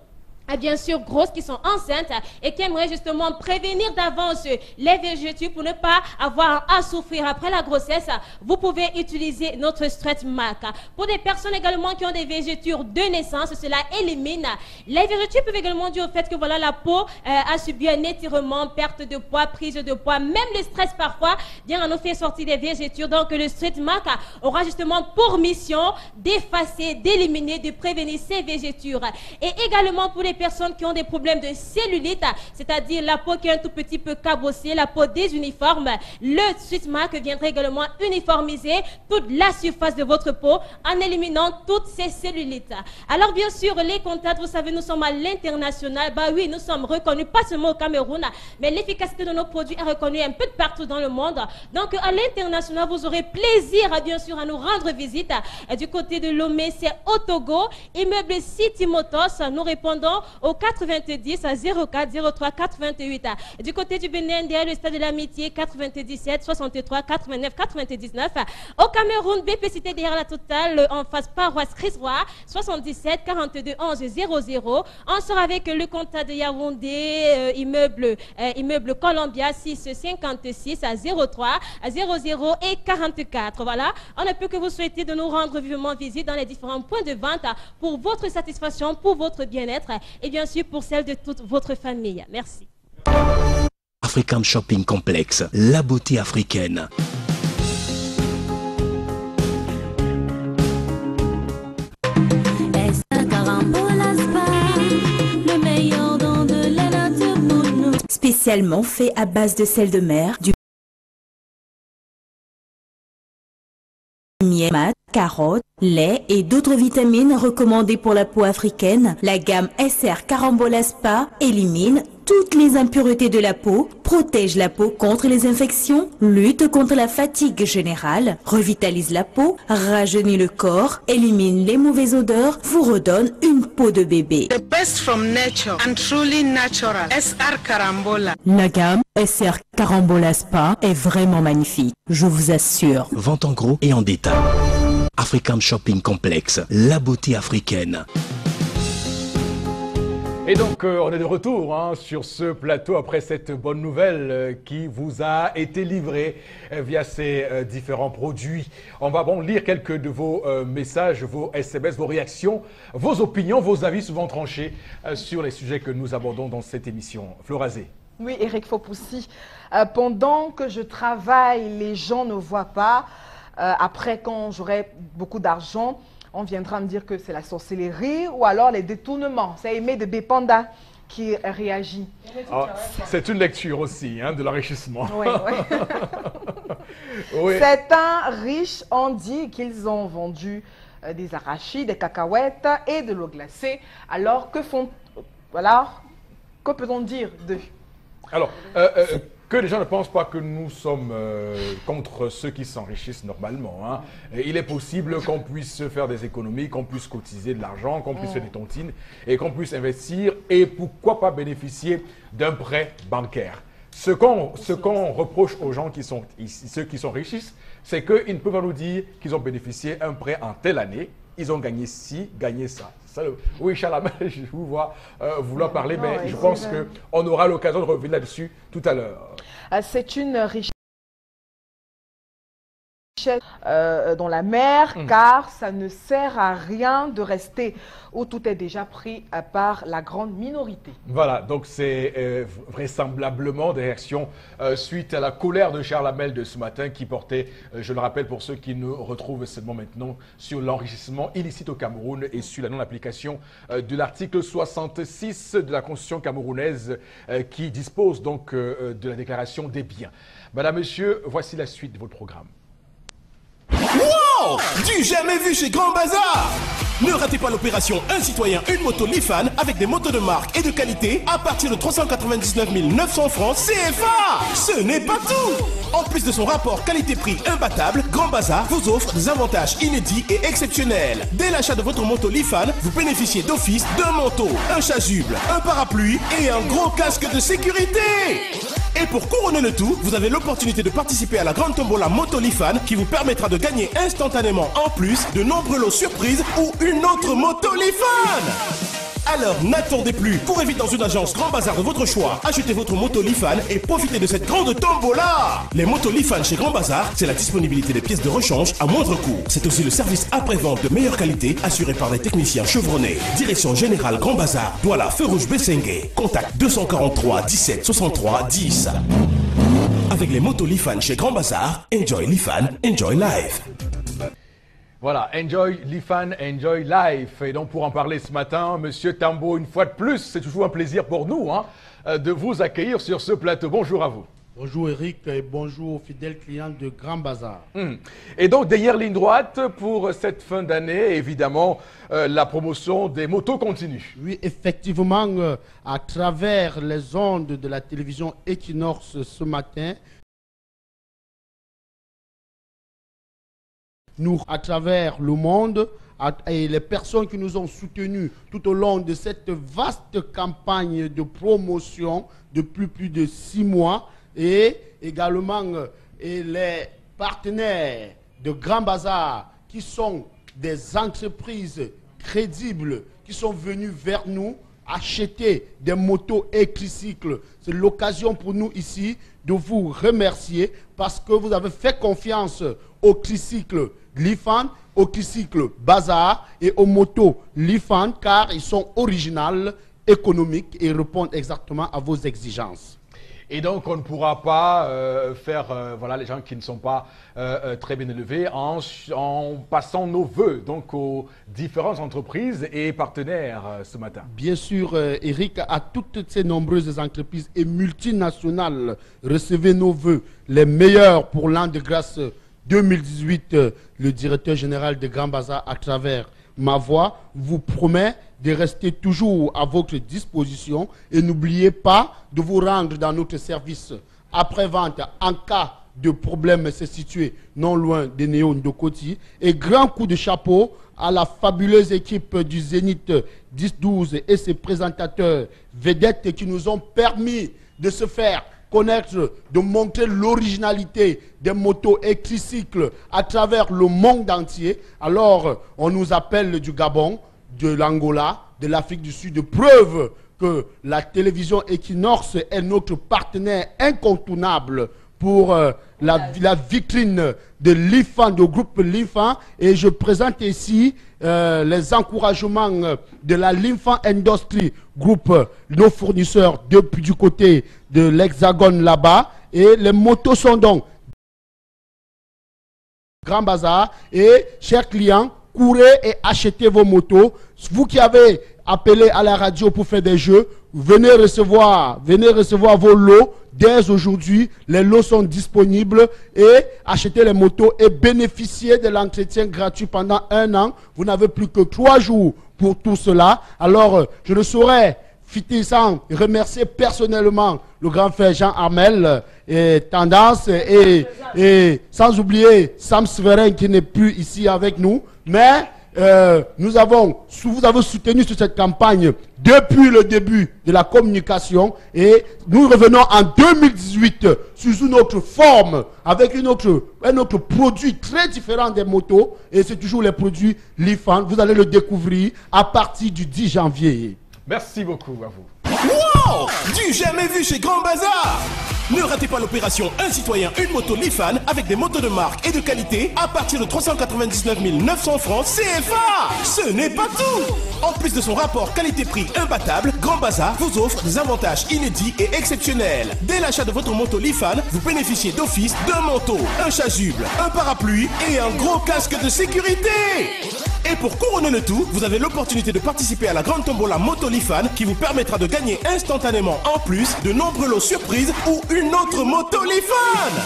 bien sûr grosses, qui sont enceintes et qui aimeraient justement prévenir d'avance les vergetures pour ne pas avoir à souffrir après la grossesse. Vous pouvez utiliser notre Stretch Mark. Pour des personnes également qui ont des vergetures de naissance, cela élimine. Les vergetures peuvent également dire au fait que voilà, la peau a subi un étirement, perte de poids, prise de poids, même le stress parfois vient nous faire sortir des vergetures. Donc le Stretch Mark aura justement pour mission d'effacer, d'éliminer, de prévenir ces vergetures. Et également pour les personnes qui ont des problèmes de cellulite, c'est-à-dire la peau qui est un tout petit peu cabossée, la peau désuniforme, le Street Mark viendrait également uniformiser toute la surface de votre peau en éliminant toutes ces cellulites. Alors bien sûr, les contacts, vous savez, nous sommes à l'international. Bah oui, nous sommes reconnus pas seulement au Cameroun, mais l'efficacité de nos produits est reconnue un peu de partout dans le monde. Donc à l'international, vous aurez plaisir bien sûr à nous rendre visite. Du côté de Lomé, c'est au Togo, immeuble City Motors. Nous répondons au 90 04 03 88. Du côté du Bénin, derrière le stade de l'Amitié, 97 63 89 99. Au Cameroun, BP Cité derrière la Totale, en face paroisse Christ-Roi, 77 42 11 00. On sera avec le comptable de Yaoundé, immeuble Columbia, 6 56 03 00 et 44. Voilà, on ne peut que vous souhaiter de nous rendre vivement visite dans les différents points de vente pour votre satisfaction, pour votre bien-être et bien sûr pour celle de toute votre famille. Merci.
Africam Shopping Complex, la beauté africaine.
Le meilleur don de la nature pour nous. Spécialement fait à base de sel de mer, du miel mat, carottes, lait et d'autres vitamines recommandées pour la peau africaine, la gamme SR Carambola Spa élimine toutes les impuretés de la peau, protège la peau contre les infections, lutte contre la fatigue générale, revitalise la peau, rajeunit le corps, élimine les mauvaises odeurs, vous redonne une peau de bébé.
The best from nature and truly natural. SR Carambola.
La gamme SR Carambola Spa est vraiment magnifique, je vous assure.
Vente en gros et en détail. African Shopping Complex, la beauté africaine.
Et donc, on est de retour sur ce plateau après cette bonne nouvelle qui vous a été livrée via ces différents produits. On va lire quelques de vos messages, vos SMS, vos réactions, vos opinions, vos avis souvent tranchés sur les sujets que nous abordons dans cette émission. Florazé.
Oui, Eric Fopoussi. Pendant que je travaille, les gens ne voient pas. Après, quand j'aurai beaucoup d'argent, on viendra me dire que c'est la sorcellerie ou alors les détournements. C'est Aimé de Bépanda qui réagit.
C'est une lecture aussi de l'enrichissement.
Oui, oui. Oui. Certains riches ont dit qu'ils ont vendu des arachides, des cacahuètes et de l'eau glacée. Alors, que peut-on dire d'eux?
Alors, que les gens ne pensent pas que nous sommes contre ceux qui s'enrichissent normalement. Il est possible qu'on puisse faire des économies, qu'on puisse cotiser de l'argent, qu'on puisse faire des tontines et qu'on puisse investir et pourquoi pas bénéficier d'un prêt bancaire. Ce qu'on reproche aux gens ceux qui s'enrichissent, c'est qu'ils ne peuvent pas nous dire qu'ils ont bénéficié d'un prêt en telle année, ils ont gagné ci, gagné ça. Oui, Chalamel, je vous vois vouloir parler, mais je pense qu'on aura l'occasion de revenir là-dessus tout à l'heure.
C'est une richesse dans la mer, car ça ne sert à rien de rester où tout est déjà pris par la grande minorité.
Voilà, donc c'est vraisemblablement des réactions suite à la colère de Charles Hamel de ce matin qui portait, je le rappelle pour ceux qui nous retrouvent seulement maintenant, sur l'enrichissement illicite au Cameroun et sur la non-application de l'article 66 de la Constitution camerounaise qui dispose donc de la déclaration des biens. Madame, Monsieur, voici la suite de votre programme.
Wow! Du jamais vu chez Grand Bazar! Ne ratez pas l'opération Un citoyen, une moto Lifan avec des motos de marque et de qualité à partir de 399 900 francs CFA! Ce n'est pas tout! En plus de son rapport qualité-prix imbattable, Grand Bazar vous offre des avantages inédits et exceptionnels. Dès l'achat de votre moto Lifan, vous bénéficiez d'office d'un manteau, un chasuble, un parapluie et un gros casque de sécurité! Et pour couronner le tout, vous avez l'opportunité de participer à la grande tombola Moto Lifan qui vous permettra de gagner instantanément en plus de nombreux lots surprises ou une autre Moto Lifan. Alors n'attendez plus, courez vite dans une agence Grand Bazar de votre choix, achetez votre moto Lifan et profitez de cette grande tombola. Les motos Lifan chez Grand Bazar, c'est la disponibilité des pièces de rechange à moindre coût. C'est aussi le service après-vente de meilleure qualité assuré par des techniciens chevronnés. Direction Générale Grand Bazar, Douala, Feu Rouge Bessengue. Contact 243 17 63 10. Avec les motos Lifan chez Grand Bazar, enjoy Lifan, enjoy life.
Voilà, enjoy Lifan, enjoy life. Et donc pour en parler ce matin, Monsieur Tambo, une fois de plus, c'est toujours un plaisir pour nous de vous accueillir sur ce plateau. Bonjour à vous.
Bonjour Eric et bonjour aux fidèles clients de Grand Bazar.
Et donc dernière ligne droite pour cette fin d'année, évidemment, la promotion des motos continue.
Oui, effectivement, à travers les ondes de la télévision Equinox ce matin, nous, à travers le monde, et les personnes qui nous ont soutenus tout au long de cette vaste campagne de promotion depuis plus de 6 mois, et également les partenaires de Grand Bazar qui sont des entreprises crédibles qui sont venus vers nous acheter des motos et tricycles. C'est l'occasion pour nous ici de vous remercier parce que vous avez fait confiance aux tricycles Lifan, aux tricycles Bazar et aux motos Lifan car ils sont originaux, économiques et répondent exactement à vos exigences.
Et donc, on ne pourra pas faire les gens qui ne sont pas très bien élevés en passant nos voeux donc, aux différentes entreprises et partenaires ce matin.
Bien sûr, Eric, à toutes ces nombreuses entreprises et multinationales, recevez nos voeux, les meilleurs pour l'an de grâce 2018, le directeur général de Grand Bazar, à travers ma voix, vous promet de rester toujours à votre disposition et n'oubliez pas de vous rendre dans notre service après-vente en cas de problème. C'est situé non loin de Néo Ndokoti. Et grand coup de chapeau à la fabuleuse équipe du Zénith 10-12 et ses présentateurs vedettes qui nous ont permis de se faire connaître, de montrer l'originalité des motos et tricycles à travers le monde entier. Alors, on nous appelle du Gabon, de l'Angola, de l'Afrique du Sud. Preuve que la télévision Equinox est notre partenaire incontournable pour la vitrine de l'IFAN, du groupe l'IFAN. Et je présente ici les encouragements de la l'IFAN Industry Group, nos fournisseurs depuis du côté de l'Hexagone là-bas. Et les motos sont donc Grand Bazar. Et chers clients, courez et achetez vos motos. Vous qui avez appelé à la radio pour faire des jeux, venez recevoir vos lots. Dès aujourd'hui, les lots sont disponibles et achetez les motos et bénéficiez de l'entretien gratuit pendant 1 an. Vous n'avez plus que 3 jours pour tout cela. Alors, je ne saurais fitter sans remercier personnellement le grand frère Jean Armel et Tendance et sans oublier Sam Sverin qui n'est plus ici avec nous. Mais vous avez soutenu sur cette campagne depuis le début de la communication et nous revenons en 2018 sous une autre forme avec un autre produit très différent des motos et c'est toujours les produits Lifan. Vous allez le découvrir à partir du 10 janvier.
Merci beaucoup à vous.
Wow! Du jamais vu chez Grand Bazar! Ne ratez pas l'opération Un citoyen, une moto Lifan avec des motos de marque et de qualité à partir de 399 900 francs CFA. Ce n'est pas tout! En plus de son rapport qualité-prix imbattable, Grand Bazar vous offre des avantages inédits et exceptionnels. Dès l'achat de votre moto Lifan, vous bénéficiez d'office d'un manteau, un chasuble, un parapluie et un gros casque de sécurité. Et pour couronner le tout, vous avez l'opportunité de participer à la grande tombola Moto Lifan qui vous permettra de gagner instantanément en plus de nombreux lots surprises ou une autre moto Lifan.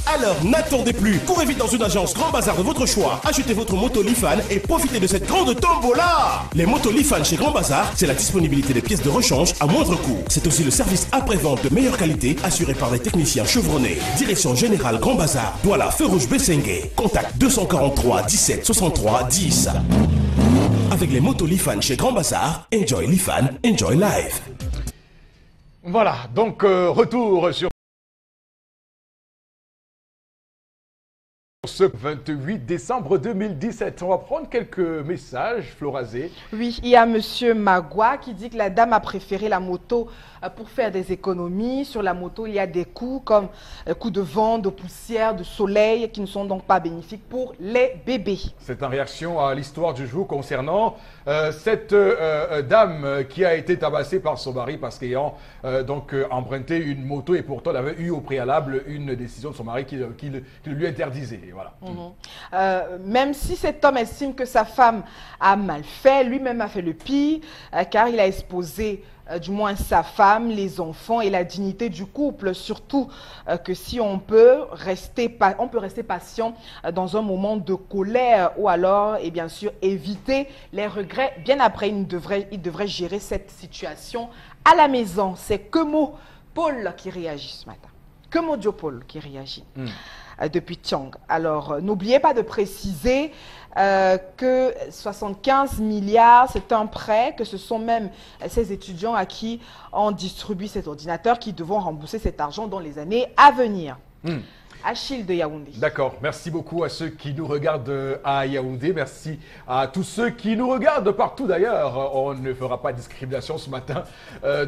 Alors n'attendez plus, courez vite dans une agence Grand Bazar de votre choix, achetez votre moto Lifan et profitez de cette grande tombola. Les motos Lifan chez Grand Bazar, c'est la disponibilité des pièces de rechange à moindre coût. C'est aussi le service après-vente de meilleure qualité assuré par des techniciens chevronnés. Direction Générale Grand Bazar, Douala, Feu Rouge Bessengue. Contact 243 17 63 10. Avec les motos Lifan chez Grand Bazar, enjoy Lifan, enjoy life.
Voilà, donc retour sur ce 28 décembre 2017. On va prendre quelques messages, Florazé.
Oui, il y a monsieur Magua qui dit que la dame a préféré la moto pour faire des économies. Sur la moto, il y a des coûts comme coûts de vent, de poussière, de soleil qui ne sont donc pas bénéfiques pour les bébés. C'est en réaction à l'histoire du jour concernant cette dame qui a été tabassée par son mari parce qu'ayant emprunté une moto et pourtant elle avait eu au préalable une décision de son mari qui le lui interdisait. Et voilà. Même si cet homme estime que sa femme a mal fait, lui-même a fait le pire car il a exposé du moins sa femme, les enfants et la dignité du couple. Surtout que si on peut rester patient dans un moment de colère ou alors, et bien sûr, éviter les regrets. Bien après, il devrait gérer cette situation à la maison. C'est Kemo Paul qui réagit ce matin. Kemo Diopol qui réagit depuis Tiang. Alors, n'oubliez pas de préciser que 75 milliards, c'est un prêt, que ce sont même ces étudiants à qui on distribue cet ordinateur qui devront rembourser cet argent dans les années à venir. Achille de Yaoundé. D'accord, merci beaucoup à ceux qui nous regardent à Yaoundé, merci à tous ceux qui nous regardent partout d'ailleurs. On ne fera pas de discrimination ce matin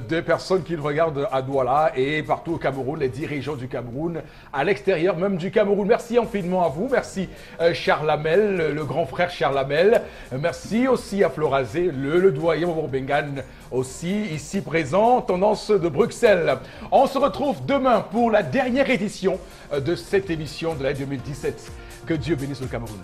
des personnes qui nous regardent à Douala et partout au Cameroun, les 10 régions du Cameroun, à l'extérieur même du Cameroun. Merci infiniment à vous, merci Charles Lamel, le grand frère Charles Lamel, merci aussi à Florazé, le doyen Bengan aussi ici présent, tendance de Bruxelles. On se retrouve demain pour la dernière édition de cette émission de l'année 2017. Que Dieu bénisse le Cameroun.